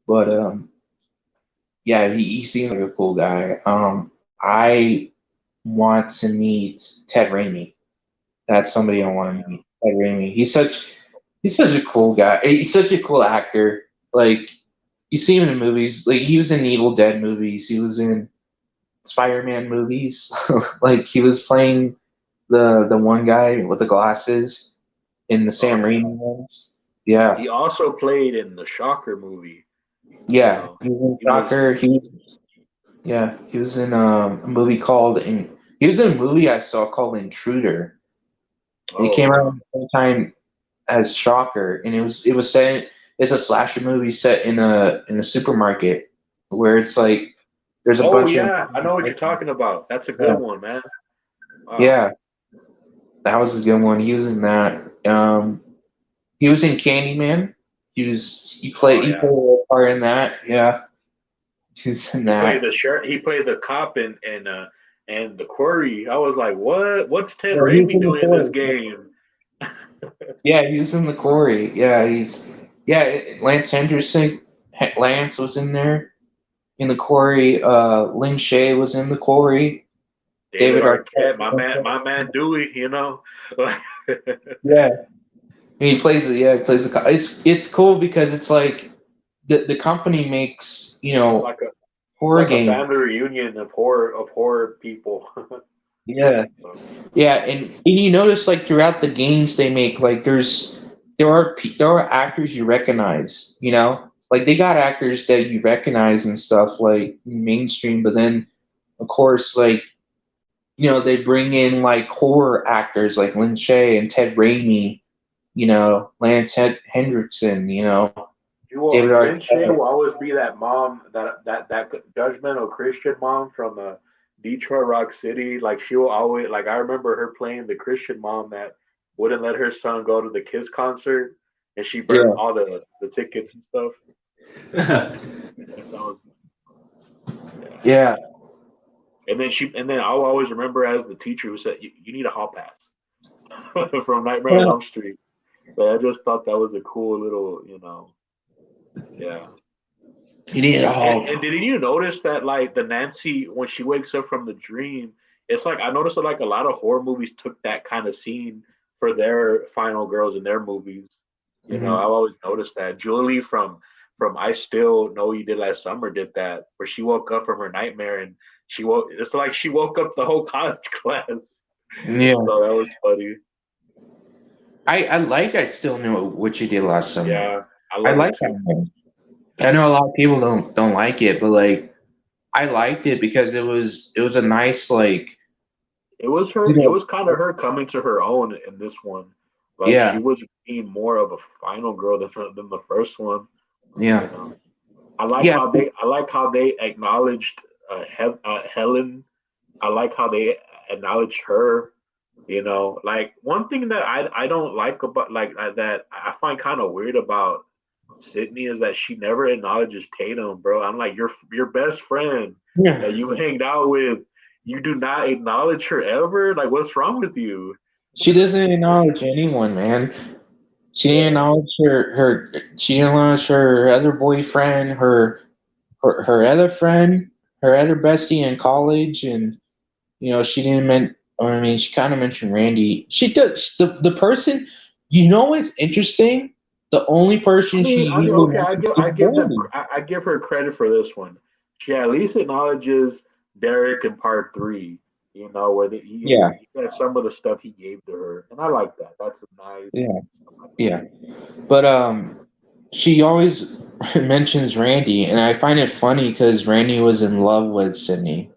but yeah, he seems like a cool guy. I want to meet Ted Raimi. That's somebody I Oh want to yeah. meet. Ted Raimi. He's such a cool guy. He's such a cool actor. Like you see him in movies. Like he was in Evil Dead movies. He was in Spider-Man movies. Like he was playing the one guy with the glasses in the Oh Sam yeah. Raimi ones. Yeah, He also played in the Shocker movie. You yeah. know, He was in he was. Shocker. He was in a movie called he was in a movie I saw called Intruder. And it Oh came out wow. at the same time as Shocker, and it was set. It's a slasher movie set in a supermarket where it's like there's a Oh bunch of yeah, I know what you're talking about. That's a good yeah, one, man. Wow. yeah, that was a good one. He was in that. He was in Candyman. Oh He yeah. played a part in that. Yeah, he was in He played that. the sheriff. He played the cop and the Quarry. I was like, what? What's Ted Yeah, he was Raimi in the doing in this quarry. game? Yeah, he was in the quarry. Lance Henderson. Lance was in there in the quarry. Lin Shaye was in the quarry. David David Arquette. Arquette, Was in my man Dewey. You know, Yeah, and he plays the. It's cool because it's like the company makes like a it's horror like a games. family reunion of horror people. Yeah, yeah, and you notice like throughout the games they make like there are actors you recognize. Like they got actors that you recognize and stuff like mainstream, but then of course like they bring in like horror actors like Lin Shaye and Ted Raimi. Lance Hendrickson. David Lin Shaye Arquette. will always be that mom, that judgmental Christian mom from Detroit Rock City. Like she will always like I remember her playing the Christian mom that wouldn't let her son go to the Kiss concert, and she burned Yeah, all the tickets and stuff. That was yeah. yeah. And then I'll always remember as the teacher who said you need a hall pass from Nightmare on Elm Street. But I just thought that was a cool little yeah. He did all. And did you notice that like the Nancy when she wakes up from the dream, it's like I noticed that like a lot of horror movies took that kind of scene for their final girls in their movies. I've Mhm. always noticed that Julie from I Still Know You Did Last Summer did that, where she woke up from her nightmare and it's like she woke up the whole college class. Yeah. So that was funny. I like I Still Know What You Did Last Summer. Yeah, I I love like it too. that one. I know a lot of people don't like it, but like I liked it because it was a nice like It was her. you It know was kind of her coming to her own in this one. Like she yeah was being more of a final girl than the first one. yeah You know, I like yeah how they acknowledged Helen. I like how they acknowledged her. You know, like one thing that I don't like about like that I find kind of weird about Sydney is that she never acknowledges Tatum, bro. I'm like your best friend yeah. that you hanged out with. You do not acknowledge her ever. Like, what's wrong with you? She doesn't acknowledge anyone, man. She didn't Yeah, acknowledge her she didn't acknowledge her other boyfriend, her other friend, her other bestie in college, and she didn't or I mean she kind of mentioned Randy. She does the person what's interesting? The only person she usually okay. mentions is Randy. I give her credit for this one. She at least acknowledges Derek in part three. You know, where Yeah, he got some of the stuff he gave to her, and I like that. That's a nice. yeah, yeah. But she always mentions Randy, and I find it funny because Randy was in love with Sydney,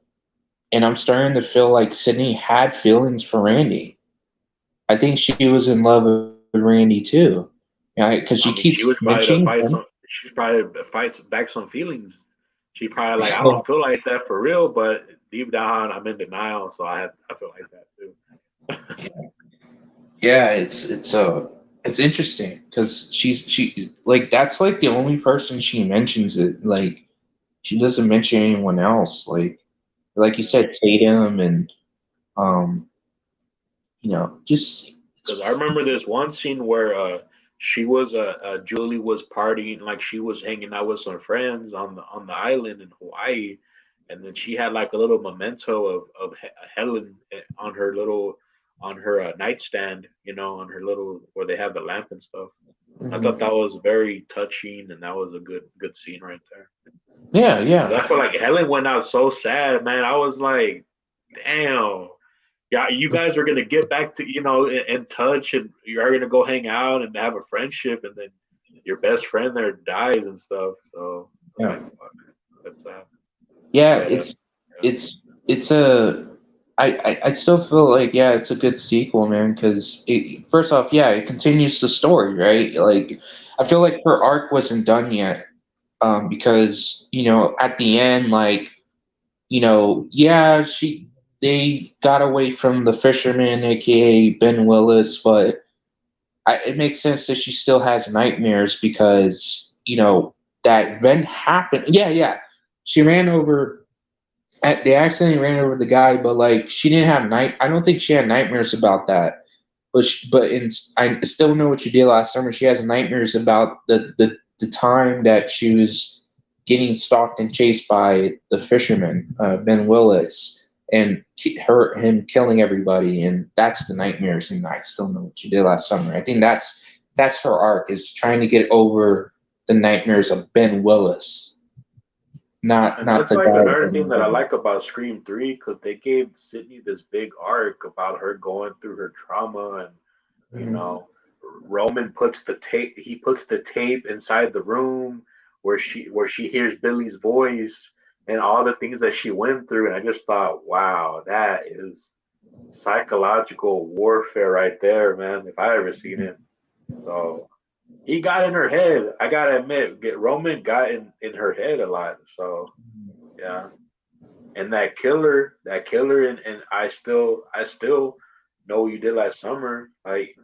and I'm starting to feel like Sydney had feelings for Randy. I think she was in love with Randy too. Yeah, because she I mean, she keeps was probably to mentioning fight him. some. She's probably to fight back some feelings. She probably like, I don't feel like that for real, but deep down, I'm in denial. So I feel like that too. Yeah, it's interesting because she like that's like the only person she mentions it. Like she doesn't mention anyone else. Like you said, Tatum and um, just Because I remember this one scene where Julie was partying, like she was hanging out with some friends on the island in Hawaii, and then she had like a little memento of Helen on her little on her nightstand, you know, on her little where they have the lamp and stuff. I thought mhm. that was very touching, and that was a good scene right there. Yeah, 'Cause yeah, I feel like Helen went out so sad, man. I was like, damn, yeah, you guys are gonna get back to in touch, and you're gonna go hang out and have a friendship, and then your best friend there dies and stuff. So I'm yeah. like, fuck, that's sad. Yeah, But yeah. it's a I still feel like yeah, it's a good sequel, man. Because first off, yeah, it continues the story, right? Like I feel like her arc wasn't done yet, because at the end, like yeah, they got away from the fisherman, aka Ben Willis, but it makes sense that she still has nightmares because that event happened. Yeah, yeah, she ran over they accidentally ran over the guy, but like she didn't have night. I don't think she had nightmares about that. But I still know what you did last summer. She has nightmares about the time that she was getting stalked and chased by the fisherman, Ben Willis, and him killing everybody, and that's the nightmares. And I still know what you did last summer. I think that's her arc is trying to get over the nightmares of Ben Willis, not And that's the like another guy. thing that I like about Scream 3 because they gave Sydney this big arc about her going through her trauma, and you Mhm. know, Roman puts the tape inside the room where she hears Billy's voice and all the things that she went through, and I just thought, wow, that is psychological warfare right there, man. If I ever seen it. So he got in her head. I gotta admit, Roman got in her head a lot. So yeah, and that killer, and I still know what you did last summer. Like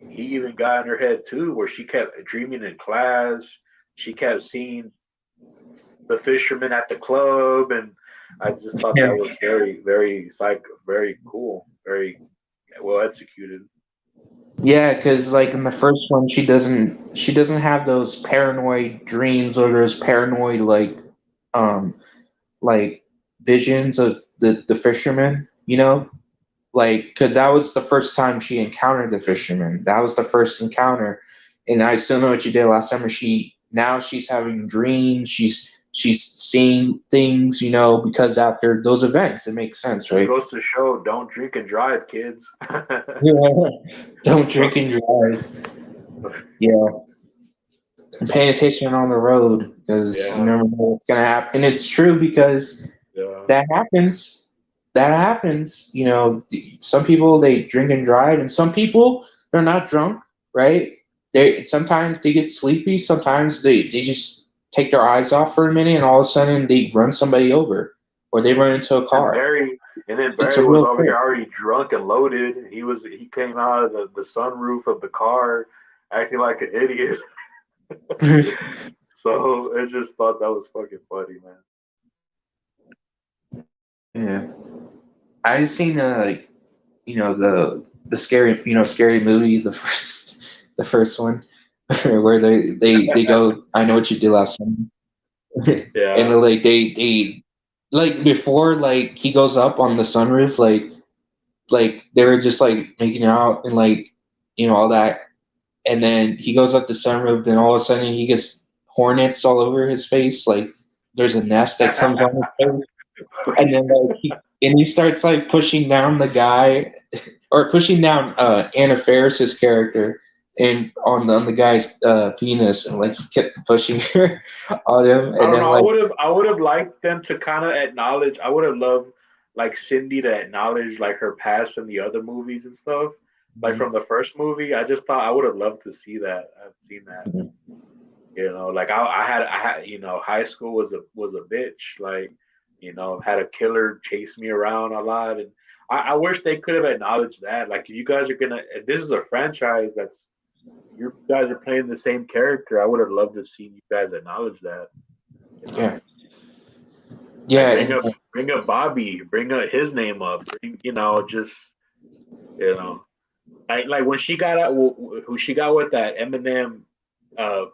he even got in her head too, where she kept dreaming in class. She kept seeing the fisherman at the club, and I just thought Yeah. that was very very cool, very well executed. Yeah, because like in the first one, she doesn't have those paranoid dreams or those paranoid um like visions of the fisherman, like because that was the first time she encountered the fisherman. That was the first encounter, and I still know what you did last summer. now she's having dreams. She's seeing things, you know, because after those events, it makes sense, It right? goes to show, don't drink and drive, kids. Yeah. Don't drink and drive. Yeah. And pay attention on the road because you Yeah, never know what's gonna happen. And it's true because yeah. that happens. That happens. You know, some people they drink and drive, and some people they're not drunk, right? They sometimes they get sleepy. Sometimes they just take their eyes off for a minute, and all of a sudden they run somebody over, or they run into a And car. It's a Barry was real over here thing. already drunk and loaded. He came out of the sunroof of the car acting like an idiot. So I just thought that was fucking funny, man. Yeah, I seen you know the scary scary movie the first one where they go I know what you did last summer. And Yeah. like they like before like he goes up on the sunroof like they were just like making out and like all that, and then he goes up the sunroof, then all of a sudden he gets hornets all over his face, like there's a nest that comes on his face, and then he starts like pushing down the guy or pushing down Anna Faris's character and on the guy's penis, and like he kept pushing her on him, I and don't then know. like I would have liked them to kind of acknowledge. I would have loved like Cindy to acknowledge like her past in the other movies and stuff. Like from the first movie, I just thought I would have loved to see that. I've seen that. Like I had, high school was a bitch. Like, had a killer chase me around a lot, and I wish they could have acknowledged that. Like, if you guys are gonna, if this is a franchise that's you guys are playing the same character, I would have loved to see you guys acknowledge that. You know, yeah, like yeah, and bring up Bobby, bring up his name up. Just you know, like when she got out, who she got with that Eminem, uh,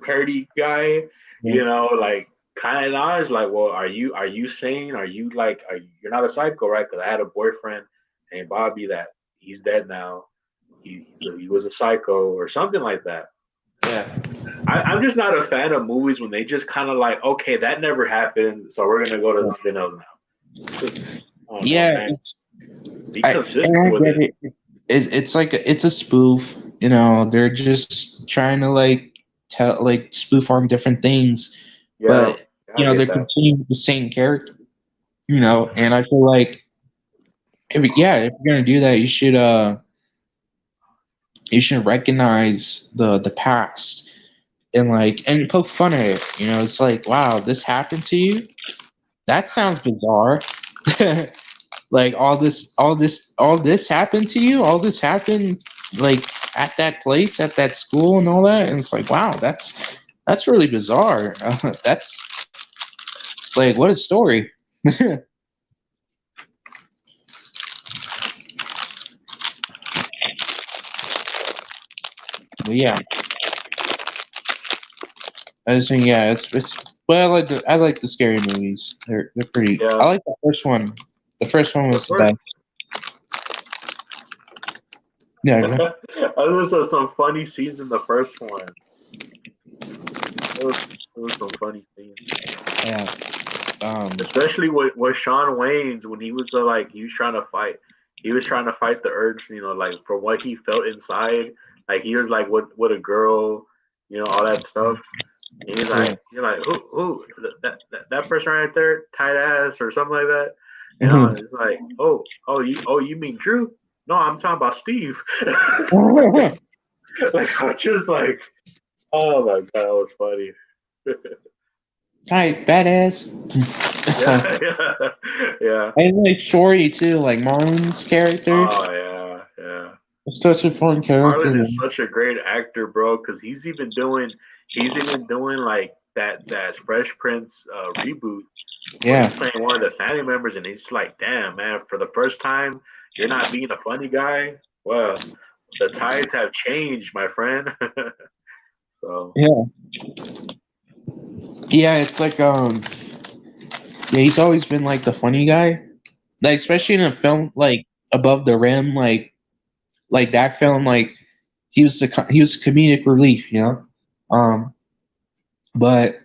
parody guy. Like kind of knowledge. Like, well, are you sane? Are you like, you're not a psycho, right? Because I had a boyfriend named Bobby that he's dead now. He was a psycho or something like that. yeah, I'm just not a fan of movies when they just kind of like, okay, that never happened, so we're gonna go to something else now. Just, I don't know, yeah. man. Be And consistent I with get it. it. It's like it's a spoof. You know, they're just trying to like tell like spoof on different things, Yeah, but I they're get that. continuing with the same character. And I feel like if you're gonna do that, you should recognize the past and poke fun at it. It's like, wow, this happened to you. That sounds bizarre. Like all this happened to you. All this happened like at that place, at that school, and all that. And it's like, wow, that's really bizarre. That's like, what a story. But yeah, I just think it's. But I like the scary movies. They're pretty. I Yeah, like the first one. The first one the was the first. best. Yeah, Those are some funny scenes in the first one. There was some funny scenes, yeah. especially with Sean Wayne's when he was like he was trying to fight. He was trying to fight the urge, like from what he felt inside. Like he was like with a girl, all that stuff. And he's Yeah. like, you're like, who, that person right there, tight ass or something like that. Mhm. It's like, you mean Drew? No, I'm talking about Steve. Like, I'm just like, oh my god, that was funny. Hi, badass. Yeah, yeah, yeah. I like Shorty too, like Marlon's character. Oh yeah, yeah. It's such a fun character, Marlon is man. such a great actor, bro, because he's even doing like that Fresh Prince reboot where Yeah, he's playing one of the family members, and it's like, damn, man, for the first time, you're not being a funny guy. Well, the tides have changed, my friend. So yeah, yeah. It's like yeah. He's always been like the funny guy, like especially in a film like Above the Rim, like that film. Like he was comedic relief, Um, But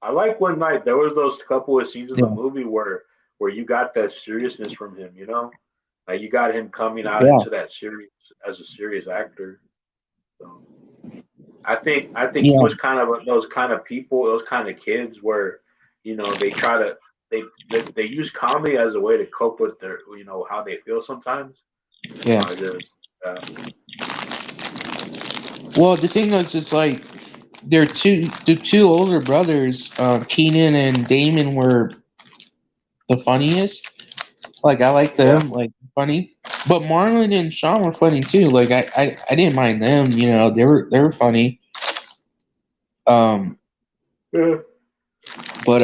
I like when like there was those couple of scenes in the yeah, movie where you got that seriousness from him, you know, like you got him coming out yeah, into that serious as a serious actor. So I think he yeah, was kind of those kind of people, those kind of kids where, you know, they try to they use comedy as a way to cope with their, you know, how they feel sometimes. You know, yeah. I just Well, the thing is, it's like the two older brothers, Keenan and Damon, were the funniest. Like I like yeah. them, like funny. But Marlon and Sean were funny too. Like I didn't mind them. You know, they were funny. Um, Yeah. but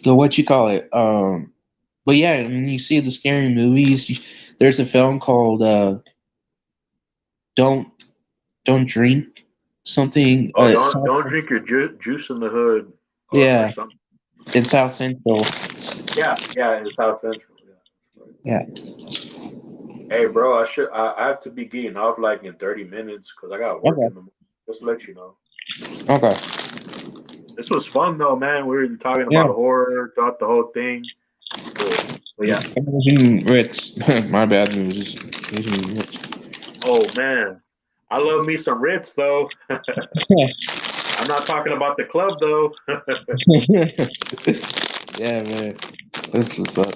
the what you call it? But yeah, when you see the scary movies, there's a film called Don't Don't Drink something. Oh, don't drink your juice in the hood or Yeah, something. in South Central. Yeah, in South Central. Yeah. Yeah. Hey, bro, I have to be getting off like in 30 minutes because I got work Okay. in the morning. Just to let you know. Okay. This was fun though, man. We were talking Yeah. about horror throughout the whole thing. Cool. But yeah. Imagine Ritz. My bad news. Imagine Ritz. Oh man, I love me some Ritz though. I'm not talking about the club though. Yeah, man. That's what's up.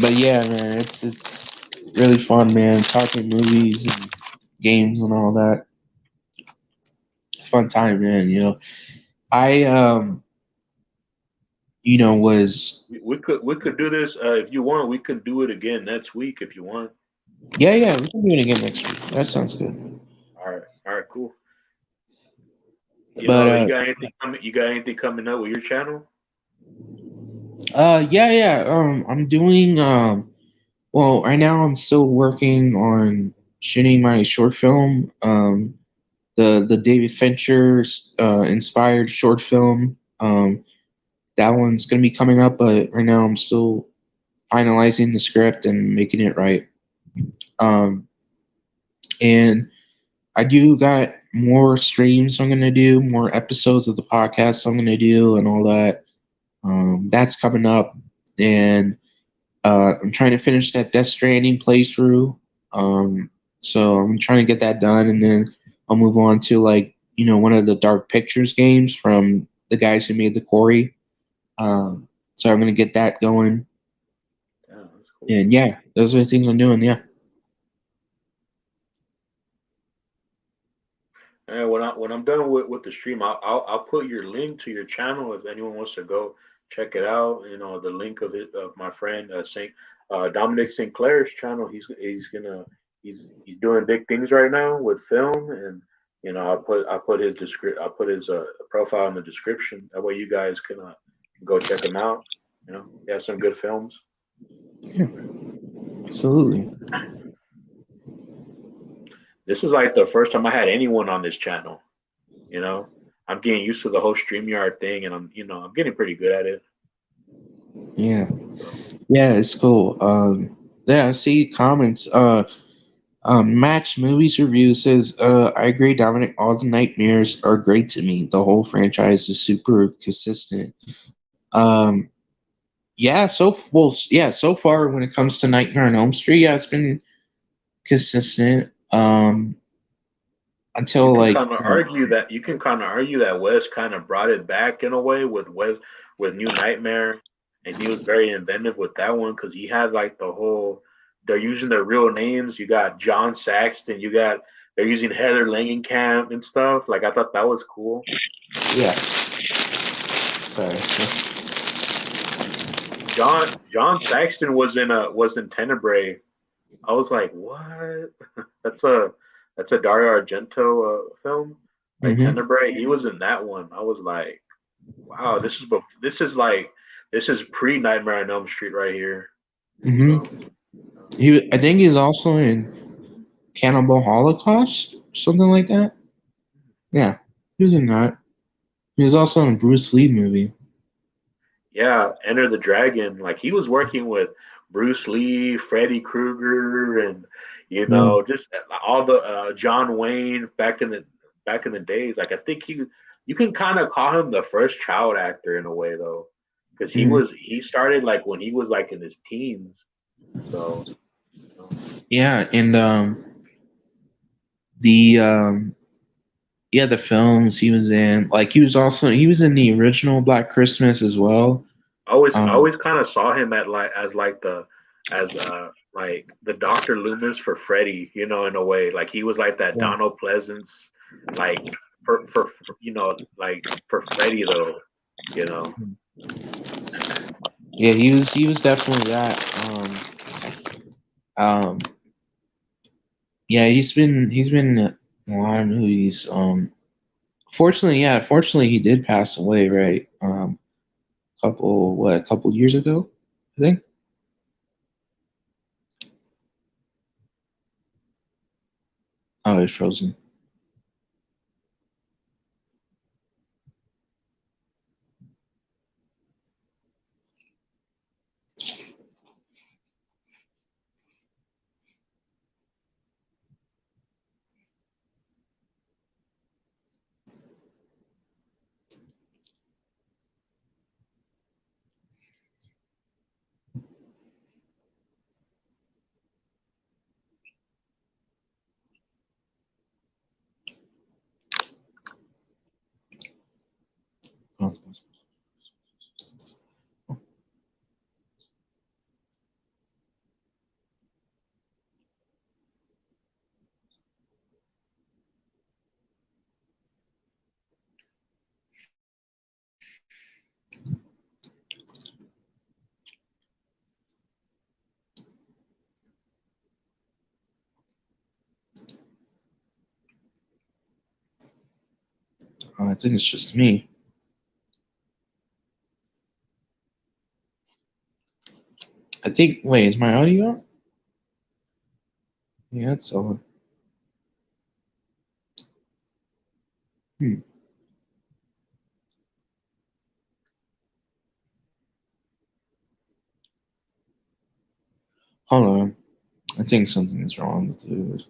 But yeah, man, it's really fun, man. Talking movies and games and all that. Fun time, man. I was We could do this if you want. We could do it again next week if you want. yeah. We can do it again next week. That sounds good. All right, cool. You But know, you got anything coming? You got anything coming up with your channel? yeah. I'm doing well, right now I'm still working on shooting my short film. The David Fincher inspired short film. That one's gonna be coming up, but right now I'm still finalizing the script and making it right. Um, and I do got more streams I'm gonna do, more episodes of the podcast I'm gonna do, and all that. That's coming up, and I'm trying to finish that Death Stranding playthrough. Um, so I'm trying to get that done, and then I'll move on to like one of the Dark Pictures games from the guys who made the Quarry. So I'm gonna get that going, Yeah, that's cool. and yeah, those are the things I'm doing. Yeah. And when I'm done with the stream, I'll put your link to your channel if anyone wants to go check it out. You know, the link of my friend Saint Dominic St. Clair's channel. He's doing big things right now with film, and you know I put his profile in the description. That way you guys can go check him out. You know, he has some good films. Yeah, absolutely. This is like the first time I had anyone on this channel. You know, I'm getting used to the whole StreamYard thing, and I'm getting pretty good at it. Yeah, yeah, it's cool. Yeah, I see comments. Max Movies Review says, I agree, Dominic. All the nightmares are great to me. The whole franchise is super consistent. Um, yeah, so far when it comes to Nightmare on Elm Street, yeah, it's been consistent. You Until can like, kind of argue that Wes kind of brought it back in a way with New Nightmare, and he was very inventive with that one because he had like the whole they're using their real names. You got John Saxton, they're using Heather Langenkamp and stuff. Like I thought that was cool. yeah, sorry. John Saxton was in Tenebrae. I was like, what? that's a that's a Dario Argento film, like Mm-hmm. Tenebrae. He was in that one. I was like, wow, this is pre Nightmare on Elm Street right here. So Mm-hmm. I think he's also in Cannibal Holocaust, something like that. Yeah, he was in that. He was also in a Bruce Lee movie. yeah, Enter the Dragon. Like he was working with Bruce Lee, Freddy Krueger, and Yeah. just all the John Wayne back in the days. Like I think you can kind of call him the first child actor in a way though, because Mhm. he started like when he was like in his teens. So Yeah, and the yeah, the films he was in, like he was in the original Black Christmas as well. I Um, always kind of saw him at like as like the as like the Dr. Loomis for Freddy, in a way. Like he was like that yeah. Donald Pleasance, like for like for Freddy though, you know. Yeah, he was definitely that. Yeah, he's been in a lot of movies. Fortunately he did pass away, right? A couple years ago, I think. Oh, he's frozen. Oh, I think it's just me. I think. Wait, is my audio on? Yeah, it's on. Hmm. Hold on. I think something is wrong with it.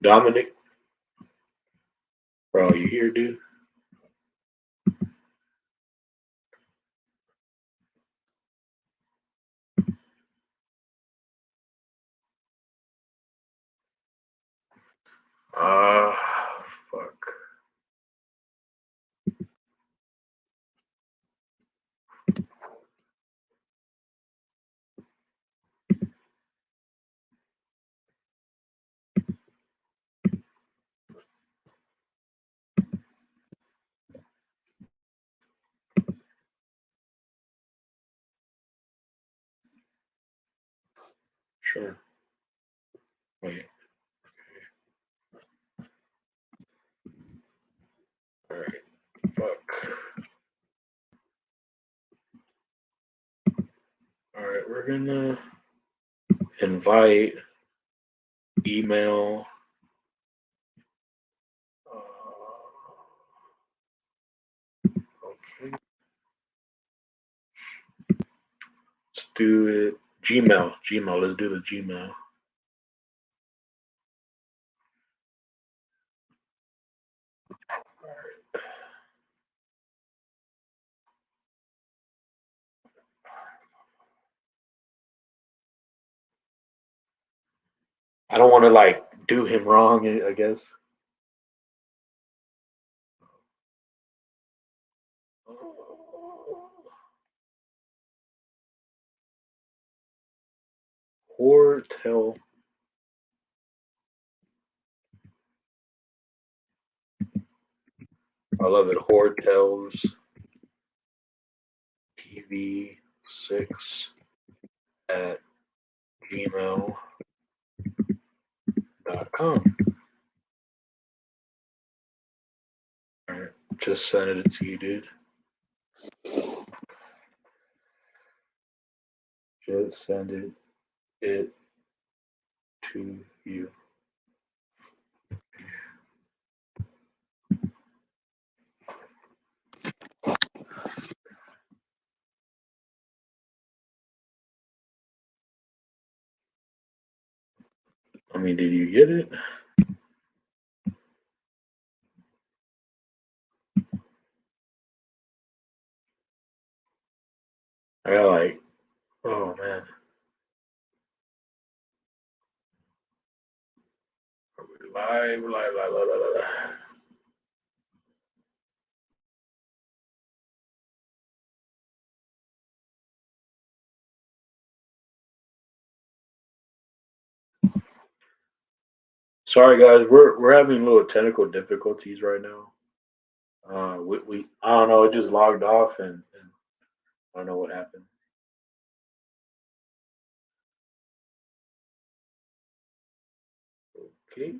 Dominic, bro, you here, dude? Ah, fuck. Sure. Wait. All right. Fuck. All right. We're gonna invite, email. Okay. Let's do it. Gmail. Gmail. Let's do the Gmail. I don't want to like do him wrong, I guess. Hortel. I love it. Hortels TV6 at gmail.com. All right. Just send it to you, dude. Just send it to you. I mean, did you get it? I got like, oh man. Live. Sorry guys, we're having little technical difficulties right now. We I don't know, it just logged off and I don't know what happened. Okay.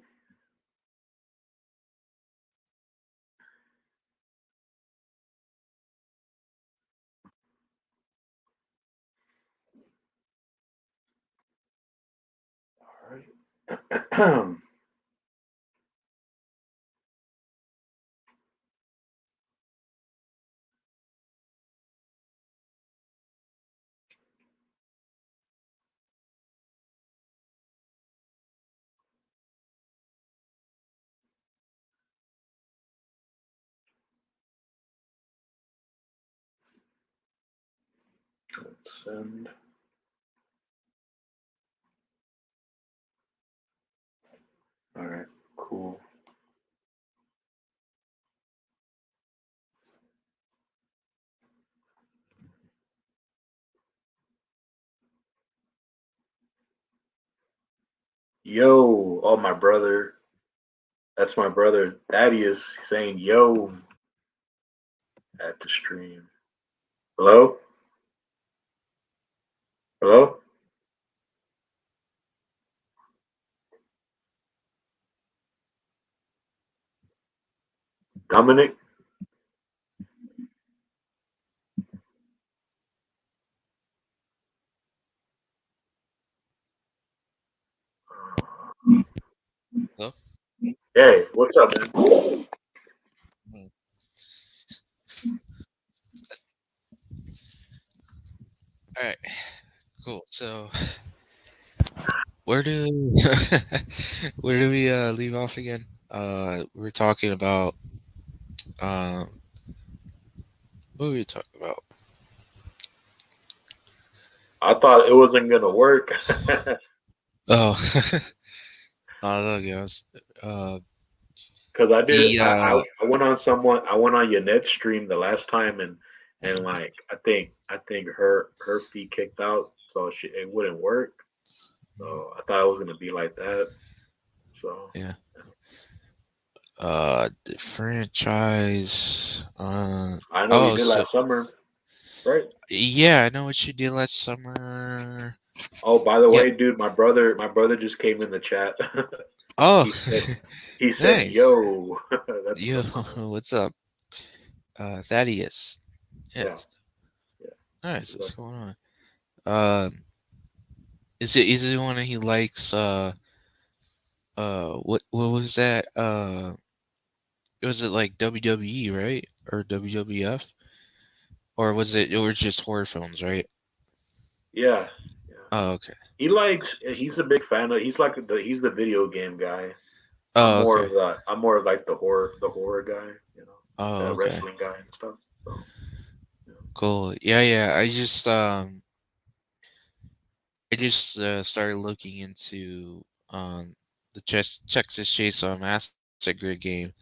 All right. Send. All right, cool. Yo, oh my brother. That's my brother Thaddeus saying yo at the stream. Hello? Hello? Dominic? Hello? Hey, what's up, man? Hmm. All right, cool. So Where do where do we leave off again? We were talking about uh, what were we talking about? I thought it wasn't gonna work Oh, oh, look, guys. Uh, because I did. the I went on someone. I went on Yanet's stream the last time, and like I think her feed kicked out, so it wouldn't work. So I thought it was gonna be like that. So yeah, the franchise. I know you Oh, did so last summer, right? yeah, I know what you did last summer. Oh, by the Yeah. way, dude, my brother just came in the chat. Oh, he said he said, nice. "Yo, that's Yo, my man." what's up? Thaddeus. Yeah, Yes. yeah. Nice. He's What's like, going on? Is it the one that he likes? What was that? Was it like WWE, right, or WWF, or was it? It was just horror films, right? yeah, yeah. Oh, okay. He's a big fan of. He's the video game guy. Oh, okay. I'm more of like the horror guy. Oh, The okay. wrestling guy and stuff. So yeah. Cool. Yeah, yeah. I just started looking into the Texas Chainsaw Massacre game,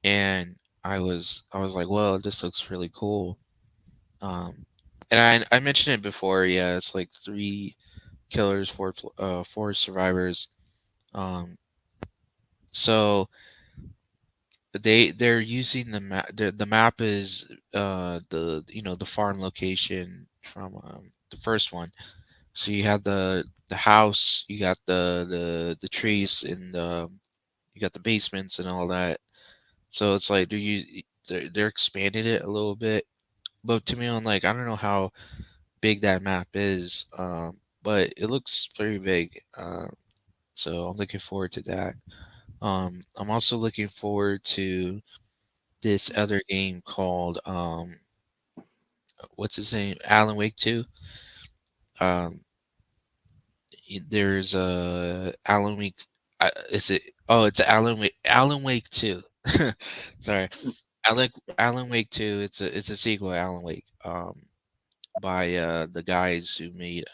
and I was like, well, this looks really cool. Um, and I mentioned it before. Yeah, it's like three killers, four survivors. Um, so they're using the map. The map is the farm location from the first one. So you have the house, you got the trees, and you got the basements and all that. So it's like they're expanding it a little bit. But to me, I'm like, I don't know how big that map is, but it looks very big. So I'm looking forward to that. I'm also looking forward to this other game called what's his name? Alan Wake 2. Um, there's Alan Wake. Is it? Oh, it's Alan Wake 2. Sorry, Alan Wake 2. It's a sequel to Alan Wake. By the guys who made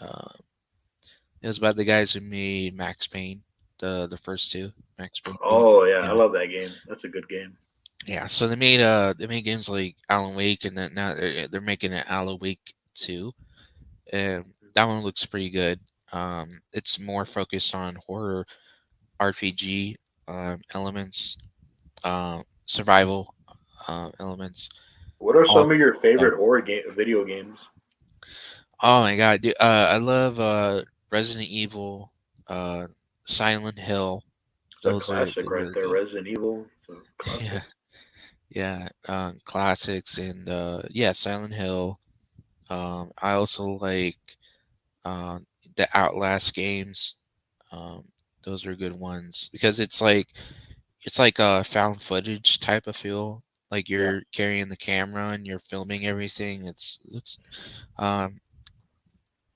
it was by the guys who made Max Payne, the first two Max Payne Oh games. yeah, I Yeah. love that game. That's a good game. Yeah, so they made games like Alan Wake, and then now they're making an Alan Wake 2. And that one looks pretty good. It's more focused on horror RPG elements, survival elements. What are All some of your uh, favorite horror video games? oh my god, dude, I love Resident Evil, uh, Silent Hill. It's a Those are classic right really there. good. Resident Evil. It's a Yeah, classic. yeah, classics, and yeah, Silent Hill. I also like um, the Outlast games. Um, those are good ones because it's like a found footage type of feel. Like Yeah, you're carrying the camera and you're filming everything. It looks. Um,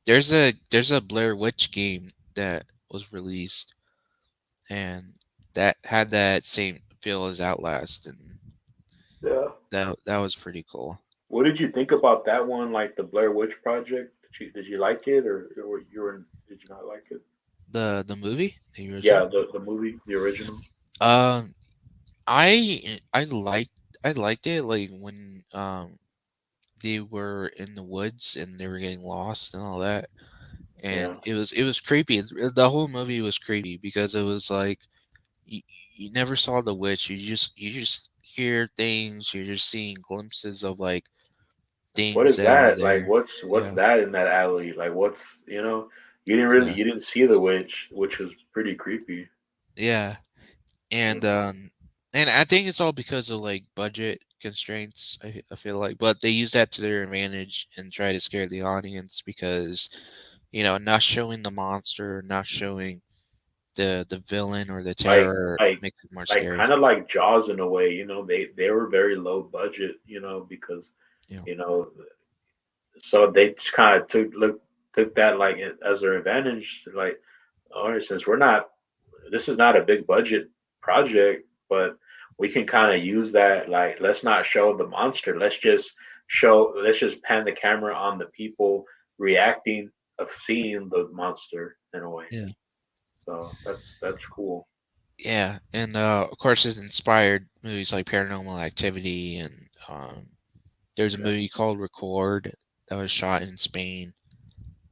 there's a Blair Witch game that was released, and that had that same feel as Outlast, and yeah. that was pretty cool. What did you think about that one? Like the Blair Witch Project? Did you like it, or did you not like it? The movie, the Yeah, original. the movie, the original. Um, I liked it like when they were in the woods and they were getting lost and all that, and Yeah. it was creepy. The whole movie was creepy because it was like you, you never saw the witch. You just hear things. You're just seeing glimpses of like What things is that are that? Like, there. what's Yeah, that in that alley? Like, yeah, you didn't see the witch, which was pretty creepy. yeah. Yeah. And I think it's all because of like budget constraints. I feel like, but they use that to their advantage and try to scare the audience because not showing the monster, not showing the villain or the Like terror like makes it more like scary. kind of like Jaws in a way. They were very low budget. Because Yeah, you know so they kind of took that like as their advantage. Like All right, since we're not, this is not a big budget project, but we can kind of use that. Like, let's not show the monster. Let's just pan the camera on the people reacting of seeing the monster in a way. Yeah. So that's cool. Yeah, and of course, it inspired movies like Paranormal Activity, and there's a Yeah, movie called Record that was shot in Spain.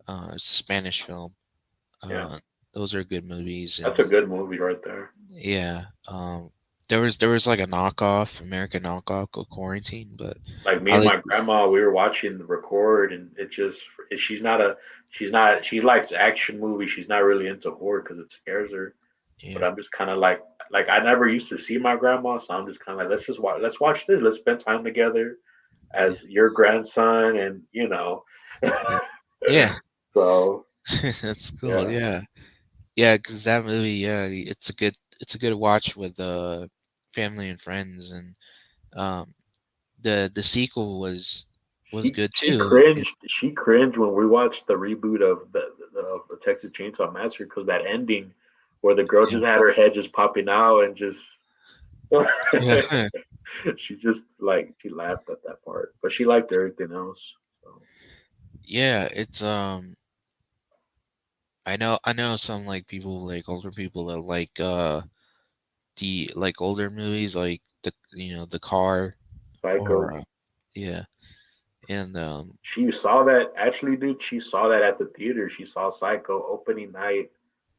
It's a Spanish film. yeah, Uh, those are good movies, that's a and good movie right there. yeah, there was like a knockoff, American knockoff called Quarantine, but Like me I and like my grandma, we were watching the Record, and it just she's not she likes action movies. She's not really into horror because it scares her. But yeah I'm just kind of like I never used to see my grandma, so I'm just kind of like let's watch this. Let's spend time together yeah as your grandson, and yeah yeah. so That's cool. yeah, Yeah, yeah, because that movie, yeah, it's a good watch with family and friends, and um the sequel was she good she too. cringed. She cringed when we watched the reboot of the Texas Chainsaw Massacre because that ending where the girl Yeah, just had her head just popping out and just yeah, she just like she laughed at that part, but she liked everything else. So yeah. It's I know some like people like older people that like the like older movies like the car or Psycho. yeah and She saw that actually, dude. She saw that at the theater. She saw Psycho opening night,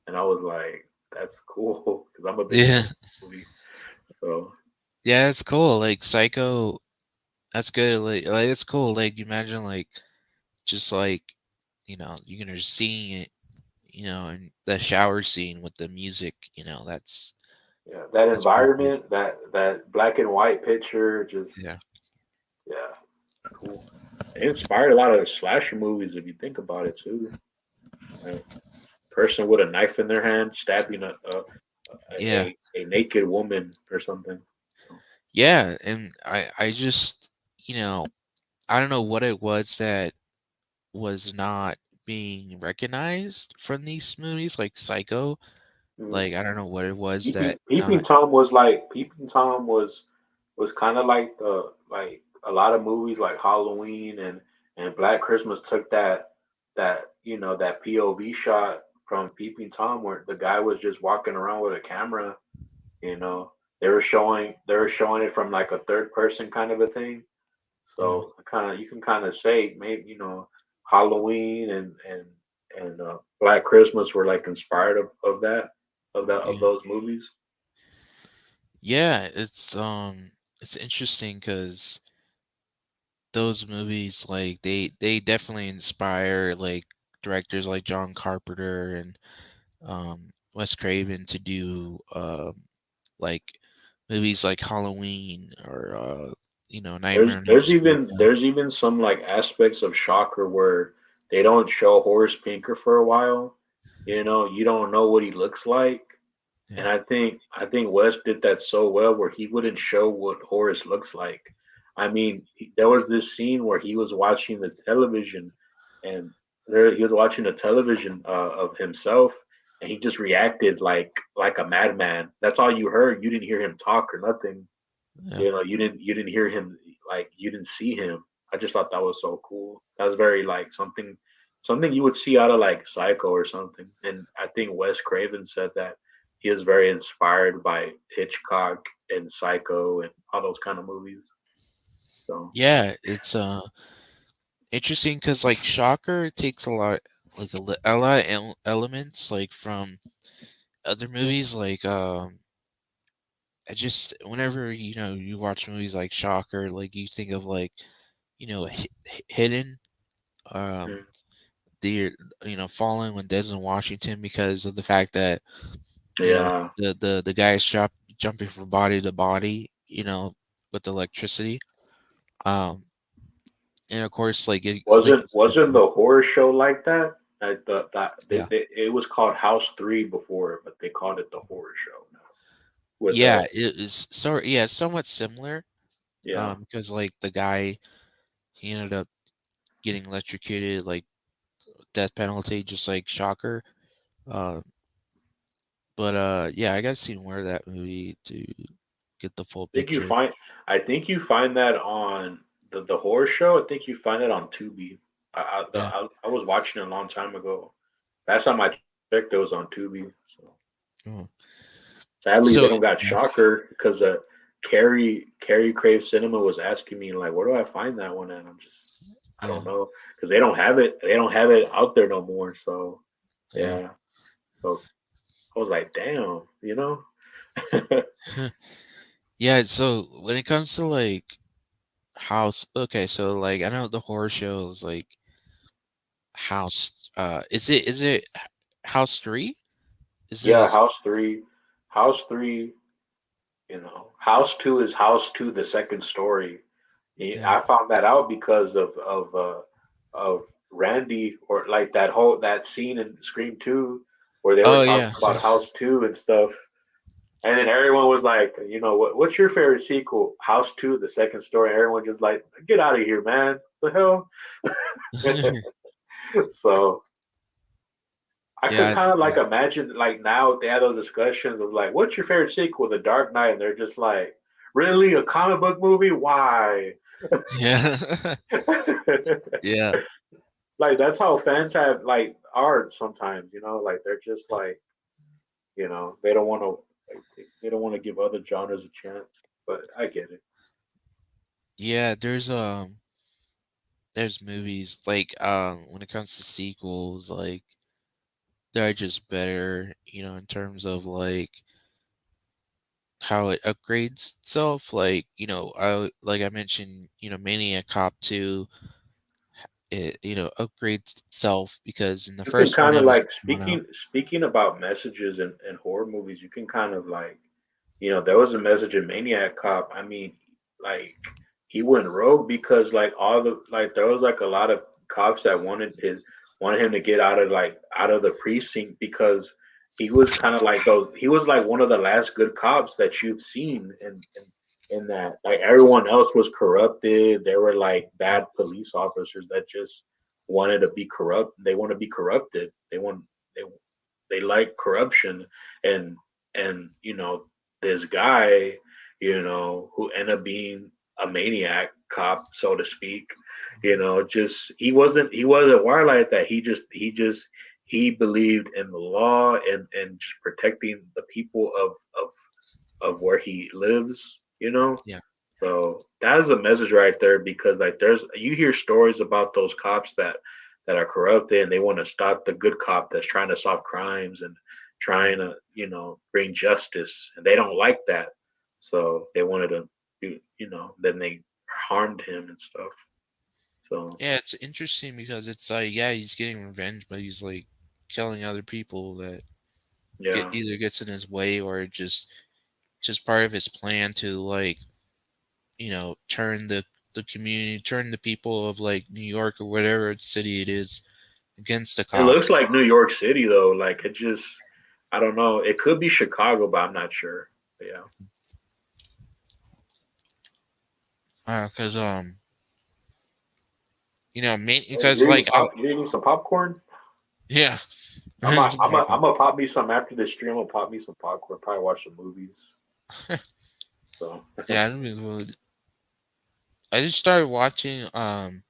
and I was like, "That's cool," because I'm a big fan yeah of the movie. So yeah it's cool like Psycho. That's good. Like it's cool. Like you imagine like just like you're gonna just seeing it, and the shower scene with the music. yeah, that That's pretty cool. environment, that black and white picture, just Yeah. yeah, it's cool. It inspired a lot of the slasher movies if you think about it too. Like person with a knife in their hand stabbing Yeah. a naked woman or something. So, Yeah. And I just, I don't know what it was that was not being recognized from these movies, like Psycho. mm. Like, I don't know what it was that Peeping not, Tom was kind of like the like a lot of movies like Halloween and Black Christmas took that POV shot from Peeping Tom where the guy was just walking around with a camera. You know, they were showing it from like a third person kind of a thing. yeah. So kind of you can kind of say maybe Halloween and Black Christmas were like inspired of Yeah. those movies. Yeah. It's interesting because those movies, like, they definitely inspire, like, directors like John Carpenter and Wes Craven to do like movies like Halloween or There's Nightmare on Elm there's Street. even there's even some like aspects of Shocker where they don't show Horace Pinker for a while. You don't know what he looks like. And Yeah, I think Wes did that so well where he wouldn't show what Horace looks like. I mean, there was this scene where he was watching the television, and he was watching the television of himself, and he just reacted like a madman. That's all you heard. You didn't hear him talk or nothing. yeah, You didn't hear him, like you didn't see him. I just thought that was so cool. That was very like something you would see out of like Psycho or something. And I think Wes Craven said that he is very inspired by Hitchcock and Psycho and all those kind of movies. So yeah. It's interesting because like Shocker takes a lot, like a lot of elements like from other movies. Like I just whenever you watch movies like Shocker, like you think of like Hidden, um, mm, the Fallen when Desmond Washington because of the fact that yeah, the guy is jumping from body to body, with electricity. Um, and of course, like like wasn't you said, wasn't the horror show like that? yeah, It was called House 3 before, but they called it the horror show now. With yeah, it is somewhat similar. yeah, Because like the guy, he ended up getting electrocuted, like death penalty, just like Shocker. Um, But yeah, I gotta see more of that movie to get the full I think you picture. find I think you find that on the horror show. I think you find it on Tubi. Yeah. I was watching it a long time ago. Last time I checked, it was on Tubi. So Oh. sadly, they So don't got yeah. Shocker because Carrie Crave Cinema was asking me like, where do I find that one? And I Yeah. don't know because they don't have it. They don't have it out there no more. So Yeah. yeah. So I was like, damn, you know. Yeah, so when it comes to like house, okay, so like I know the horror shows like House. Is it House 3? Is it a Yeah, House three. You know, House Two is House Two, the second story. yeah. I found that out because of Randy, or like that scene in Scream Two where they were Oh talking yeah. about House Two and stuff. And then everyone was like, you know, what's your favorite sequel? House Two, the second story. And everyone just like, get out of here, man. The hell. So I could Yeah, kind of like imagine like now they have those discussions of like, what's your favorite sequel? The Dark Knight, and they're just like, really, a comic book movie? Why? yeah. Yeah. Like that's how fans have like art sometimes, you know, like they're just like, you know, they don't want to like, they don't want to give other genres a chance. But I get it. Yeah, there's movies like when it comes to sequels, like they're just better, in terms of like how it upgrades itself. Like, like I mentioned, Maniac Cop 2, it, upgrades itself because in the You can first one kind of it was like one out. speaking about messages in horror movies. You can kind of like, you know, there was a message in Maniac Cop. I mean, like he went rogue because like all the like there was like a lot of cops that wanted him to get out of the precinct because he was kind of like those. He was like one of the last good cops that you've seen in that. Like everyone else was corrupted. They were like bad police officers that just wanted to be corrupt. They want to be corrupted. They they like corruption, and you know, this guy, you know, who ended up being a maniac cop, so to speak, you know, just he wasn't wired like that. He believed in the law and just protecting the people of where he lives, you know. Yeah. So that is a message right there because like there's you hear stories about those cops that are corrupted and they want to stop the good cop that's trying to solve crimes and trying to, you know, bring justice, and they don't like that. So they wanted to do, you know, then they harmed him and stuff. So Yeah, it's interesting because it's like, yeah, he's getting revenge, but he's like killing other people that yeah. either gets in his way or just part of his plan to like, turn the community, turn the people of like New York or whatever city it is against the It looks cops. like New York City though. Like it just I don't know. It could be Chicago, but I'm not sure. But yeah. Because Hey, because like you eating some popcorn? yeah. I'm gonna pop me some after this stream. I'm gonna pop me some popcorn. Probably watch some movies. So Yeah, I just started watching one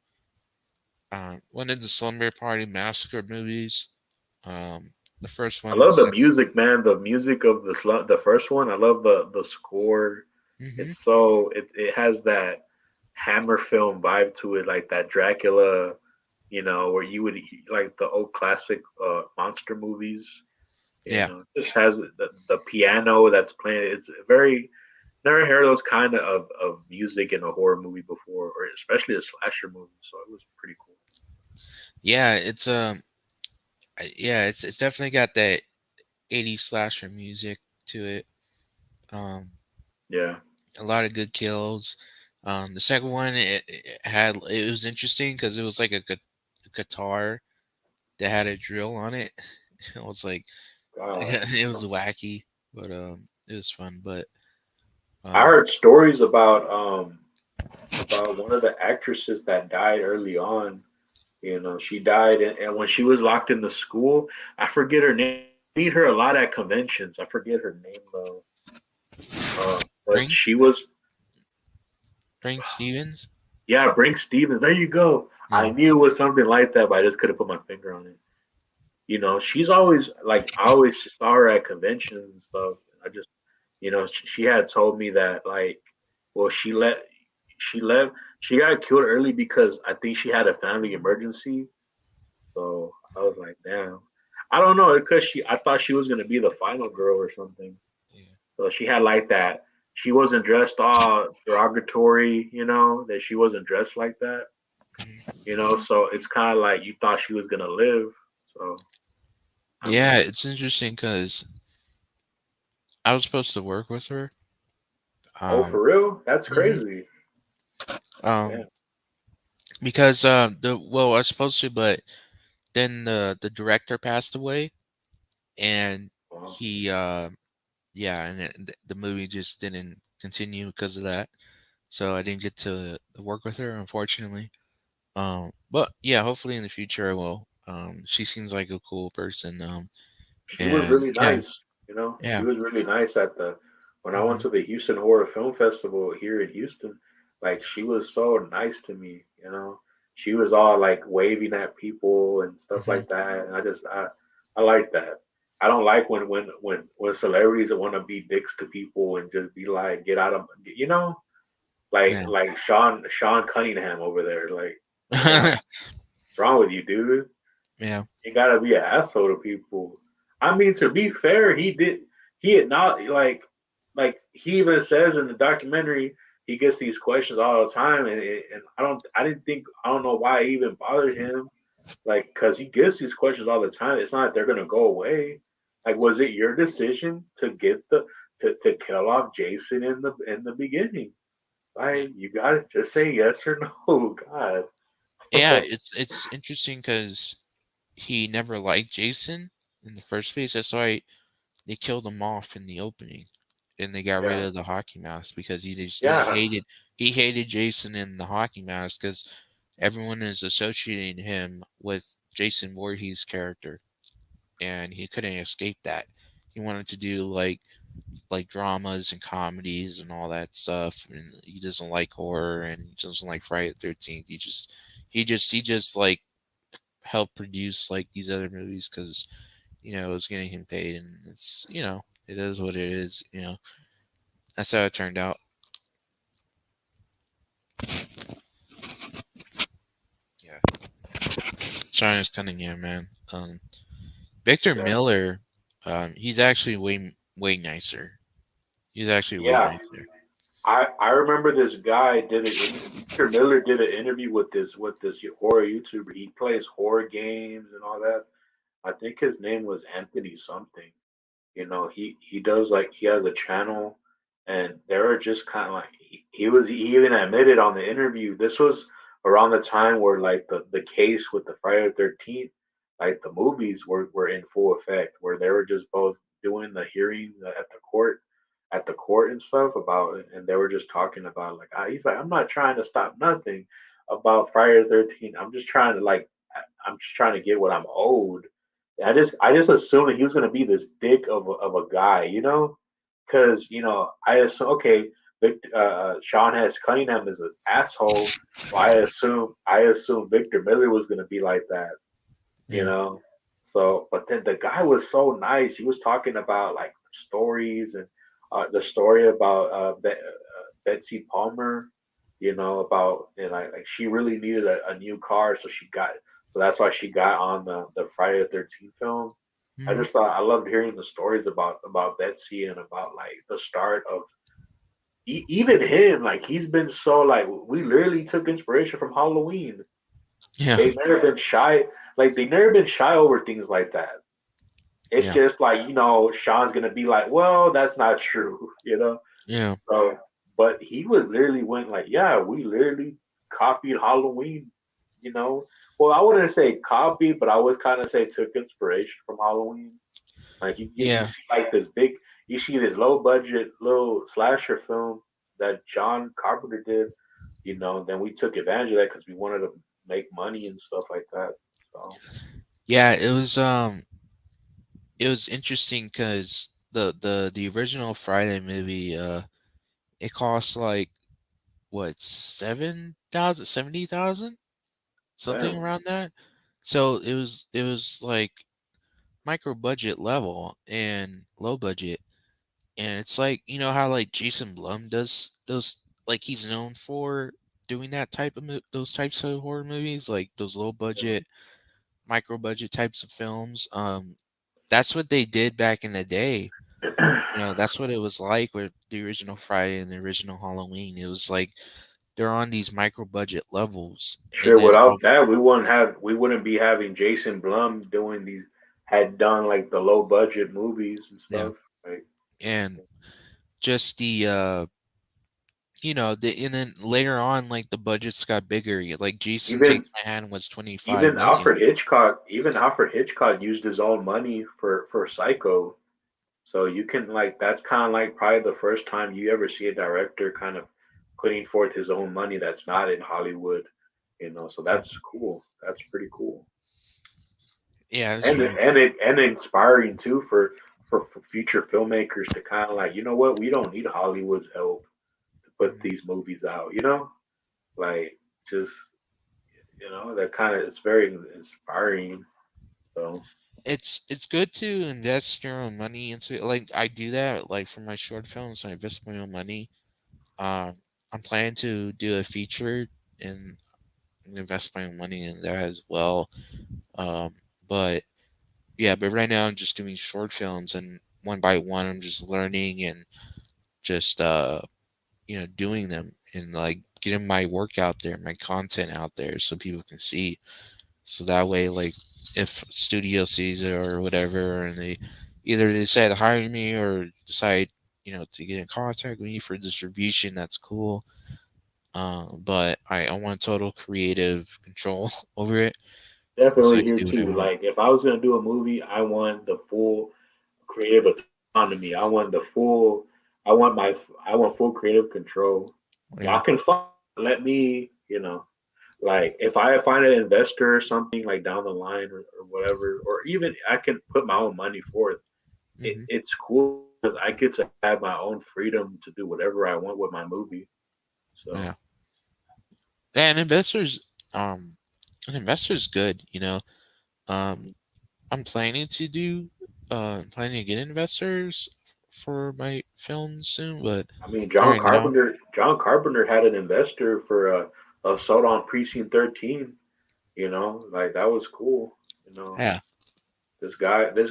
of the Slumber Party Massacre movies. Um, the first I one and love the second. music, man. The music of the first one. I love the score. Hmm. It's so it has that Hammer film vibe to it, like that Dracula, you know, where you would like the old classic monster movies. You Yeah, know, it just has the piano that's playing. It's very never heard those kind of music in a horror movie before, or especially a slasher movie. So it was pretty cool. yeah. It's definitely got that 80s slasher music to it. Um, Yeah. a lot of good kills. The second one, it was interesting because it was like a guitar that had a drill on it. It was like God. it was wacky, but it was fun. But I um, heard stories about one of the actresses that died early on. You know, she died, and when she was locked in the school, I forget her name. meet her a lot at conventions. I forget her name though. But Bring she was, Bring Stevens. yeah, Brink Stevens. There you go. I Yeah. knew it was something like that, but I just couldn't put my finger on it. She's always like I always saw her at conventions and stuff. I just, she had told me that like, well, she left, she got killed early because I think she had a family emergency. So I was like, damn. I don't know because I thought she was gonna be the final girl or something. Yeah. So she had like that. She wasn't dressed all derogatory, that she wasn't dressed like that, Mhm. So it's kind of like you thought she was gonna live. So I Yeah, mean, it's interesting because I was supposed to work with her. oh, Um, for real? That's mhm. crazy. um, Damn. because I was supposed to, but then the director passed away, and Wow. he yeah, and the movie just didn't continue because of that. So I didn't get to work with her, unfortunately. But yeah, hopefully in the future I will. She seems like a cool person. She was And really yeah, nice. She yeah, was really nice at the when I went hmm to the Houston Horror Film Festival here in Houston. Like she was so nice to me. She was all like waving at people and stuff hmm like that. And I like that. I don't like when celebrities want to be dicks to people and just be like, get out of, like yeah, Sean Cunningham over there. Like, come on, what's wrong with you, dude? yeah, You gotta be an asshole to people. I mean, to be fair, he had not like he even says in the documentary he gets these questions all the time, and I don't know why it even bothered him, like because he gets these questions all the time. It's not like they're gonna go away. Like, was it your decision to get to kill off Jason in the beginning? yeah. Like, you gotta just say yes or no. God. Yeah, it's interesting because he never liked Jason in the first place. That's why they killed him off in the opening, and they got rid Yeah, of the hockey mask because yeah, he hated Jason in the hockey mask because everyone is associating him with Jason Voorhees' character, and he couldn't escape that. He wanted to do like dramas and comedies and all that stuff, and he doesn't like horror and he doesn't like Friday the 13th. He just like helped produce like these other movies because it was getting him paid, and it is what it is. That's how it turned out. Yeah, China's Cunningham, man. Victor yeah. Miller, he's actually way nicer. He's actually way Yeah, nicer. I remember this guy did it. Victor Miller did an interview with this horror YouTuber. He plays horror games and all that. I think his name was Anthony something. He does like he has a channel, and they were just kind of like he even admitted on the interview. This was around the time where like the case with the Friday the 13th, like the movies were in full effect, where they were just both doing the hearings at the court and stuff about it, and they were just talking about like he's like, I'm not trying to stop nothing about Friday the 13th. I'm just trying to like I'm just trying to get what I'm owed. I just assumed that he was gonna be this dick of a guy, because I assume okay, Sean S. Cunningham is an asshole, so I assume Victor Miller was gonna be like that, you Yeah, know. So, but then the guy was so nice. He was talking about like stories and the story about Betsy Palmer, about like she really needed a new car, so that's why she got on the Friday the 13th film. I hmm just thought I loved hearing the stories about Betsy and about like the start of even him. Like he's been so like we literally took inspiration from Halloween. yeah, They've never been shy. Like they've never been shy over things like that. It's yeah, just like Sean's gonna be like, well, that's not true, yeah, So, but he was literally went like, yeah, we literally copied Halloween. You know, well, I wouldn't say copied, but I would kind of say took inspiration from Halloween. Like you yeah, see like you see this low budget little slasher film that John Carpenter did. Then we took advantage of that because we wanted to make money and stuff like that. So yeah. It was it was interesting because the original Friday movie, it cost like what 7,000, 70,000, something Damn. around that. So it was like micro budget level and low budget, and it's like how like Jason Blum does those, like he's known for doing that type of those types of horror movies, like those low budget micro budget types of films. That's what they did back in the day. That's what it was like with the original Friday and the original Halloween. It was like they're on these micro budget levels, and Sure, then without that, we wouldn't be having Jason Blum doing these, had done like the low budget movies and yeah, stuff. Like and just and then later on, like the budgets got bigger. Like Jason even Takes My Hand was 25 even million. Alfred Hitchcock used his own money for Psycho. So you can like that's kind of like probably the first time you ever see a director kind of putting forth his own money that's not in Hollywood. So Yeah, that's cool. That's pretty cool. yeah, that's and true. and inspiring too for future filmmakers to kind of like, you know what, we don't need Hollywood's help to put Mhm. these movies out. Like just that kind of, it's very inspiring. So It's good to invest your own money into it. Like I do that, like for my short films, I invest my own money. I'm planning to do a feature and invest my own money in that as well. But yeah, but right now I'm just doing short films, and one by one I'm just learning and just doing them and like getting my work out there, my content out there so people can see. So that way, like if studio sees it or whatever, and they either decide to hire me or decide, to get in contact with me for distribution, that's cool. But I want total creative control over it, so I definitely can here do what I too. want. Like if I was gonna do a movie, I want the full creative autonomy. I want my I want full creative control. Yeah, Y'all can let me. Like if I find an investor or something like down the line or whatever, or even I can put my own money forth. hmm It's cool because I get to have my own freedom to do whatever I want with my movie. yeah. So And um, an investor's good. Um, I'm planning to planning to get investors for my films soon, but I mean, right now, John Carpenter had an investor for Assault on Precinct 13. Like that was cool. You know, yeah, this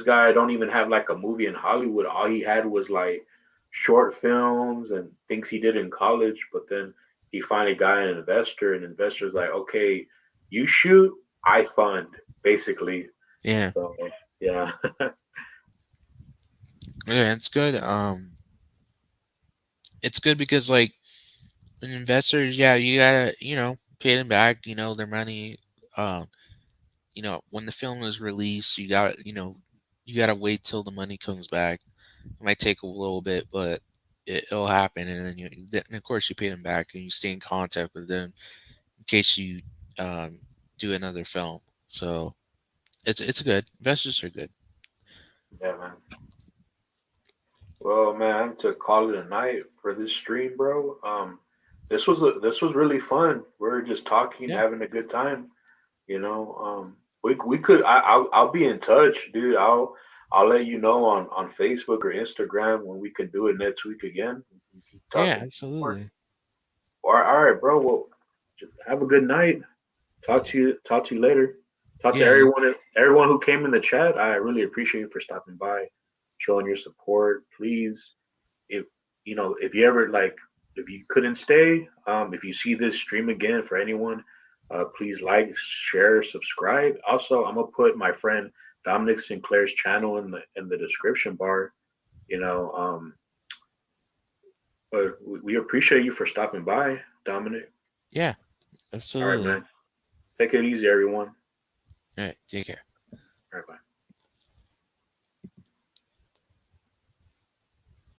guy don't even have like a movie in Hollywood. All he had was like short films and things he did in college. But then he finally got an investor, and investor's like, okay, you shoot, I fund, basically. yeah, So yeah, yeah, it's good. It's good because like when investors, yeah, you gotta pay them back, their money. Um, when the film is released, you gotta wait till the money comes back. It might take a little bit, but it'll happen, and then then of course you pay them back, and you stay in contact with them in case you um, do another film. So it's good. Investors are good. yeah, man. Well, man, I have to call it a night for this stream, bro. This was really fun. We're just talking, Yeah, having a good time. We could. I'll be in touch, dude. I'll let you know on Facebook or Instagram when we can do it next week again. We can talk yeah, about more. absolutely. All right, bro. Well, just have a good night. Talk Yeah, to you. Talk to you later. Talk to yeah, you- everyone who came in the chat. I really appreciate you for stopping by, showing your support. Please, if if you ever like, if you couldn't stay, if you see this stream again for anyone, please like, share, subscribe. Also, I'm gonna put my friend Dominic Sinclair's channel in the description bar. you know um but we appreciate you for stopping by, Dominic. yeah, All right, absolutely. man. Take it easy, everyone. All right, take care. All right, bye.